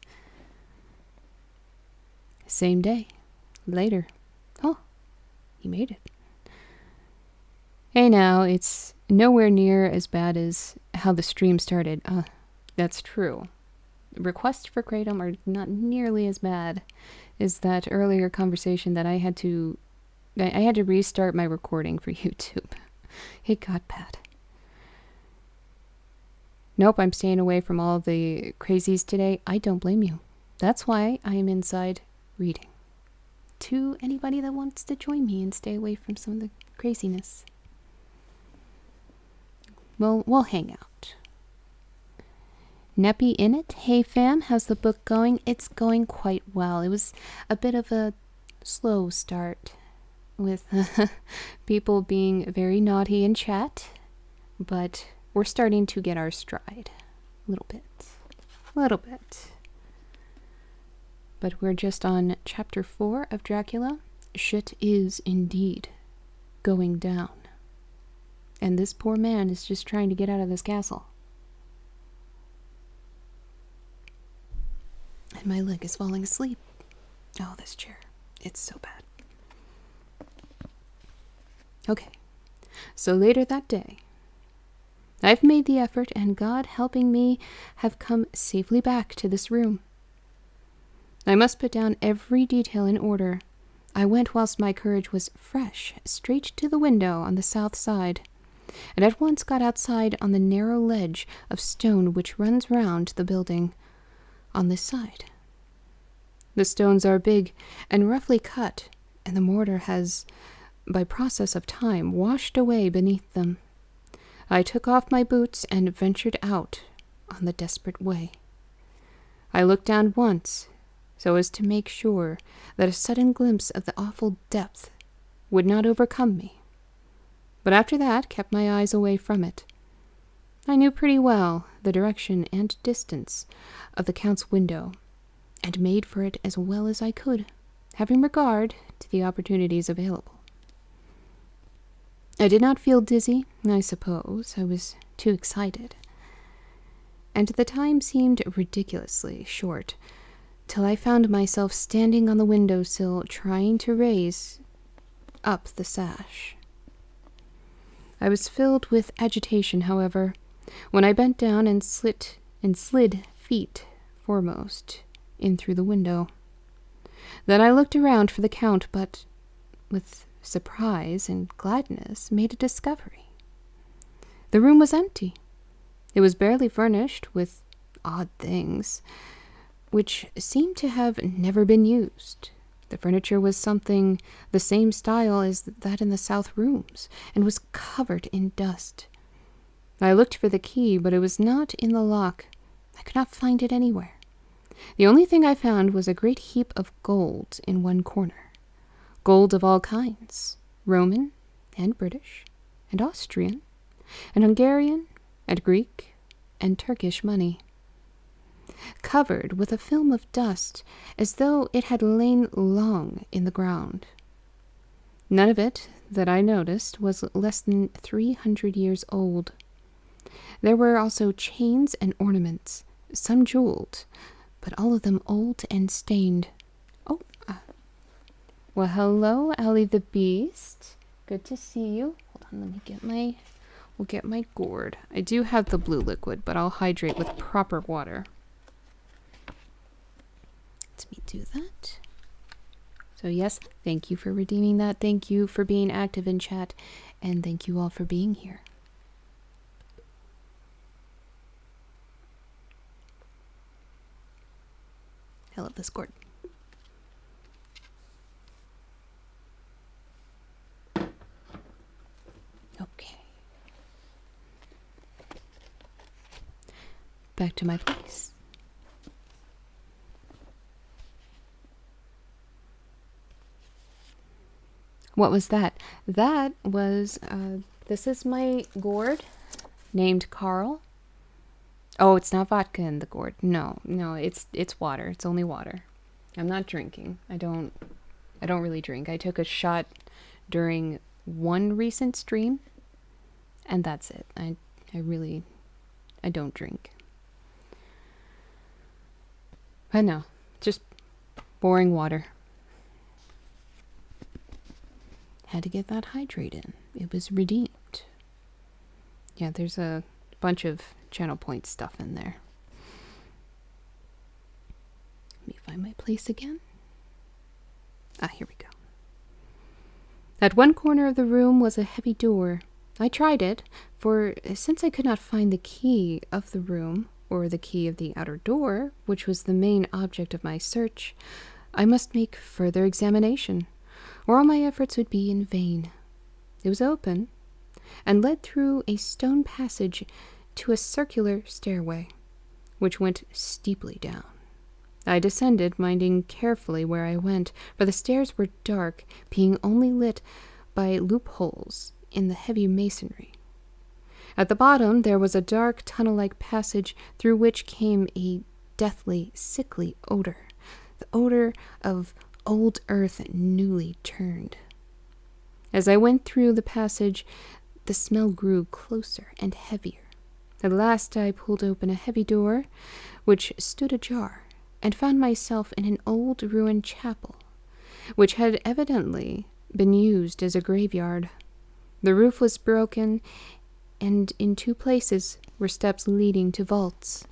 A: Same day. Later. Oh, he made it. Hey now, it's nowhere near as bad as how the stream started. That's true. Requests for kratom are not nearly as bad as that earlier conversation that I had to restart my recording for YouTube. It got bad. Nope, I'm staying away from all the crazies today. I don't blame you. That's why I am inside reading. To anybody that wants to join me and stay away from some of the craziness. Well, we'll hang out. Neppy in it. Hey fam, how's the book going? It's going quite well. It was a bit of a slow start with people being very naughty in chat, but we're starting to get our stride. A little bit. But we're just on chapter 4 of Dracula. Shit is indeed going down. And this poor man is just trying to get out of this castle. And my leg is falling asleep. Oh, this chair. It's so bad. Okay. So later that day, I've made the effort, and God helping me, have come safely back to this room. I must put down every detail in order. I went whilst my courage was fresh, straight to the window on the south side, and at once got outside on the narrow ledge of stone which runs round the building on this side. The stones are big and roughly cut, and the mortar has, by process of time, washed away beneath them. I took off my boots and ventured out on the desperate way. I looked down once, so as to make sure that a sudden glimpse of the awful depth would not overcome me. But after that, kept my eyes away from it. I knew pretty well the direction and distance of the Count's window, and made for it as well as I could, having regard to the opportunities available. I did not feel dizzy, I suppose. I was too excited. And the time seemed ridiculously short, till I found myself standing on the window-sill trying to raise up the sash. I was filled with agitation, however, when I bent down and slid feet foremost in through the window. Then I looked around for the Count, but with surprise and gladness made a discovery. The room was empty. It was barely furnished with odd things, which seemed to have never been used. The furniture was something the same style as that in the south rooms, and was covered in dust. I looked for the key, but it was not in the lock. I could not find it anywhere. The only thing I found was a great heap of gold in one corner. Gold of all kinds, Roman and British and Austrian and Hungarian and Greek and Turkish money, covered with a film of dust as though it had lain long in the ground. None of it that I noticed was less than 300 years old. There were also chains and ornaments, some jeweled, but all of them old and stained. Well, hello, Allie the Beast. Good to see you. Hold on, let me get my gourd. I do have the blue liquid, but I'll hydrate with proper water. Let me do that. So yes, thank you for redeeming that. Thank you for being active in chat, and thank you all for being here. I love this gourd. Okay. Back to my place. What was that? That was, this is my gourd named Carl. Oh, it's not vodka in the gourd. No, it's water. It's only water. I'm not drinking. I don't really drink. I took a shot during one recent stream, and that's it. I don't drink. But no, just boring water. Had to get that hydrate in. It was redeemed. Yeah, there's a bunch of channel point stuff in there. Let me find my place again. Here we go. At one corner of the room was a heavy door, I tried it, for since I could not find the key of the room or the key of the outer door, which was the main object of my search, I must make further examination, or all my efforts would be in vain. It was open, and led through a stone passage to a circular stairway, which went steeply down. I descended, minding carefully where I went, for the stairs were dark, being only lit by loopholes in the heavy masonry. At the bottom there was a dark tunnel-like passage through which came a deathly, sickly odor, the odor of old earth newly turned. As I went through the passage, the smell grew closer and heavier. At last I pulled open a heavy door, which stood ajar, and found myself in an old ruined chapel, which had evidently been used as a graveyard. The roof was broken, and in 2 places were steps leading to vaults.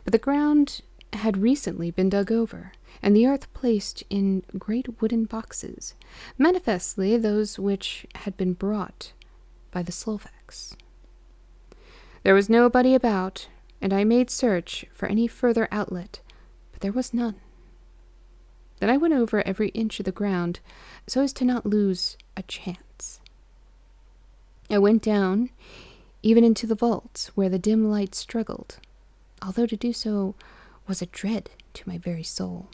A: But the ground had recently been dug over, and the earth placed in great wooden boxes, manifestly those which had been brought by the Slovaks. There was nobody about, and I made search for any further outlet, but there was none. Then I went over every inch of the ground, so as to not lose a chance. I went down, even into the vaults, where the dim light struggled, although to do so was a dread to my very soul.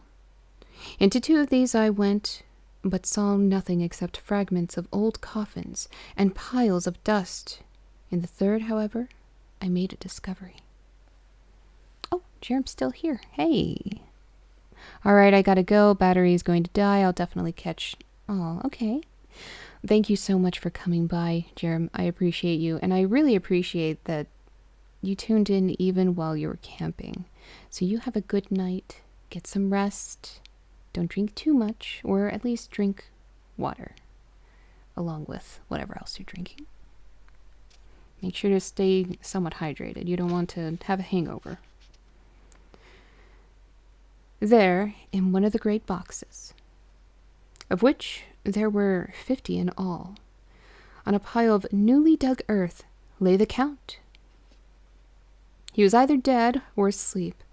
A: Into 2 of these I went, but saw nothing except fragments of old coffins and piles of dust. In the 3rd, however, I made a discovery. Oh, Jerem's still here. Hey. All right, I gotta go. Battery's going to die. I'll definitely catch... Oh, okay. Thank you so much for coming by, Jerem. I appreciate you, and I really appreciate that you tuned in even while you were camping. So you have a good night. Get some rest. Don't drink too much, or at least drink water, along with whatever else you're drinking. Make sure to stay somewhat hydrated. You don't want to have a hangover. There, in one of the great boxes, of which there were 50 in all, on a pile of newly dug earth lay the Count. He was either dead or asleep.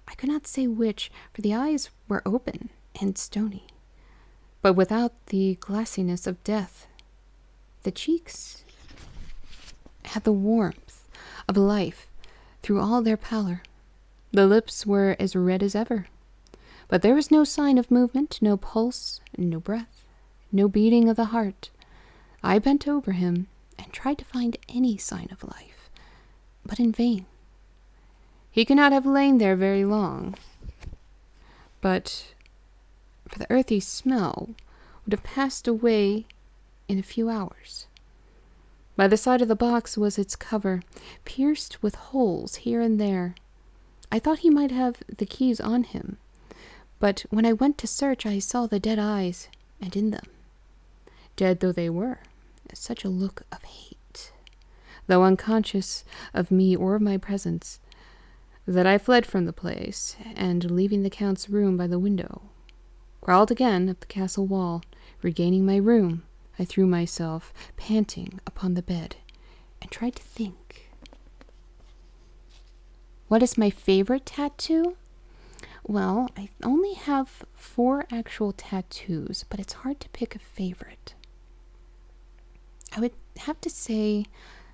A: I could not say which, for the eyes were open and stony, but without the glassiness of death. The cheeks had the warmth of life through all their pallor. The lips were as red as ever, but there was no sign of movement, no pulse, no breath, no beating of the heart. I bent over him and tried to find any sign of life, but in vain. He could not have lain there very long, but for the earthy smell would have passed away in a few hours. By the side of the box was its cover, pierced with holes here and there. I thought he might have the keys on him, but when I went to search, I saw the dead eyes, and in them, dead though they were, such a look of hate, though unconscious of me or of my presence, that I fled from the place, and leaving the Count's room by the window, crawled again up the castle wall. Regaining my room, I threw myself, panting, upon the bed, and tried to think. What is my favorite tattoo? Well, I only have 4 actual tattoos, but it's hard to pick a favorite. I would have to say,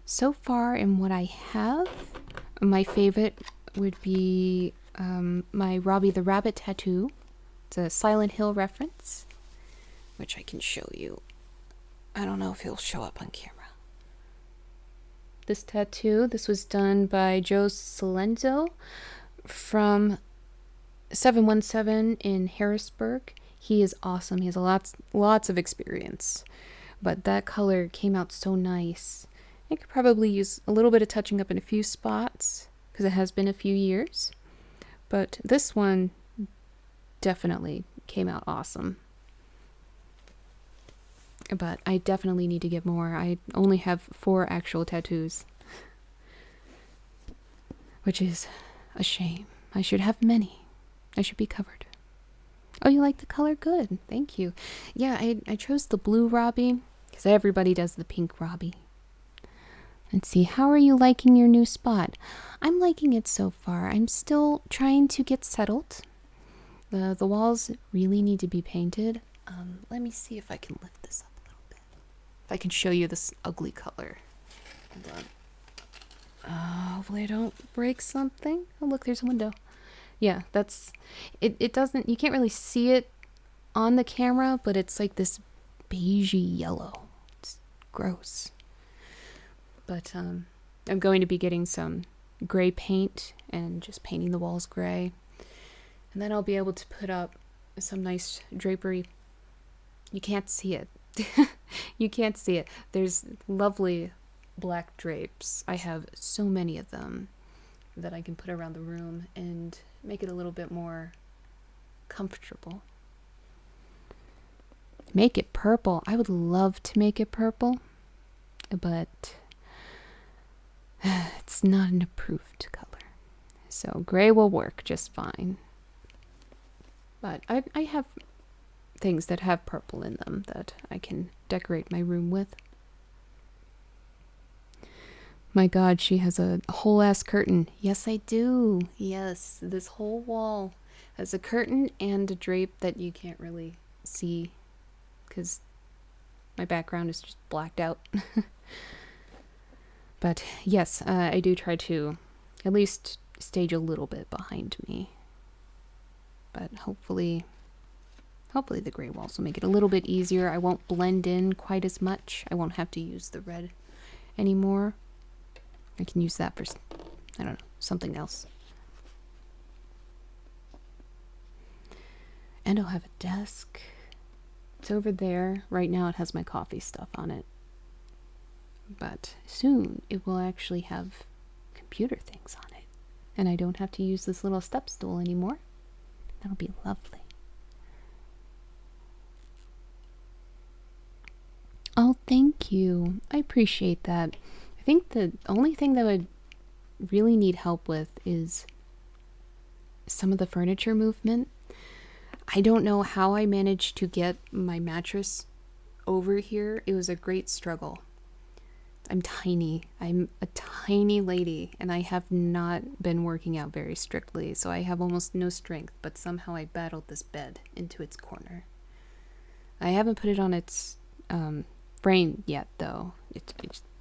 A: so far in what I have, my favorite would be my Robbie the Rabbit tattoo. It's a Silent Hill reference, which I can show you. I don't know if he'll show up on camera. This tattoo, this was done by Joe Salenzo from 717 in Harrisburg. He is awesome. He has lots of experience, but that color came out so nice. I could probably use a little bit of touching up in a few spots because it has been a few years, but this one definitely came out awesome. But I definitely need to get more. I only have 4 actual tattoos, which is a shame. I should have many. I should be covered. Oh, you like the color? Good. Thank you. Yeah, I chose the blue Robbie because everybody does the pink Robbie. Let's see, how are you liking your new spot? I'm liking it so far. I'm still trying to get settled. The walls really need to be painted. Let me see if I can lift this up a little bit. If I can show you this ugly color. Hold on. Hopefully I don't break something. Oh, look, there's a window. Yeah, that's... It doesn't... You can't really see it on the camera, but it's like this beigey yellow. It's gross. But I'm going to be getting some gray paint and just painting the walls gray. And then I'll be able to put up some nice drapery. You can't see it. You can't see it. There's lovely black drapes. I have so many of them that I can put around the room and make it a little bit more comfortable. Make it purple. I would love to make it purple, but it's not an approved color. So gray will work just fine. But I have things that have purple in them that I can decorate my room with. My God, she has a whole ass curtain. Yes, I do. Yes, this whole wall has a curtain and a drape that you can't really see because my background is just blacked out. But yes, I do try to at least stage a little bit behind me. But hopefully the gray walls will make it a little bit easier. I won't blend in quite as much. I won't have to use the red anymore. I can use that for, I don't know, something else. And I'll have a desk. It's over there. Right now it has my coffee stuff on it. But soon it will actually have computer things on it. And I don't have to use this little step stool anymore. That'll be lovely. Oh, thank you. I appreciate that. I think the only thing that would really need help with is some of the furniture movement. I don't know how I managed to get my mattress over here. It was a great struggle. I'm tiny. I'm a tiny lady, and I have not been working out very strictly, so I have almost no strength, but somehow I battled this bed into its corner. I haven't put it on its frame yet, though.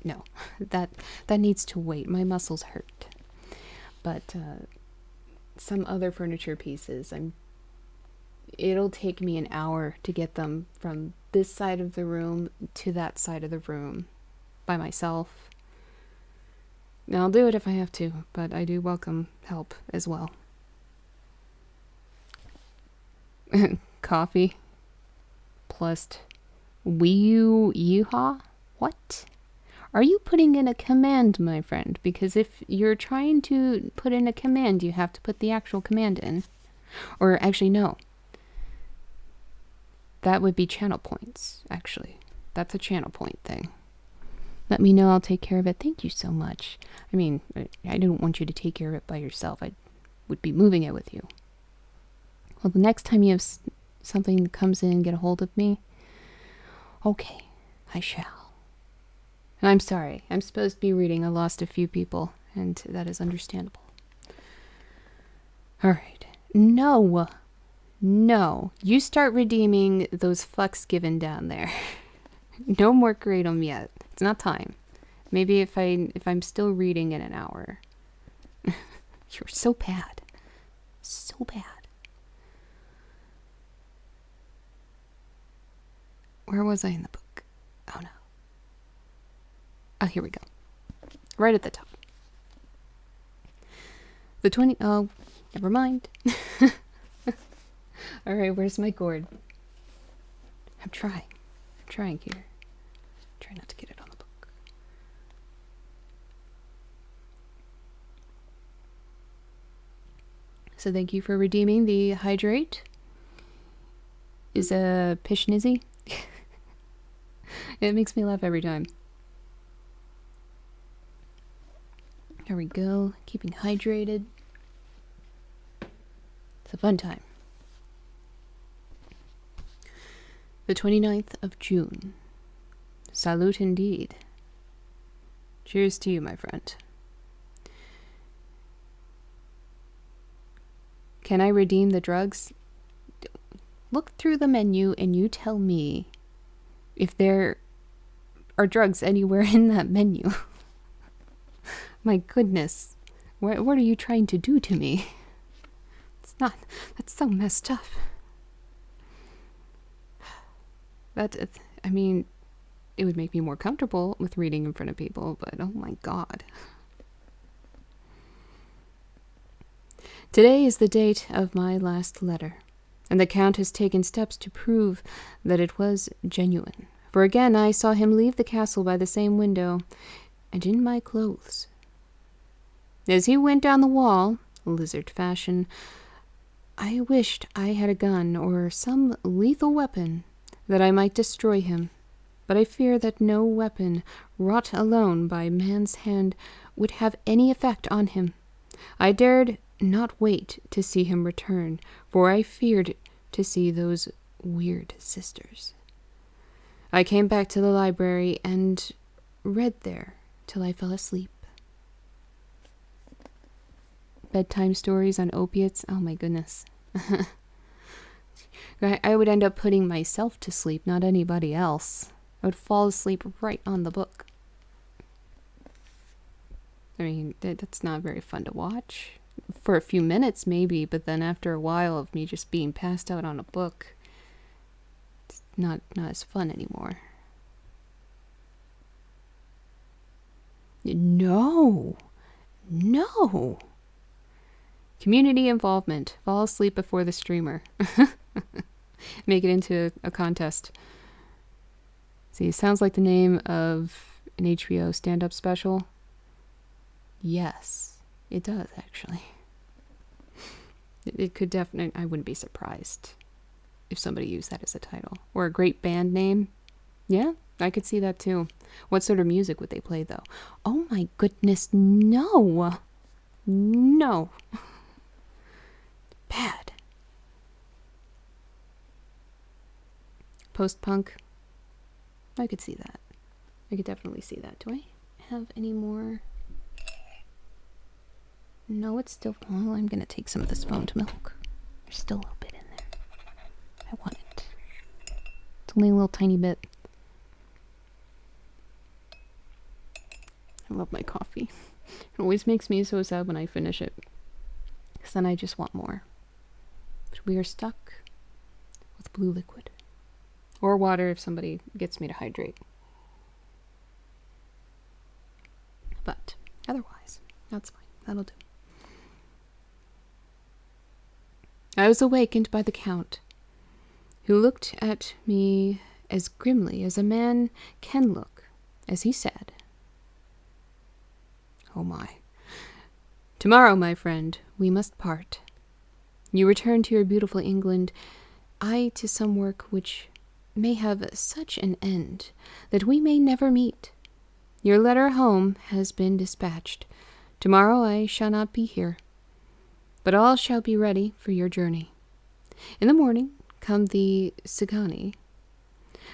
A: No, that needs to wait. My muscles hurt. But some other furniture pieces, it'll take me an hour to get them from this side of the room to that side of the room by myself. Now, I'll do it if I have to, but I do welcome help as well. Coffee plus yeehaw? What? Are you putting in a command, my friend? Because if you're trying to put in a command, you have to put the actual command in. Or actually, no. That would be channel points, actually. That's a channel point thing. Let me know, I'll take care of it. Thank you so much. I mean, I don't want you to take care of it by yourself. I would be moving it with you. Well, the next time you have something that comes in, get a hold of me. Okay, I shall. And I'm sorry. I'm supposed to be reading. I lost a few people, and that is understandable. All right. No. You start redeeming those fucks given down there. No more kratom yet. It's not time. Maybe if I'm still reading in an hour. You're so bad. So bad. Where was I in the book? Oh no. Oh, here we go. Right at the top. Oh, never mind. Alright, where's my gourd? I'm trying here. Try not to get it on the book. So thank you for redeeming the hydrate. Is a Pishnizzy. It makes me laugh every time. There we go. Keeping hydrated. It's a fun time. The 29th of June. Salute indeed. Cheers to you, my friend. Can I redeem the drugs? Look through the menu and you tell me if there are drugs anywhere in that menu. My goodness. What are you trying to do to me? It's not. That's so messed up. I mean, it would make me more comfortable with reading in front of people, but oh my God. Today is the date of my last letter, and the Count has taken steps to prove that it was genuine. For again I saw him leave the castle by the same window, and in my clothes. As he went down the wall, lizard fashion, I wished I had a gun or some lethal weapon that I might destroy him, but I fear that no weapon wrought alone by man's hand would have any effect on him. I dared not wait to see him return, for I feared to see those weird sisters. I came back to the library and read there till I fell asleep. Bedtime stories on opiates, oh my goodness. I would end up putting myself to sleep, not anybody else. I would fall asleep right on the book. I mean, that's not very fun to watch. For a few minutes, maybe, but then after a while of me just being passed out on a book, it's not as fun anymore. No. Community involvement. Fall asleep before the streamer. Make it into a contest. See, it sounds like the name of an HBO stand-up special. Yes, it does, actually. It could definitely... I wouldn't be surprised if somebody used that as a title. Or a great band name. Yeah, I could see that too. What sort of music would they play, though? Oh my goodness, no! No. Bad. Post-punk. I could see that. I could definitely see that. Do I have any more? No, it's still... Well, I'm going to take some of this phone to milk. There's still a little bit in there. I want it. It's only a little tiny bit. I love my coffee. It always makes me so sad when I finish it. Because then I just want more. But we are stuck with blue liquid. Or water if somebody gets me to hydrate. But otherwise, that's fine. That'll do. I was awakened by the Count, who looked at me as grimly as a man can look, as he said, "Oh my. Tomorrow, my friend, we must part. You return to your beautiful England, I to some work which may have such an end that we may never meet. Your letter home has been dispatched. Tomorrow I shall not be here, but all shall be ready for your journey. In the morning come the Cigani,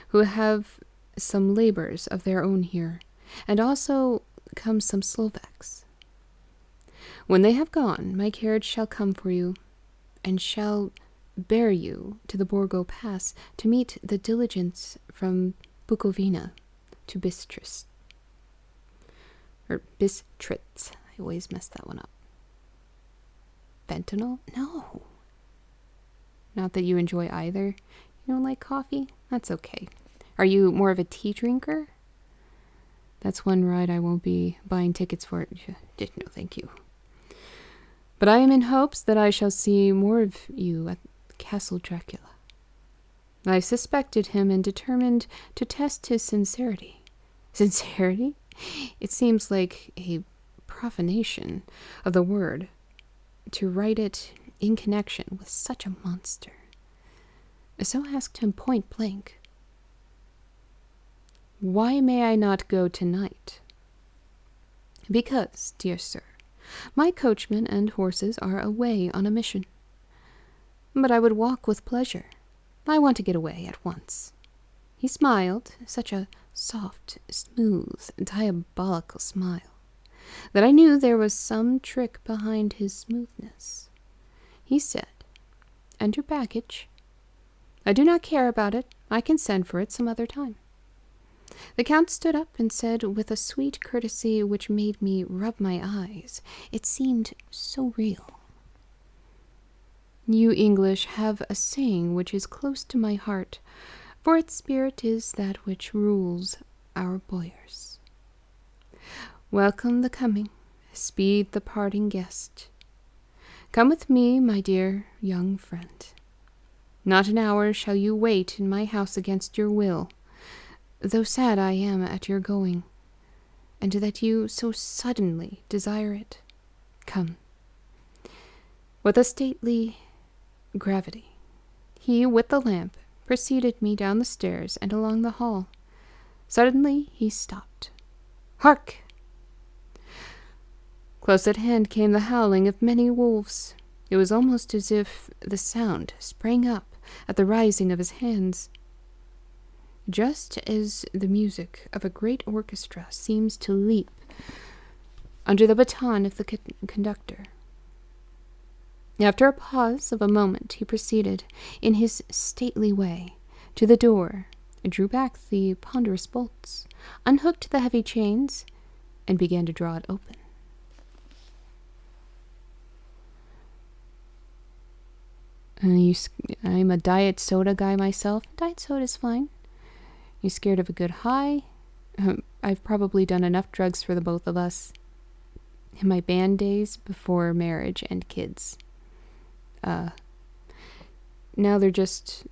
A: who have some labors of their own here, and also come some Slovaks. When they have gone, my carriage shall come for you, and shall bear you to the Borgo Pass to meet the diligence from Bukovina to Bistritz. Or Bistritz. I always mess that one up. Fentanyl? No. Not that you enjoy either. You don't like coffee? That's okay. Are you more of a tea drinker? That's one ride I won't be buying tickets for. No, thank you. But I am in hopes that I shall see more of you at Castle Dracula. I suspected him and determined to test his sincerity. Sincerity? It seems like a profanation of the word to write it in connection with such a monster. So asked him point blank, "Why may I not go tonight?" "Because, dear sir, my coachman and horses are away on a mission. But I would walk with pleasure. I want to get away at once." He smiled, such a soft, smooth, diabolical smile, that I knew there was some trick behind his smoothness. He said, "Enter package. I do not care about it. I can send for it some other time." The Count stood up and said with a sweet courtesy which made me rub my eyes. It seemed so real. "You English have a saying which is close to my heart, for its spirit is that which rules our boyars. Welcome the coming, speed the parting guest. Come with me, my dear young friend. Not an hour shall you wait in my house against your will, though sad I am at your going, and that you so suddenly desire it. Come." With a stately gravity, he, with the lamp, preceded me down the stairs and along the hall. Suddenly he stopped. "Hark!" Close at hand came the howling of many wolves. It was almost as if the sound sprang up at the rising of his hands, just as the music of a great orchestra seems to leap under the baton of the conductor. After a pause of a moment, he proceeded, in his stately way, to the door, drew back the ponderous bolts, unhooked the heavy chains, and began to draw it open. I'm a diet soda guy myself. Diet soda's fine. You scared of a good high? I've probably done enough drugs for the both of us in my band days before marriage and kids. Now they're just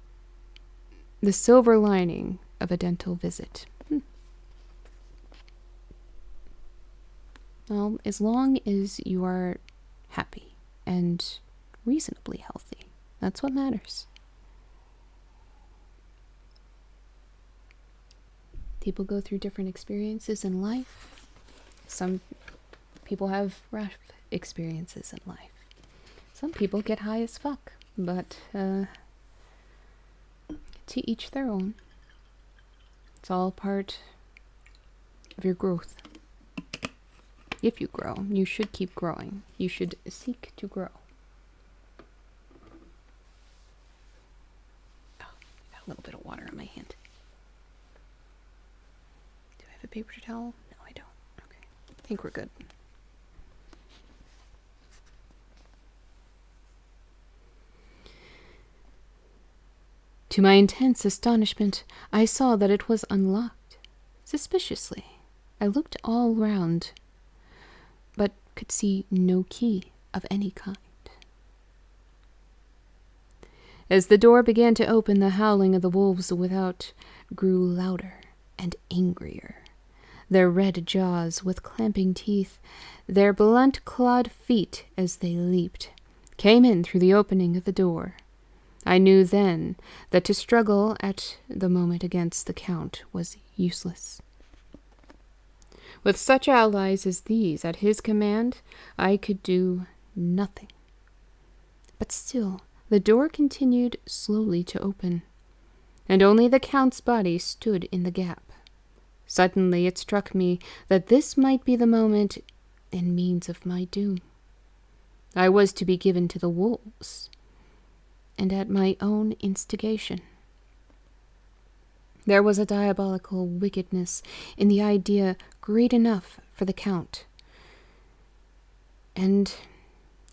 A: the silver lining of a dental visit. Well, as long as you are happy and reasonably healthy, that's what matters. People go through different experiences in life. Some people have rough experiences in life. Some people get high as fuck, but to each their own. It's all part of your growth. If you grow, you should keep growing. You should seek to grow. Oh, I got a little bit of water on my hand. Do I have a paper towel? No, I don't. Okay. I think we're good. To my intense astonishment, I saw that it was unlocked. Suspiciously, I looked all round, but could see no key of any kind. As the door began to open, the howling of the wolves without grew louder and angrier. Their red jaws with clamping teeth, their blunt clawed feet as they leaped, came in through the opening of the door. I knew then that to struggle at the moment against the Count was useless. With such allies as these at his command, I could do nothing. But still, the door continued slowly to open, and only the Count's body stood in the gap. Suddenly it struck me that this might be the moment and means of my doom. I was to be given to the wolves, and at my own instigation. There was a diabolical wickedness in the idea great enough for the Count. And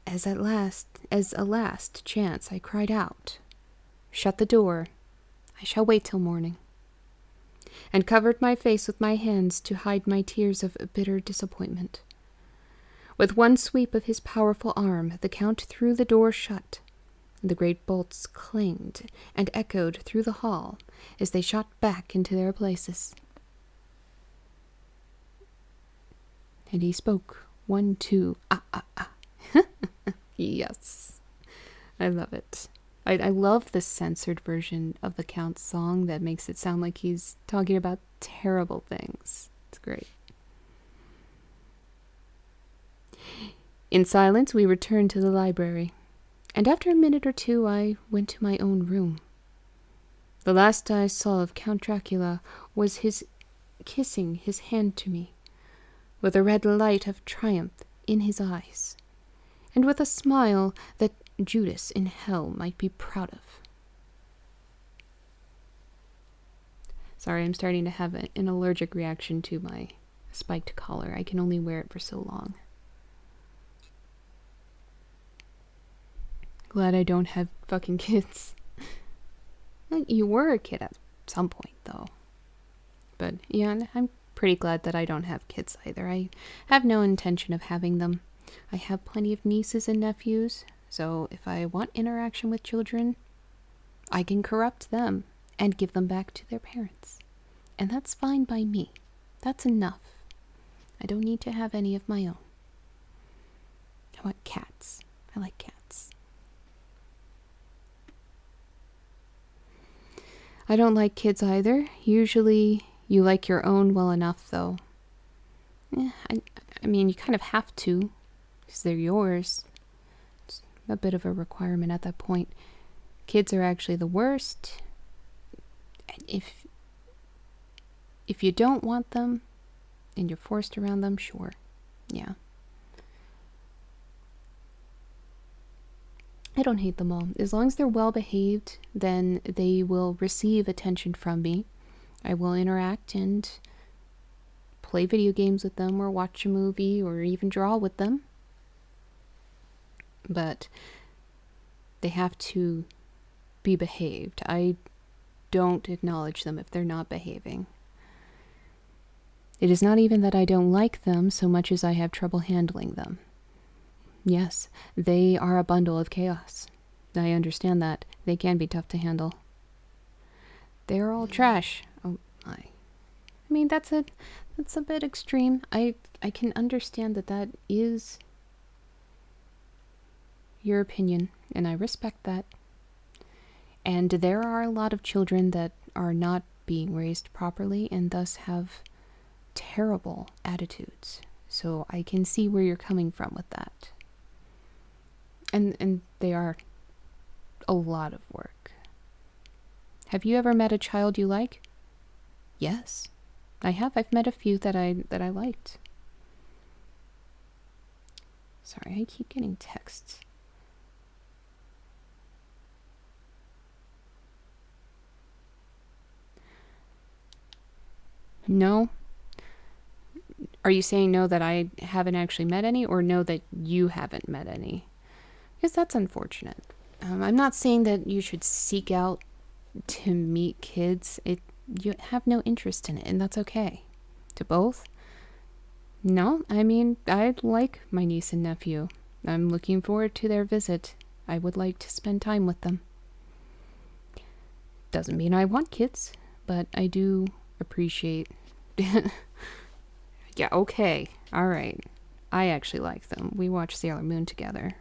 A: as a last chance, I cried out, "Shut the door. I shall wait till morning," and covered my face with my hands to hide my tears of bitter disappointment. With one sweep of his powerful arm, the Count threw the door shut. The great bolts clanged and echoed through the hall as they shot back into their places. And he spoke, 1, 2, ah, ah, ah. Yes, I love it. I love the censored version of the Count's song that makes it sound like he's talking about terrible things. It's great. In silence, we returned to the library, and after a minute or two, I went to my own room. The last I saw of Count Dracula was his kissing his hand to me, with a red light of triumph in his eyes, and with a smile that Judas in hell might be proud of. Sorry, I'm starting to have an allergic reaction to my spiked collar. I can only wear it for so long. Glad I don't have fucking kids. You were a kid at some point, though. But yeah, I'm pretty glad that I don't have kids either. I have no intention of having them. I have plenty of nieces and nephews, so if I want interaction with children, I can corrupt them and give them back to their parents. And that's fine by me. That's enough. I don't need to have any of my own. I want cats. I like cats. I don't like kids either. Usually you like your own well enough, though. I mean, you kind of have to, because they're yours. It's a bit of a requirement at that point. Kids are actually the worst. If you don't want them and you're forced around them, sure. Yeah. I don't hate them all. As long as they're well behaved, then they will receive attention from me. I will interact and play video games with them or watch a movie or even draw with them. But they have to be behaved. I don't acknowledge them if they're not behaving. It is not even that I don't like them so much as I have trouble handling them. Yes, they are a bundle of chaos. I understand that. They can be tough to handle. They are all trash. Oh my. I mean, that's a bit extreme. I can understand that is your opinion, and I respect that. And there are a lot of children that are not being raised properly and thus have terrible attitudes. So I can see where you're coming from with that. And they are a lot of work. Have you ever met a child you like? Yes, I have. I've met a few that I liked. Sorry, I keep getting texts. No? Are you saying no that I haven't actually met any, or no that you haven't met any? Because that's unfortunate. I'm not saying that you should seek out to meet kids. You have no interest in it, and that's okay. To both? No, I mean, I like my niece and nephew. I'm looking forward to their visit. I would like to spend time with them. Doesn't mean I want kids, but I do appreciate... Yeah, okay. All right. I actually like them. We watched Sailor Moon together.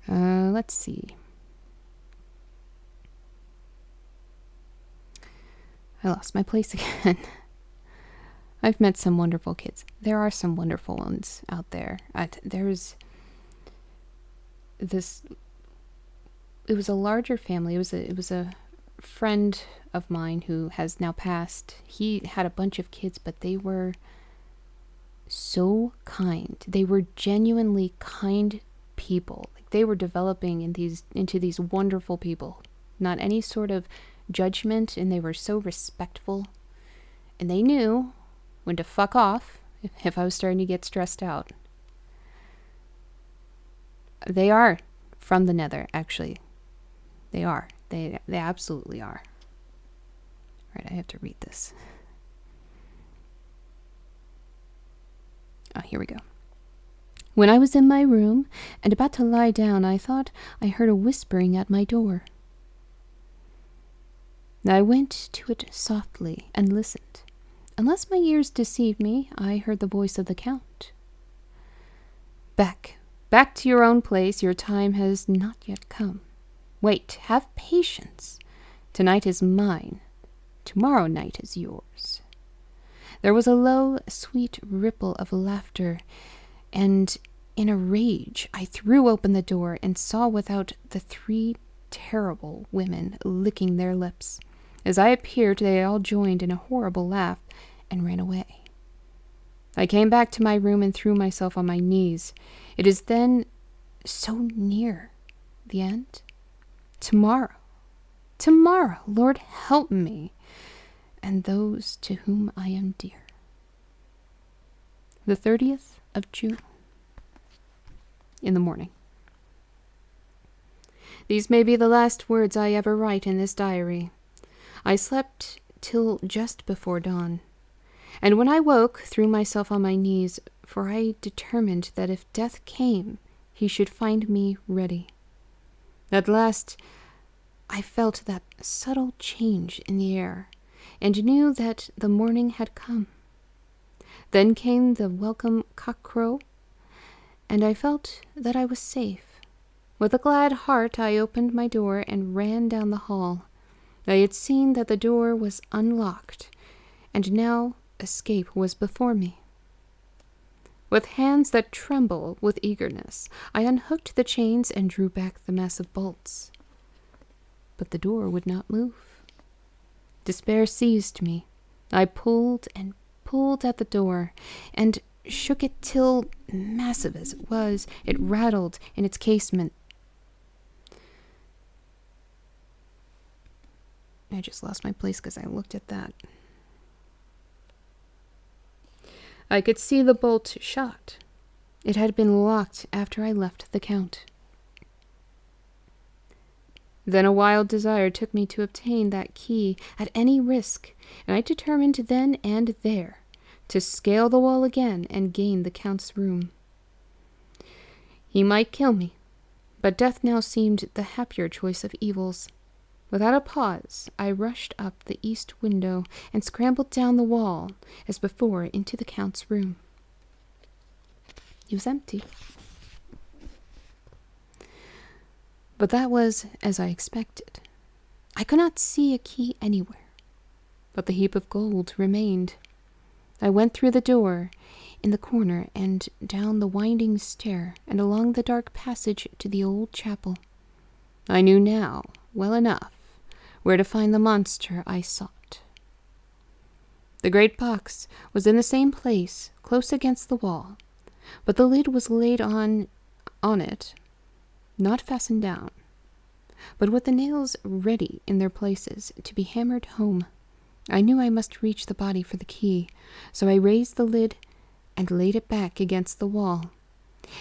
A: Let's see. I lost my place again. I've met some wonderful kids. There are some wonderful ones out there. There's this... It was a larger family. It was a friend of mine who has now passed. He had a bunch of kids, but they were so kind. They were genuinely kind people. Like, they were developing into these wonderful people. Not any sort of judgment, and they were so respectful. And they knew when to fuck off if I was starting to get stressed out. They are from the Nether, actually. They are. They absolutely are. Right, I have to read this. Oh, here we go. When I was in my room and about to lie down, I thought I heard a whispering at my door. I went to it softly and listened. Unless my ears deceived me, I heard the voice of the Count. Back to your own place. Your time has not yet come. Wait, have patience. Tonight is mine. Tomorrow night is yours. There was a low, sweet ripple of laughter, and in a rage I threw open the door and saw without the three terrible women licking their lips. As I appeared, they all joined in a horrible laugh and ran away. I came back to my room and threw myself on my knees. It is then so near the end. Tomorrow, Lord, help me and those to whom I am dear. The 30th of June. In the morning. These may be the last words I ever write in this diary. I slept till just before dawn, and when I woke, threw myself on my knees, for I determined that if death came, he should find me ready. At last, I felt that subtle change in the air, and knew that the morning had come. Then came the welcome cock-crow, and I felt that I was safe. With a glad heart, I opened my door and ran down the hall. I had seen that the door was unlocked, and now escape was before me. With hands that tremble with eagerness, I unhooked the chains and drew back the massive bolts. But the door would not move. Despair seized me. I pulled and pulled at the door, and shook it till, massive as it was, it rattled in its casement. I just lost my place because I looked at that. I could see the bolt shot. It had been locked after I left the Count. Then a wild desire took me to obtain that key at any risk, and I determined then and there to scale the wall again and gain the Count's room. He might kill me, but death now seemed the happier choice of evils. Without a pause, I rushed up the east window and scrambled down the wall, as before, into the Count's room. It was empty. But that was as I expected. I could not see a key anywhere, but the heap of gold remained. I went through the door in the corner and down the winding stair and along the dark passage to the old chapel. I knew now, well enough, where to find the monster I sought. The great box was in the same place, close against the wall, but the lid was laid on it, not fastened down, but with the nails ready in their places to be hammered home. I knew I must reach the body for the key, so I raised the lid and laid it back against the wall.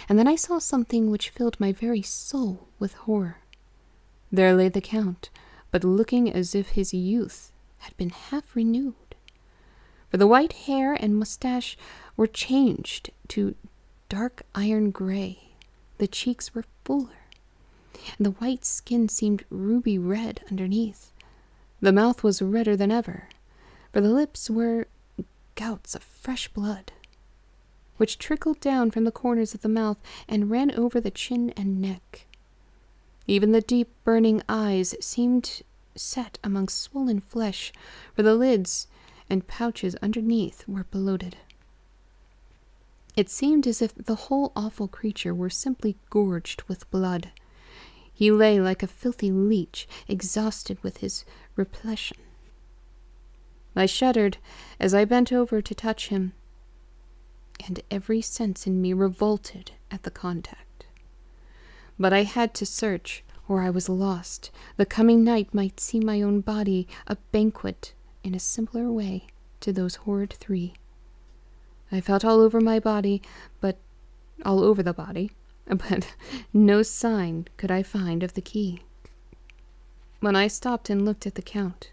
A: And then I saw something which filled my very soul with horror. There lay the Count, but looking as if his youth had been half renewed. For the white hair and mustache were changed to dark iron gray, the cheeks were fuller, and the white skin seemed ruby red underneath. The mouth was redder than ever, for the lips were gouts of fresh blood, which trickled down from the corners of the mouth and ran over the chin and neck. Even the deep burning eyes seemed set among swollen flesh, for the lids and pouches underneath were bloated. It seemed as if the whole awful creature were simply gorged with blood. He lay like a filthy leech, exhausted with his repletion. I shuddered as I bent over to touch him, and every sense in me revolted at the contact. But I had to search, or I was lost. The coming night might see my own body a banquet in a simpler way to those horrid three. I felt all over the body, but no sign could I find of the key. When I stopped and looked at the Count,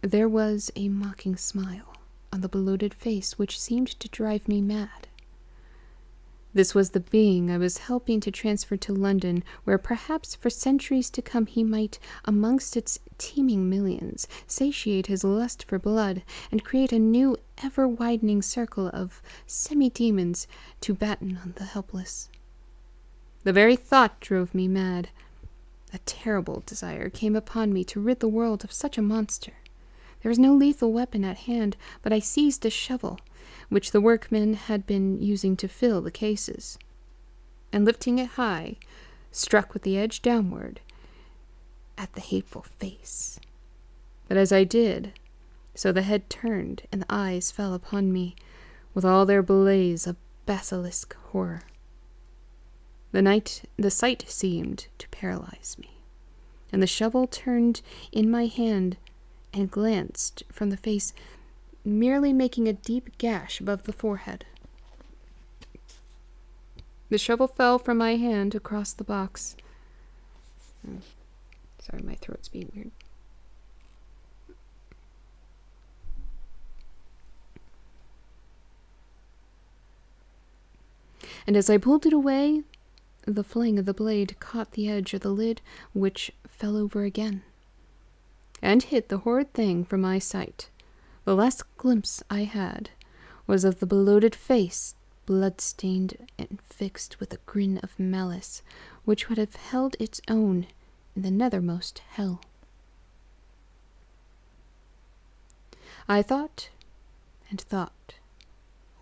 A: there was a mocking smile on the bloated face which seemed to drive me mad. This was the being I was helping to transfer to London, where perhaps for centuries to come he might, amongst its teeming millions, satiate his lust for blood and create a new, ever-widening circle of semi-demons to batten on the helpless. The very thought drove me mad. A terrible desire came upon me to rid the world of such a monster. There was no lethal weapon at hand, but I seized a shovel, which the workmen had been using to fill the cases, and lifting it high, struck with the edge downward at the hateful face. But as I did, so the head turned and the eyes fell upon me with all their blaze of basilisk horror. The sight seemed to paralyze me, and the shovel turned in my hand and glanced from the face, merely making a deep gash above the forehead. The shovel fell from my hand across the box. Sorry, my throat's being weird. And as I pulled it away, the flang of the blade caught the edge of the lid, which fell over again, and hid the horrid thing from my sight. The last glimpse I had was of the bloated face, blood-stained and fixed with a grin of malice, which would have held its own in the nethermost hell. I thought and thought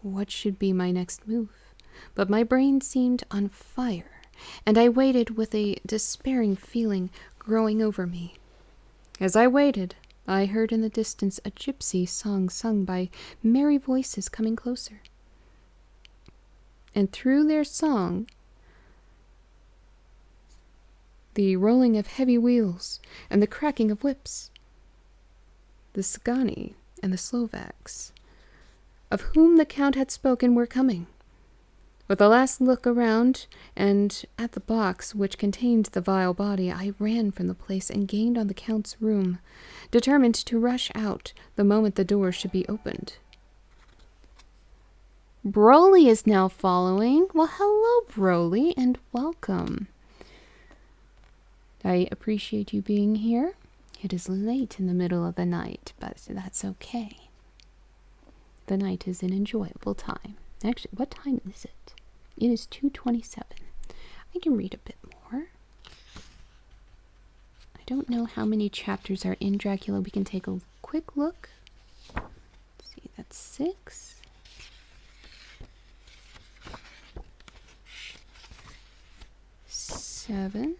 A: what should be my next move, but my brain seemed on fire, and I waited with a despairing feeling growing over me. As I waited, I heard in the distance a gypsy song sung by merry voices coming closer. And through their song, the rolling of heavy wheels and the cracking of whips, the Sagani and the Slovaks, of whom the Count had spoken, were coming. With a last look around and at the box which contained the vile body, I ran from the place and gained on the Count's room, determined to rush out the moment the door should be opened. Broly is now following. Well, hello, Broly, and welcome. I appreciate you being here. It is late in the middle of the night, but that's okay. The night is an enjoyable time. Actually, what time is it? It is 2:27. I can read a bit more. I don't know how many chapters are in Dracula. We can take a quick look. Let's see, that's 6. 7.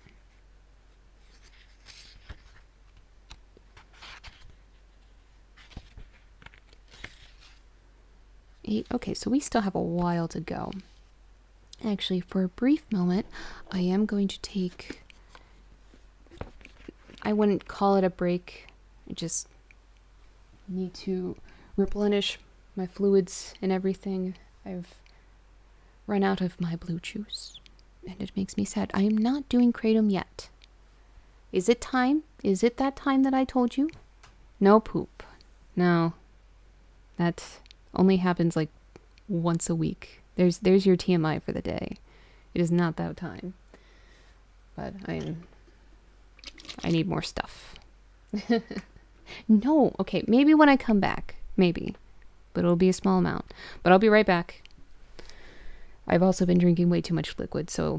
A: 8. Okay, so we still have a while to go. Actually, for a brief moment, I am going to take... I wouldn't call it a break. I just need to replenish my fluids and everything. I've run out of my blue juice, and it makes me sad. I am not doing Kratom yet. Is it time? Is it that time that I told you? No poop. No. That only happens like once a week. There's your TMI for the day. It is not that time. But I need more stuff. No, okay, maybe when I come back. Maybe. But it'll be a small amount. But I'll be right back. I've also been drinking way too much liquid, so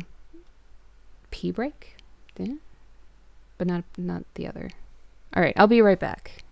A: pee break? Yeah. But not the other. Alright, I'll be right back.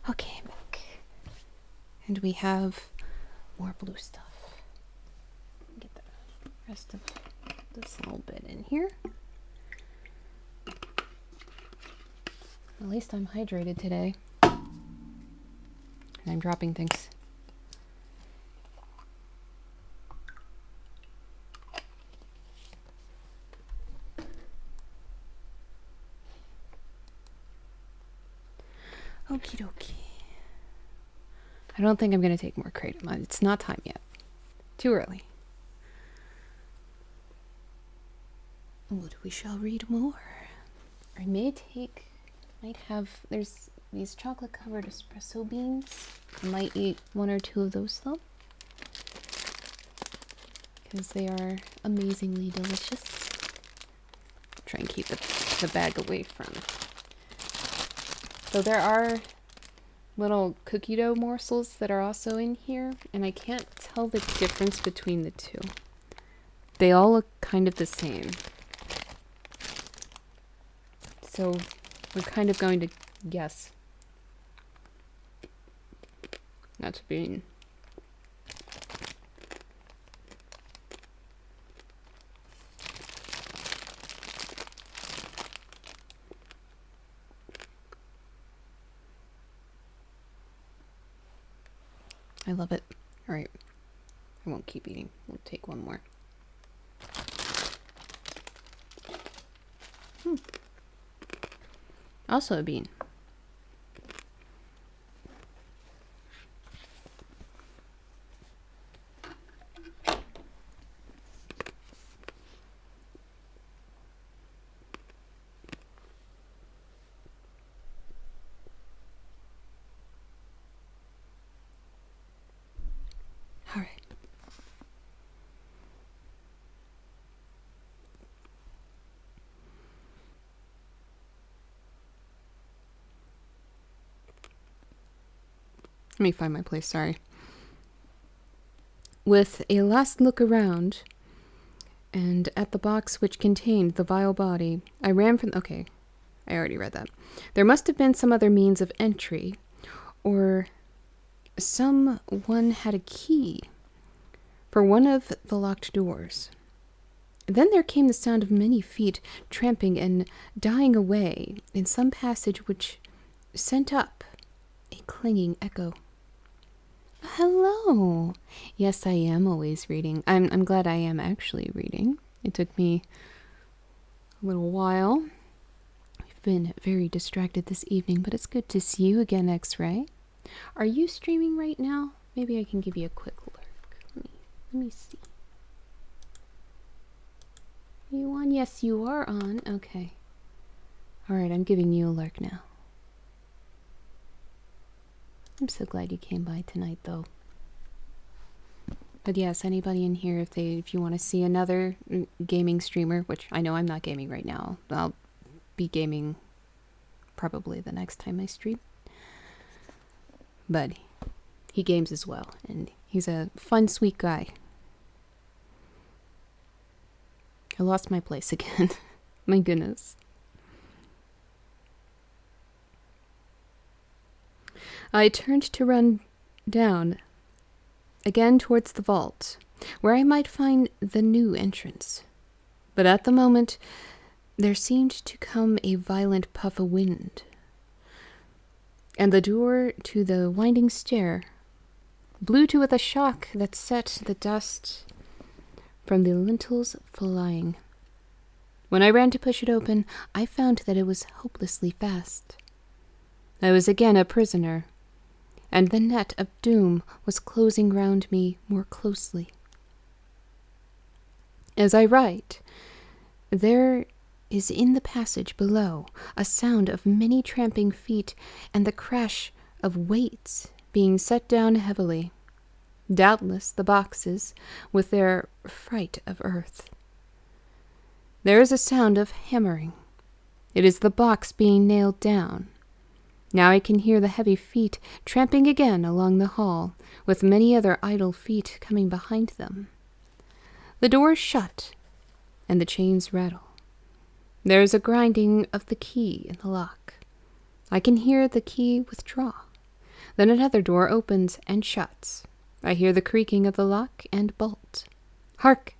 A: Okay, I'm back. And we have more blue stuff. Get the rest of this little bit in here. At least I'm hydrated today. And I'm dropping things. Okie dokie. I don't think I'm going to take more kratom. It's not time yet. Too early. What we shall read more. I might have, there's these chocolate covered espresso beans. I might eat one or two of those though. Because they are amazingly delicious. Try and keep the bag away from. So there are little cookie dough morsels that are also in here, and I can't tell the difference between the two. They all look kind of the same. So we're kind of going to guess. That's bean. I love it. All right. I won't keep eating. We'll take one more. Also a bean. All right. Let me find my place, sorry. With a last look around, and at the box which contained the vile body, I ran from... Okay, I already read that. There must have been some other means of entry, or someone had a key for one of the locked doors. Then there came the sound of many feet tramping and dying away in some passage which sent up a clanging echo. Hello. Yes, I am always reading. I'm glad I am actually reading. It took me a little while. We've been very distracted this evening, but it's good to see you again, X-Ray. Are you streaming right now? Maybe I can give you a quick lurk. Let me see. Are you on? Yes, you are on. Okay. Alright, I'm giving you a lurk now. I'm so glad you came by tonight, though. But yes, anybody in here, if you want to see another gaming streamer, which I know I'm not gaming right now, I'll be gaming probably the next time I stream. But he games as well, and he's a fun, sweet guy. I lost my place again. My goodness. I turned to run down again towards the vault, where I might find the new entrance. But at the moment, there seemed to come a violent puff of wind, and the door to the winding stair blew to with a shock that set the dust from the lintels flying. When I ran to push it open, I found that it was hopelessly fast. I was again a prisoner, and the net of doom was closing round me more closely. As I write, there is in the passage below a sound of many tramping feet and the crash of weights being set down heavily. Doubtless the boxes with their freight of earth. There is a sound of hammering. It is the box being nailed down. Now I can hear the heavy feet tramping again along the hall, with many other idle feet coming behind them. The door is shut, and the chains rattle. There is a grinding of the key in the lock. I can hear the key withdraw, Then another door opens and shuts. I hear the creaking of the lock and bolt. Hark!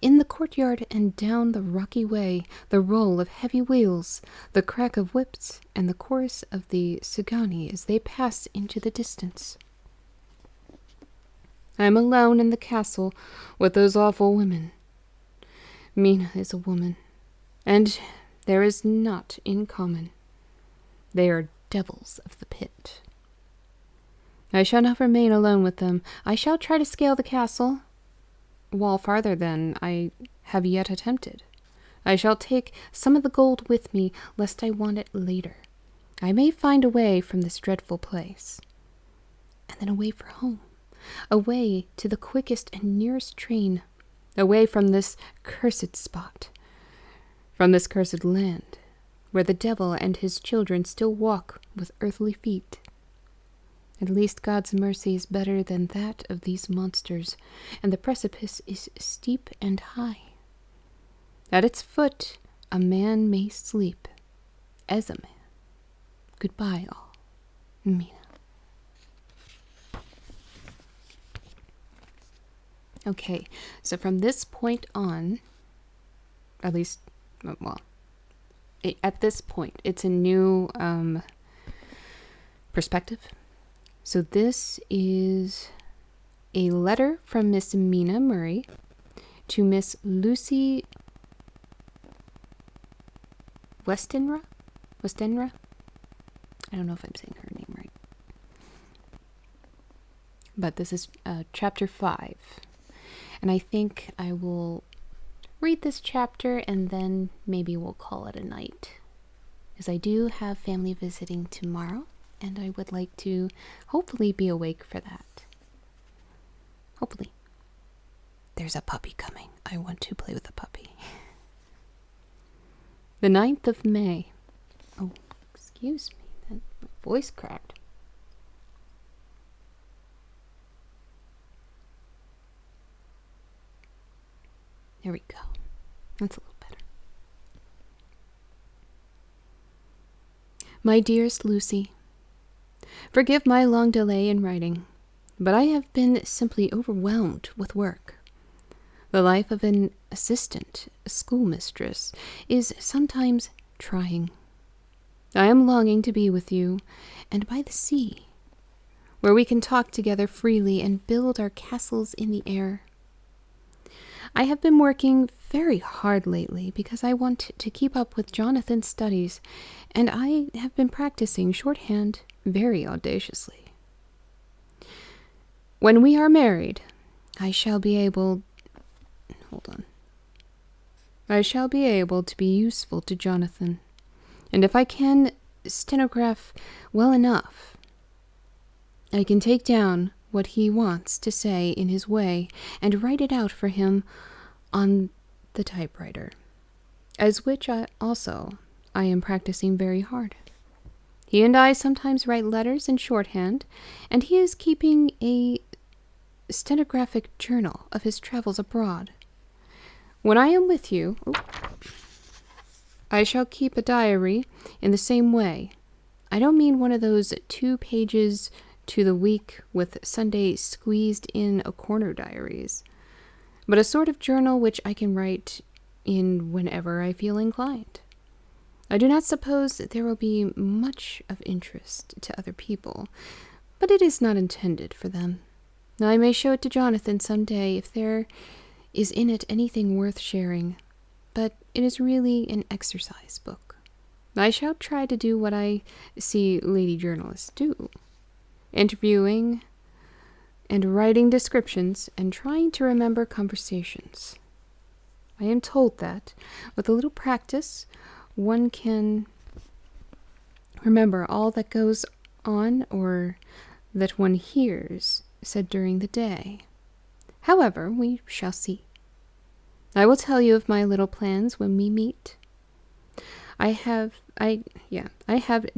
A: In the courtyard and down the rocky way, the roll of heavy wheels, the crack of whips, and the chorus of the Sagani as they pass into the distance. I am alone in the castle with those awful women. Mina is a woman, and there is naught in common. They are devils of the pit. I shall not remain alone with them. I shall try to scale the castle wall farther than I have yet attempted. I shall take some of the gold with me, lest I want it later. I may find a way from this dreadful place. And then away for home. Away to the quickest and nearest train. Away from this cursed spot. From this cursed land, where the devil and his children still walk with earthly feet. At least God's mercy is better than that of these monsters, and the precipice is steep and high. At its foot a man may sleep, as a man. Goodbye all, Mina. Okay, so from this point on, at least, well, at this point, it's a new perspective. So this is a letter from Miss Mina Murray to Miss Lucy Westenra? I don't know if I'm saying her name right. But this is chapter 5. And I think I will read this chapter and then maybe we'll call it a night. Because I do have family visiting tomorrow. And I would like to hopefully be awake for that. Hopefully. There's a puppy coming. I want to play with the puppy. The 9th of May. Oh, excuse me. My voice cracked. There we go. That's a little better. My dearest Lucy, forgive my long delay in writing, but I have been simply overwhelmed with work. The life of an assistant schoolmistress is sometimes trying. I am longing to be with you, and by the sea, where we can talk together freely and build our castles in the air. I have been working very hard lately because I want to keep up with Jonathan's studies, and I have been practicing shorthand very audaciously. When we are married, I shall be able to be useful to Jonathan, and if I can stenograph well enough, I can take down what he wants to say in his way and write it out for him on the typewriter, as which I am practicing very hard. He and I sometimes write letters in shorthand, and he is keeping a stenographic journal of his travels abroad. When I am with you, I shall keep a diary in the same way. I don't mean one of those 2 pages to the week with Sunday squeezed in a corner diaries, but a sort of journal which I can write in whenever I feel inclined. I do not suppose there will be much of interest to other people, but it is not intended for them. I may show it to Jonathan some day if there is in it anything worth sharing, but it is really an exercise book. I shall try to do what I see lady journalists do, interviewing and writing descriptions and trying to remember conversations. I am told that, with a little practice, one can remember all that goes on or that one hears said during the day. However, we shall see. I will tell you of my little plans when we meet. I have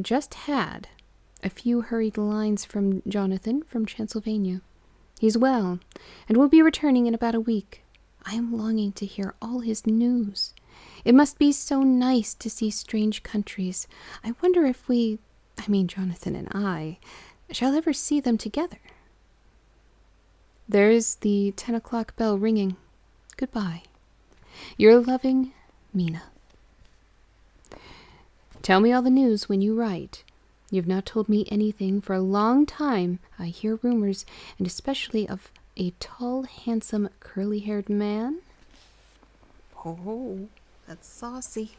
A: just had a few hurried lines from Jonathan from Transylvania. He's well, and will be returning in about a week. I am longing to hear all his news. It must be so nice to see strange countries. I wonder if Jonathan and I, shall ever see them together. There is the 10 o'clock bell ringing. Goodbye. Your loving, Mina. Tell me all the news when you write. You've not told me anything for a long time. I hear rumors, and especially of a tall, handsome, curly-haired man. Oh, that's saucy.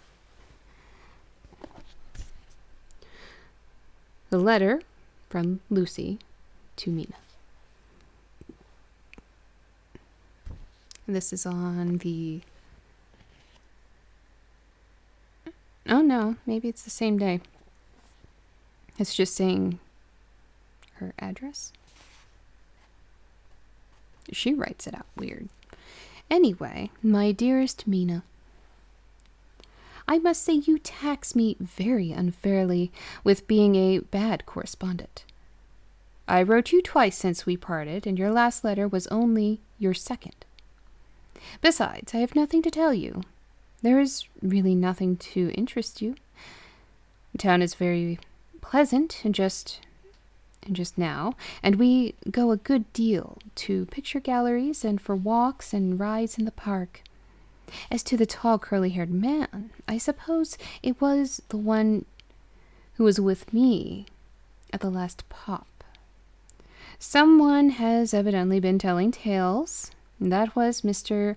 A: The letter from Lucy to Mina. This is on the... Oh no, maybe it's the same day. It's just saying her address. She writes it out weird. Anyway, my dearest Mina, I must say you tax me very unfairly with being a bad correspondent. I wrote you twice since we parted, and your last letter was only your second. Besides, I have nothing to tell you. There is really nothing to interest you. The town is very pleasant and just now, and we go a good deal to picture galleries and for walks and rides in the park. As to the tall curly-haired man, I suppose it was the one who was with me at the last pop. Someone has evidently been telling tales. That was Mr.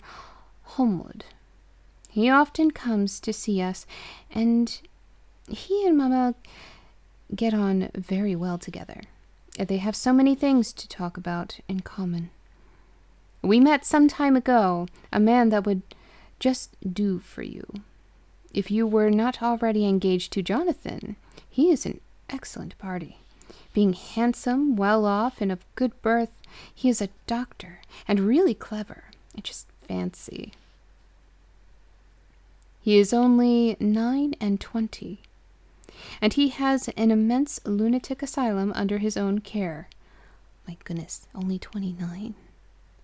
A: Holmwood. He often comes to see us, and he and Mamma get on very well together. They have so many things to talk about in common. We met some time ago, a man that would just do for you. If you were not already engaged to Jonathan, he is an excellent party. Being handsome, well off, and of good birth, he is a doctor, and really clever. I just fancy. He is only 29, and he has an immense lunatic asylum under his own care. My goodness, only 29.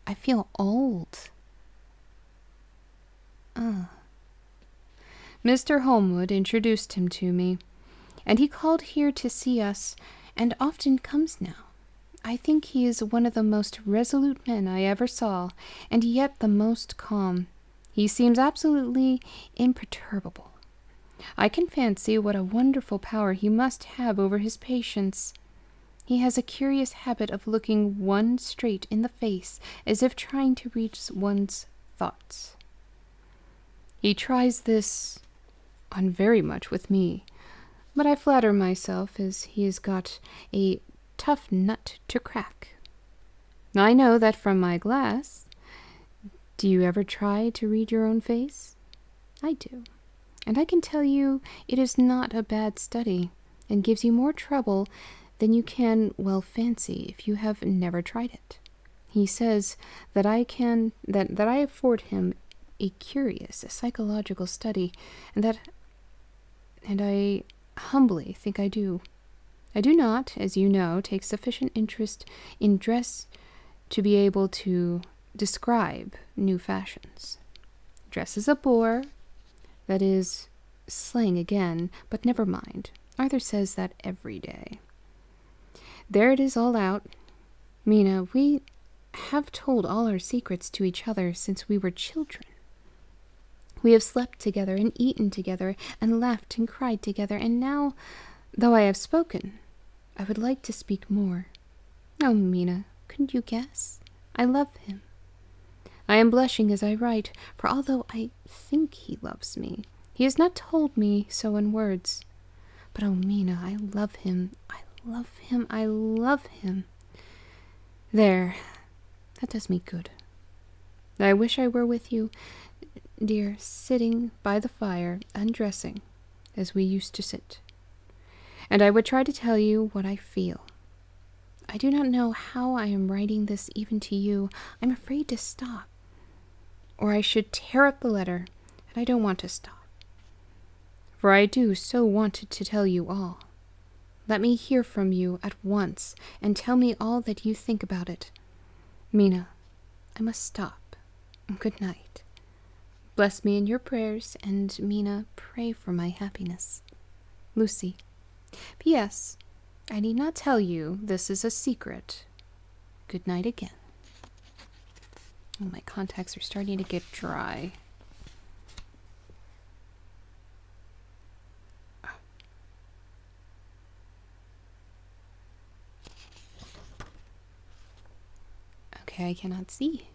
A: I feel old. Mr. Holmwood introduced him to me, and he called here to see us, and often comes now. I think he is one of the most resolute men I ever saw, and yet the most calm. He seems absolutely imperturbable. I can fancy what a wonderful power he must have over his patients. He has a curious habit of looking one straight in the face, as if trying to read one's thoughts. He tries this on very much with me, but I flatter myself as he has got a tough nut to crack. I know that from my glass. Do you ever try to read your own face? I do, and I can tell you it is not a bad study, and gives you more trouble than you can well fancy if you have never tried it. He says that I afford him a curious psychological study, and I humbly think I do. I do not, as you know, take sufficient interest in dress to be able to describe new fashions. Dress is a bore. That is slang again, but never mind. Arthur says that every day. There it is all out. Mina, we have told all our secrets to each other since we were children. We have slept together and eaten together and laughed and cried together, and now, though I have spoken, I would like to speak more. Oh, Mina, couldn't you guess? I love him. I am blushing as I write, for although I think he loves me, he has not told me so in words. But oh, Mina, I love him, I love him, I love him. There, that does me good. I wish I were with you, dear, sitting by the fire, undressing, as we used to sit. And I would try to tell you what I feel. I do not know how I am writing this even to you. I'm afraid to stop, or I should tear up the letter, and I don't want to stop. For I do so want to tell you all. Let me hear from you at once, and tell me all that you think about it. Mina, I must stop. Good night. Bless me in your prayers, and Mina, pray for my happiness. Lucy. P.S. I need not tell you this is a secret. Good night again. Oh, my contacts are starting to get dry. Okay, I cannot see.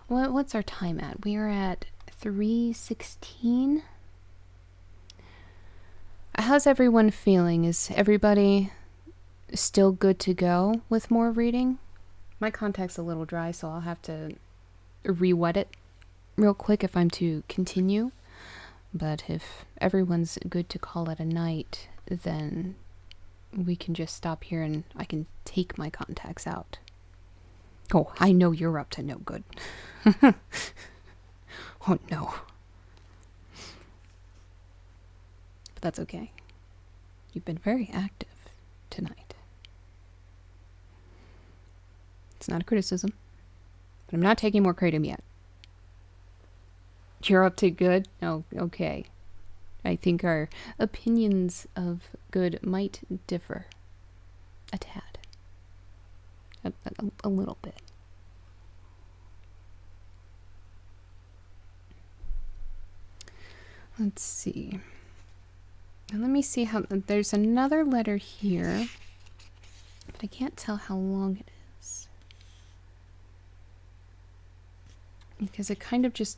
A: What's our time at? We are at 3:16. How's everyone feeling? Is everybody still good to go with more reading? My contact's a little dry, so I'll have to re-wet it real quick if I'm to continue. But if everyone's good to call it a night, then we can just stop here and I can take my contacts out. Oh, I know you're up to no good. Oh no. But that's okay. You've been very active tonight. It's not a criticism, but I'm not taking more kratom yet. You're up to good? Oh, okay. I think our opinions of good might differ a tad. A little bit. Let's see. And let me see how... There's another letter here, but I can't tell how long it is. Because it kind of just...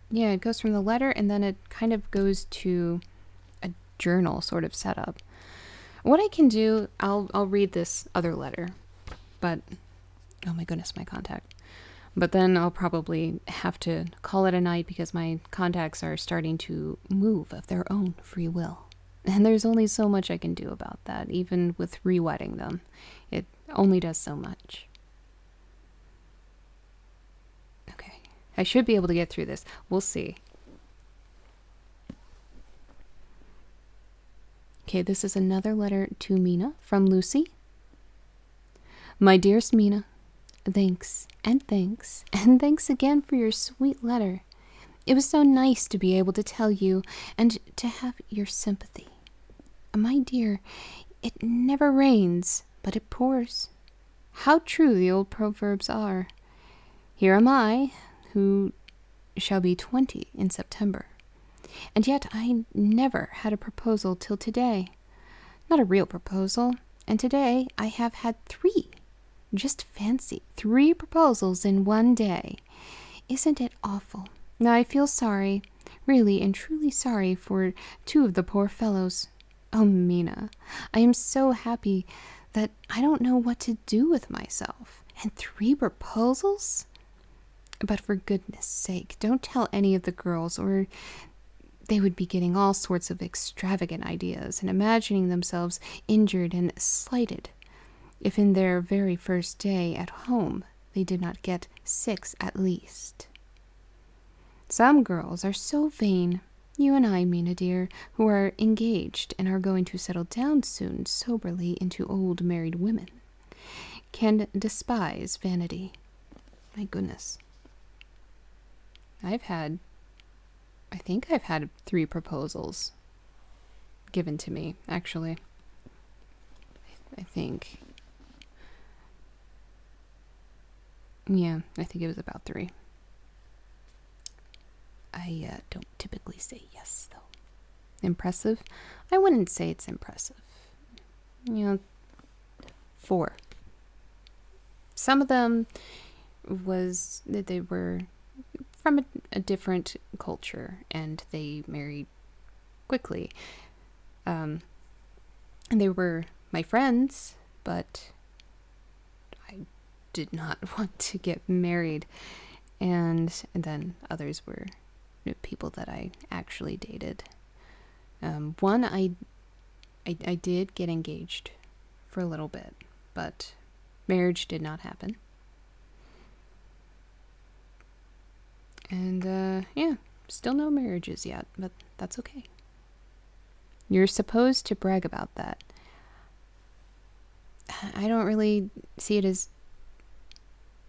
A: Yeah, it goes from the letter and then it kind of goes to a journal sort of setup. What I can do, I'll read this other letter, but... Oh my goodness, my contact. But then I'll probably have to call it a night because my contacts are starting to move of their own free will. And there's only so much I can do about that, even with re-wetting them. It only does so much. Okay, I should be able to get through this. We'll see. Okay, this is another letter to Mina from Lucy. My dearest Mina, thanks, and thanks, and thanks again for your sweet letter. It was so nice to be able to tell you and to have your sympathy. My dear, it never rains, but it pours. How true the old proverbs are. Here am I, who shall be 20 in September, and yet I never had a proposal till today. Not a real proposal, and today I have had 3. Just fancy, 3 proposals in one day. Isn't it awful? Now I feel sorry, really and truly sorry for 2 of the poor fellows. Oh, Mina, I am so happy that I don't know what to do with myself. And 3 proposals? But for goodness sake, don't tell any of the girls, or they would be getting all sorts of extravagant ideas and imagining themselves injured and slighted if in their very first day at home they did not get 6 at least. Some girls are so vain. You and I, Mina dear, who are engaged and are going to settle down soon soberly into old married women, can despise vanity. My goodness. I think I've had 3 proposals given to me, actually. I think. Yeah, I think it was about 3. I don't typically say yes, though. Impressive? I wouldn't say it's impressive. 4. Some of them they were from a different culture, and they married quickly. And they were my friends, but I did not want to get married. And then others were people that I actually dated. One, I did get engaged for a little bit, but marriage did not happen. And, yeah, still no marriages yet, but that's okay. You're supposed to brag about that. I don't really see it as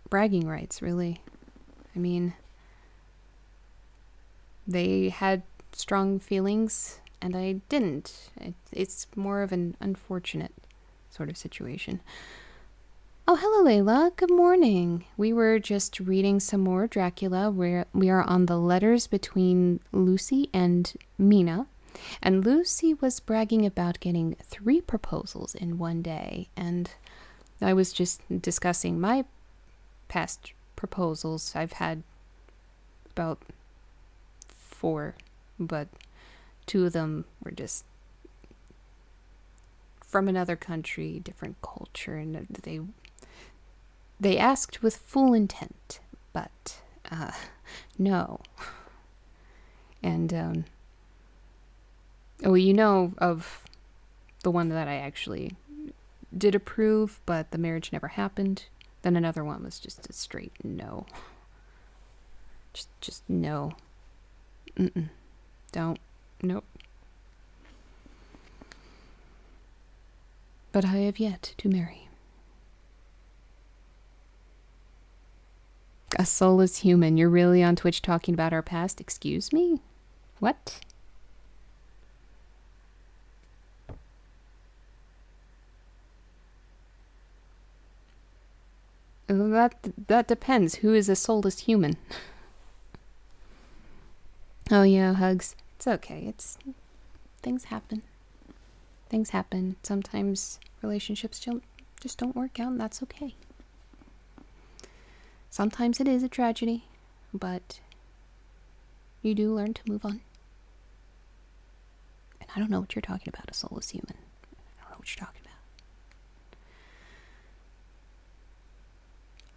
A: bragging rights, really. I mean, they had strong feelings, and I didn't. It's more of an unfortunate sort of situation. Oh, hello, Layla. Good morning. We were just reading some more Dracula. We are on the letters between Lucy and Mina. And Lucy was bragging about getting 3 proposals in one day. And I was just discussing my past proposals. I've had about 4, but 2 of them were just from another country, different culture, and they asked with full intent, but no. And you know of the one that I actually did approve, but the marriage never happened. Then another one was just a straight no. Just no. Don't. Nope. But I have yet to marry. A soulless human. You're really on Twitch talking about our past? Excuse me? What? That depends. Who is a soulless human? Oh yeah, hugs. It's okay. Things happen. Things happen. Sometimes relationships just don't work out, and that's okay. Sometimes it is a tragedy, but you do learn to move on. And I don't know what you're talking about, a soulless human. I don't know what you're talking about.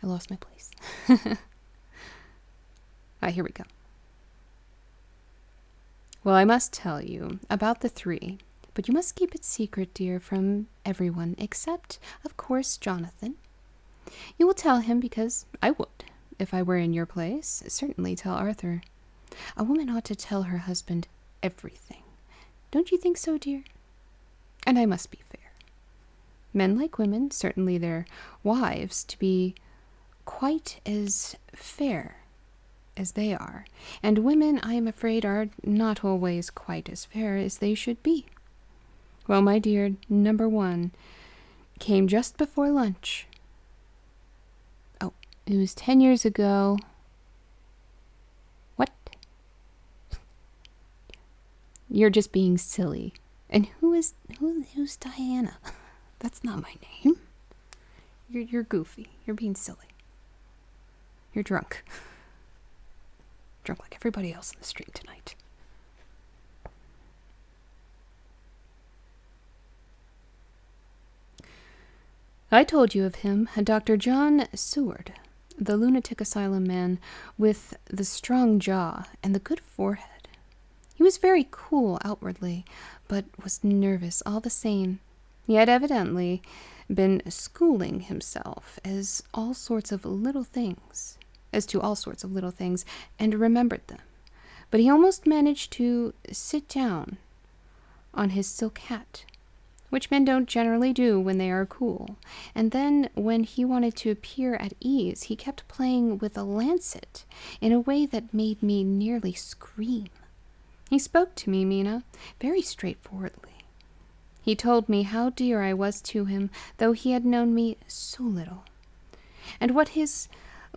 A: I lost my place. Here we go. Well, I must tell you about the 3, but you must keep it secret, dear, from everyone, except, of course, Jonathan. You will tell him because I would, if I were in your place. Certainly tell Arthur. A woman ought to tell her husband everything. Don't you think so, dear? And I must be fair. Men like women, certainly their wives, to be quite as fair as they are. And women, I am afraid, are not always quite as fair as they should be. Well, my dear, number 1 came just before lunch. Oh, it was 10 years ago. What? You're just being silly. And who's Diana? That's not my name. You're goofy. You're being silly. You're drunk. Drunk like everybody else in the stream tonight. I told you of him, Dr. John Seward, the lunatic asylum man with the strong jaw and the good forehead. He was very cool outwardly, but was nervous all the same. He had evidently been schooling himself as to all sorts of little things, and remembered them. But he almost managed to sit down on his silk hat, which men don't generally do when they are cool. And then, when he wanted to appear at ease, he kept playing with a lancet in a way that made me nearly scream. He spoke to me, Mina, very straightforwardly. He told me how dear I was to him, though he had known me so little, and what his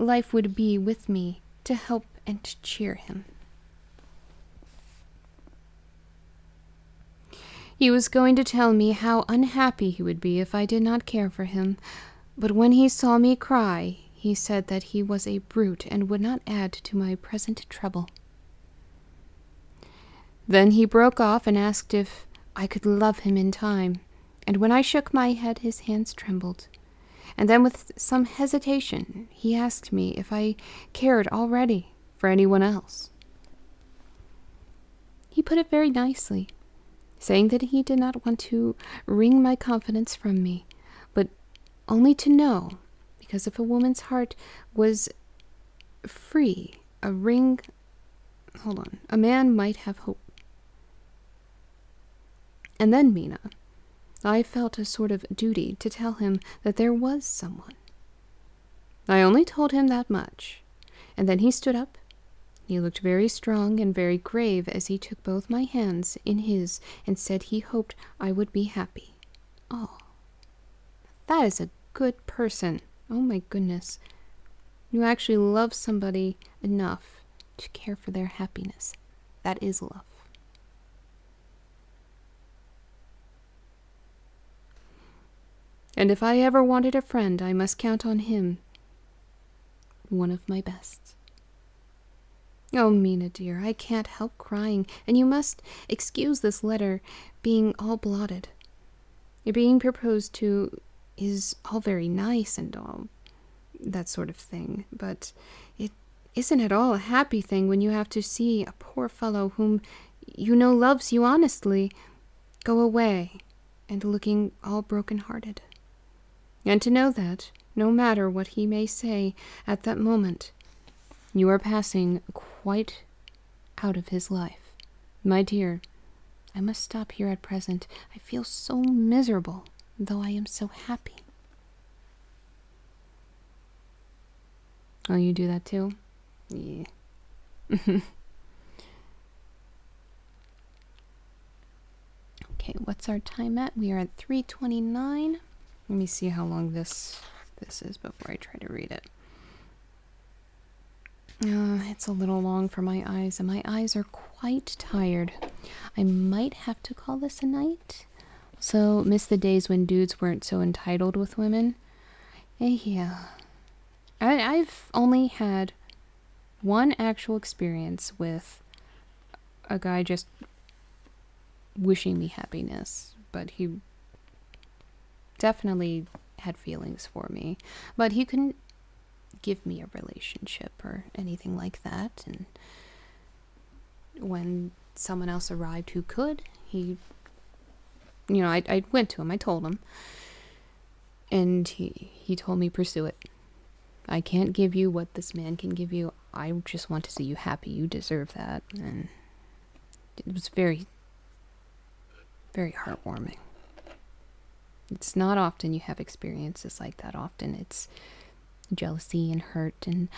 A: life would be with me to help and to cheer him. He was going to tell me how unhappy he would be if I did not care for him, but when he saw me cry, he said that he was a brute and would not add to my present trouble. Then he broke off and asked if I could love him in time, and when I shook my head, his hands trembled. And then with some hesitation, he asked me if I cared already for anyone else. He put it very nicely, saying that he did not want to wring my confidence from me, but only to know, because if a woman's heart was free, a man might have hope. And then, Mina, I felt a sort of duty to tell him that there was someone. I only told him that much, and then he stood up, He looked very strong and very grave as he took both my hands in his and said he hoped I would be happy. Oh, that is a good person. Oh my goodness. You actually love somebody enough to care for their happiness. That is love. And if I ever wanted a friend, I must count on him. One of my best. Oh, Mina dear, I can't help crying, and you must excuse this letter being all blotted. Your being proposed to is all very nice and all that sort of thing, but it isn't at all a happy thing when you have to see a poor fellow whom you know loves you honestly go away and looking all broken-hearted. And to know that, no matter what he may say at that moment, you are passing quite out of his life. My dear, I must stop here at present. I feel so miserable, though I am so happy. Oh, you do that too? Yeah. Okay, what's our time at? We are at 3:29. Let me see how long this is before I try to read it. It's a little long for my eyes, and my eyes are quite tired. I might have to call this a night. So, miss the days when dudes weren't so entitled with women. Yeah. I've only had one actual experience with a guy just wishing me happiness, but he definitely had feelings for me. But he couldn't give me a relationship or anything like that, and when someone else arrived who could, I went to him, I told him, and he told me pursue it. I can't give you what this man can give you. I just want to see you happy. You deserve that. And it was very, very heartwarming. It's not often you have experiences like that. Often it's jealousy and hurt, and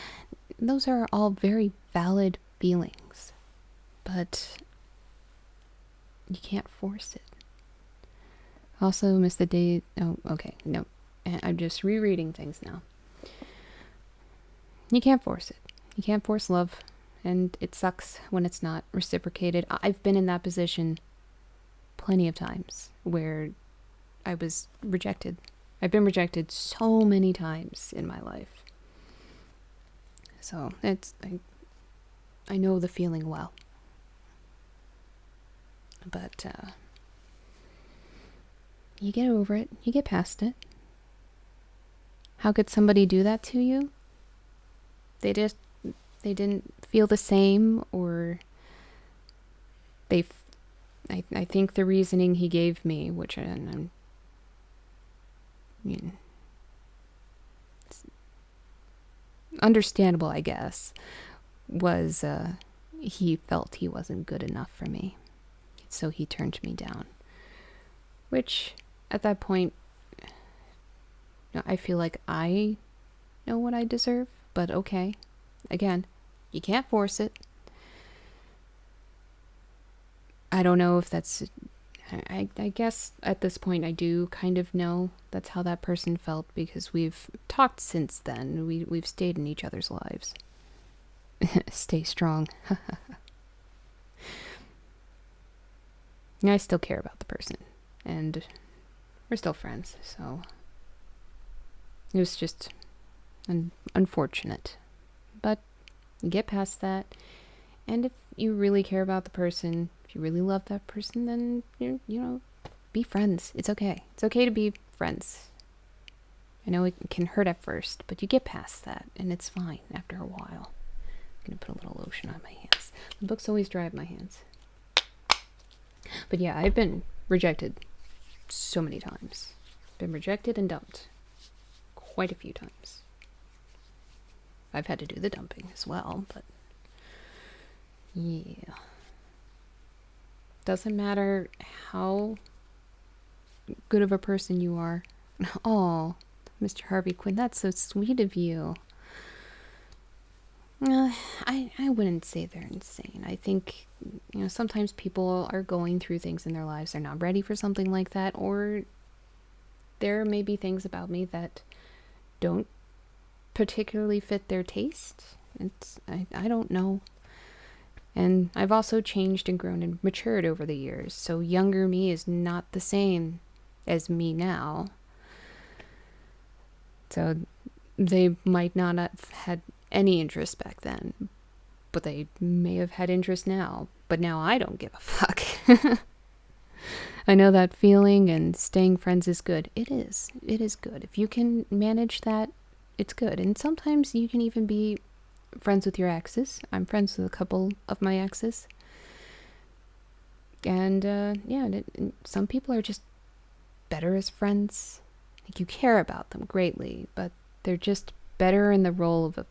A: those are all very valid feelings, but you can't force it. Also, miss the day. Oh, okay, no, I'm just rereading things now. You can't force it. You can't force love, and it sucks when it's not reciprocated. I've been in that position plenty of times where I was rejected. I've been rejected so many times in my life. So I know the feeling well. But you get over it. You get past it. How could somebody do that to you? They didn't feel the same, or I think the reasoning he gave me, which I'm it's understandable, I guess, was he felt he wasn't good enough for me, so he turned me down. Which, at that point, I feel like I know what I deserve, but okay. Again, you can't force it. I don't know if that's... I guess at this point I do kind of know that's how that person felt, because we've talked since then. We've stayed in each other's lives. Stay strong. I still care about the person, and we're still friends, so it was just unfortunate. But you get past that, and if you really care about the person, if you really love that person, then be friends. It's okay. It's okay to be friends. I know it can hurt at first, but you get past that, and it's fine after a while. I'm gonna put a little lotion on my hands. The books always dry up my hands. But yeah, I've been rejected so many times. Been rejected and dumped quite a few times. I've had to do the dumping as well, but yeah. Doesn't matter how good of a person you are. Oh, Mr. Harvey Quinn, that's so sweet of you. I wouldn't say they're insane. I think, sometimes people are going through things in their lives. They're not ready for something like that, or there may be things about me that don't particularly fit their taste. I don't know. And I've also changed and grown and matured over the years. So younger me is not the same as me now. So they might not have had any interest back then, but they may have had interest now. But now I don't give a fuck. I know that feeling, and staying friends is good. It is. It is good. If you can manage that, it's good. And sometimes you can even be friends with your exes. I'm friends with a couple of my exes. And some people are just better as friends. Like, you care about them greatly, but they're just better in the role of a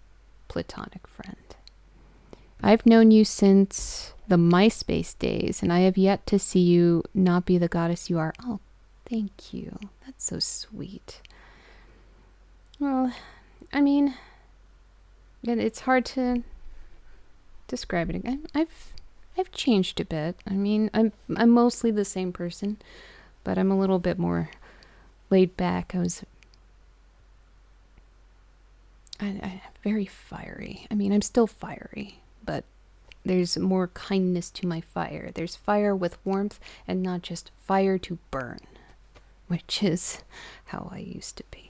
A: platonic friend. I've known you since the MySpace days, and I have yet to see you not be the goddess you are. Oh, thank you. That's so sweet. Well, I mean, it's hard to describe it again. I've changed a bit. I mean, I'm mostly the same person, but I'm a little bit more laid back. I very fiery. I mean, I'm still fiery, but there's more kindness to my fire. There's fire with warmth and not just fire to burn, which is how I used to be.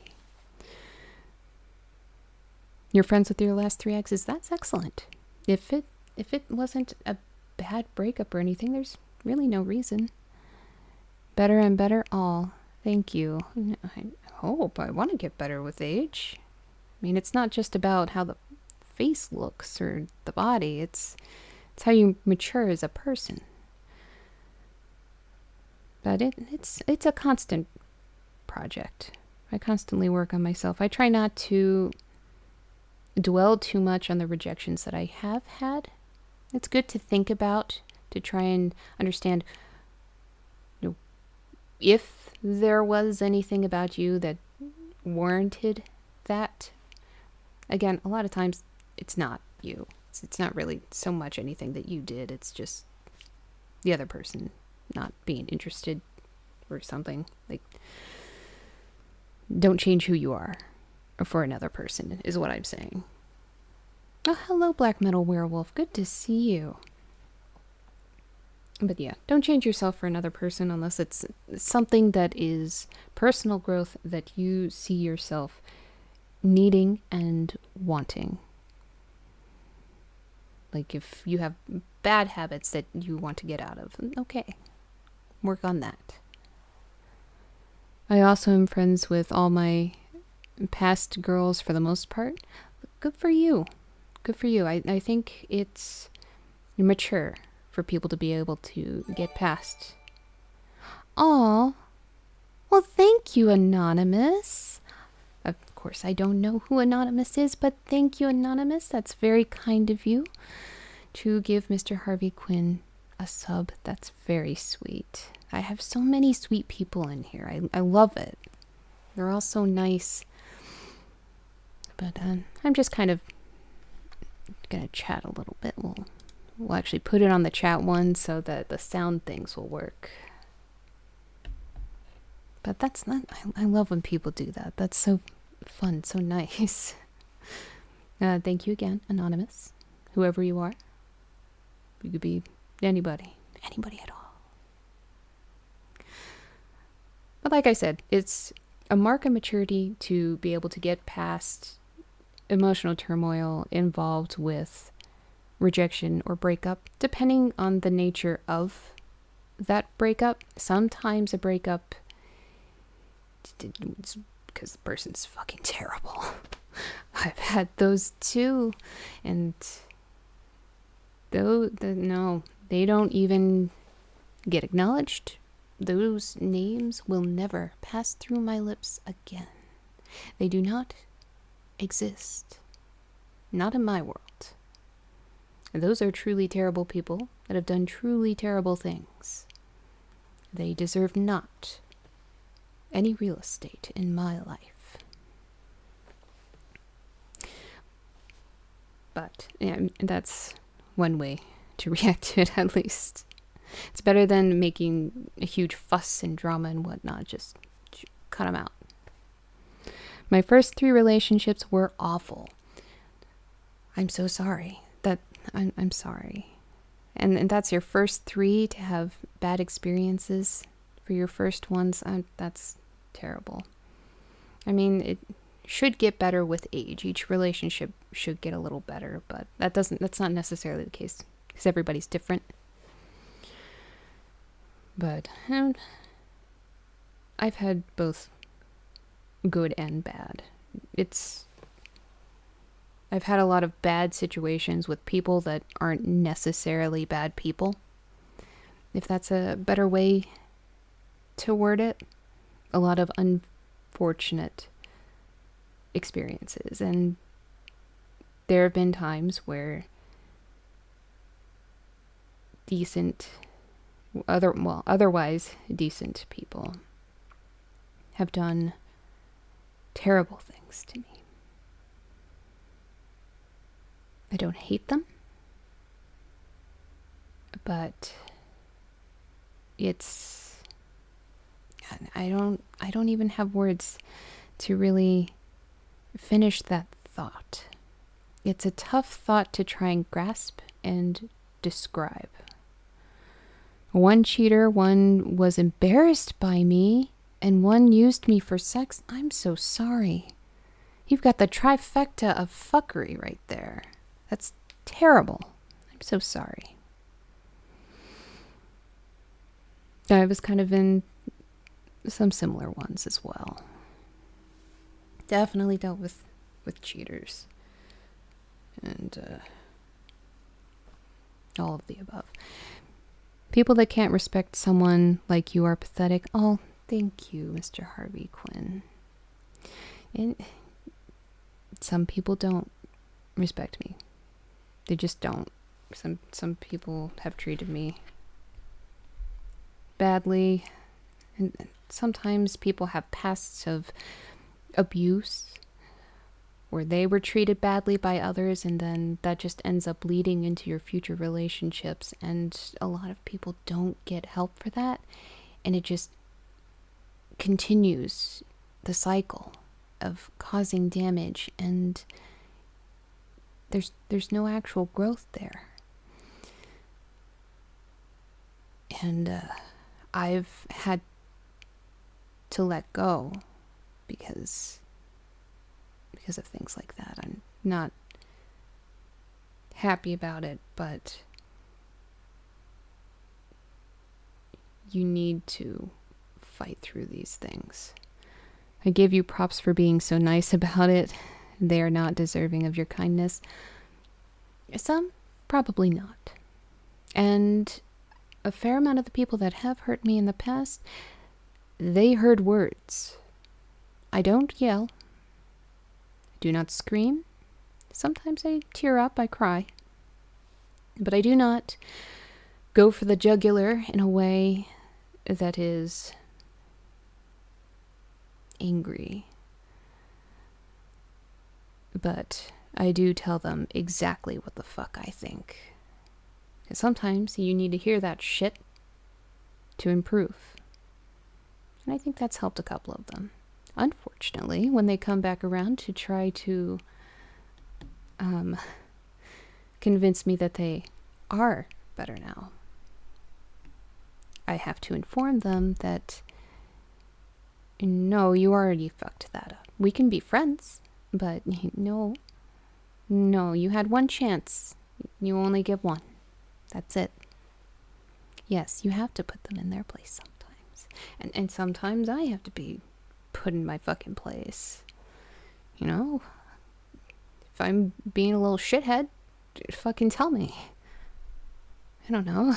A: You're friends with your last 3 exes? That's excellent. If it wasn't a bad breakup or anything, there's really no reason. Better and better all. Thank you. I hope. I want to get better with age. I mean, it's not just about how the face looks or the body. It's how you mature as a person. But it's a constant project. I constantly work on myself. I try not to dwell too much on the rejections that I have had. It's good to think about, to try and understand, if there was anything about you that warranted that. Again, a lot of times it's not you. It's not really so much anything that you did. It's just the other person not being interested or something. Like, don't change who you are for another person, is what I'm saying. Oh, hello, Black Metal Werewolf. Good to see you. But yeah, don't change yourself for another person unless it's something that is personal growth that you see yourself needing and wanting. Like, if you have bad habits that you want to get out of, okay, work on that. I also am friends with all my past girls for the most part. Good for you. Good for you. I think it's mature for people to be able to get past. Aw. Well, thank you, Anonymous. Of course, I don't know who Anonymous is, but thank you, Anonymous. That's very kind of you to give Mr. Harvey Quinn a sub. That's very sweet. I have so many sweet people in here. I love it. They're all so nice. But I'm just kind of going to chat a little bit. We'll actually put it on the chat one so that the sound things will work. But that's not... I love when people do that. That's so fun, so nice. Thank you again, Anonymous. Whoever you are. You could be anybody. Anybody at all. But like I said, it's a mark of maturity to be able to get past emotional turmoil involved with rejection or breakup, depending on the nature of that breakup. Sometimes a breakup, it's because the person's fucking terrible. I've had those too, and no, they don't even get acknowledged. Those names will never pass through my lips again. They do not exist. Not in my world. Those are truly terrible people that have done truly terrible things. They deserve not any real estate in my life. But yeah, that's one way to react to it, at least. It's better than making a huge fuss and drama and whatnot. Just cut them out. My first 3 relationships were awful. I'm so sorry. I'm sorry. And that's your first 3 to have bad experiences for your first ones. That's terrible. I mean, it should get better with age. Each relationship should get a little better, but that's not necessarily the case because everybody's different. But I've had both good and bad. I've had a lot of bad situations with people that aren't necessarily bad people. If that's a better way to word it. A lot of unfortunate experiences. And there have been times where otherwise decent people have done terrible things to me. I don't hate them, but I don't even have words to really finish that thought. It's a tough thought to try and grasp and describe. One cheater, one was embarrassed by me, and one used me for sex. I'm so sorry. You've got the trifecta of fuckery right there. That's terrible. I'm so sorry. I was kind of in some similar ones as well. Definitely dealt with cheaters. And all of the above. People that can't respect someone like you are pathetic. Oh, thank you, Mr. Harvey Quinn. And some people don't respect me. They just don't. Some people have treated me badly. And sometimes people have pasts of abuse where they were treated badly by others, and then that just ends up bleeding into your future relationships. And a lot of people don't get help for that, and it just continues the cycle of causing damage, and there's no actual growth there. And I've had to let go because of things like that. I'm not happy about it, but you need to fight through these things. I give you props for being so nice about it. They are not deserving of your kindness. Some, probably not. And a fair amount of the people that have hurt me in the past, they heard words. I don't yell. Do not scream. Sometimes I tear up, I cry. But I do not go for the jugular in a way that is angry. But I do tell them exactly what the fuck I think. Because sometimes you need to hear that shit to improve. And I think that's helped a couple of them. Unfortunately, when they come back around to try to convince me that they are better now, I have to inform them that no, you already fucked that up. We can be friends, but no, you had one chance. You only get one. That's it. Yes, you have to put them in their place sometimes. And sometimes I have to be put in my fucking place. You know? If I'm being a little shithead, fucking tell me. I don't know.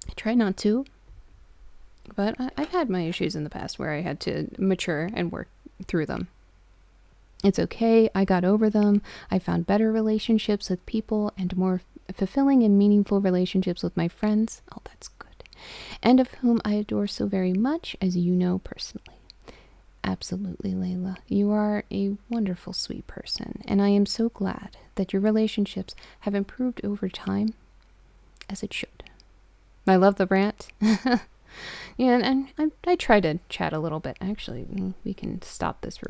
A: I try not to. But I've had my issues in the past where I had to mature and work through them. It's okay. I got over them. I found better relationships with people and more fulfilling and meaningful relationships with my friends. Oh, that's good. And of whom I adore so very much, as you know personally. Absolutely, Layla. You are a wonderful, sweet person, and I am so glad that your relationships have improved over time, as it should. I love the rant. Yeah, and I try to chat a little bit. Actually, we can stop this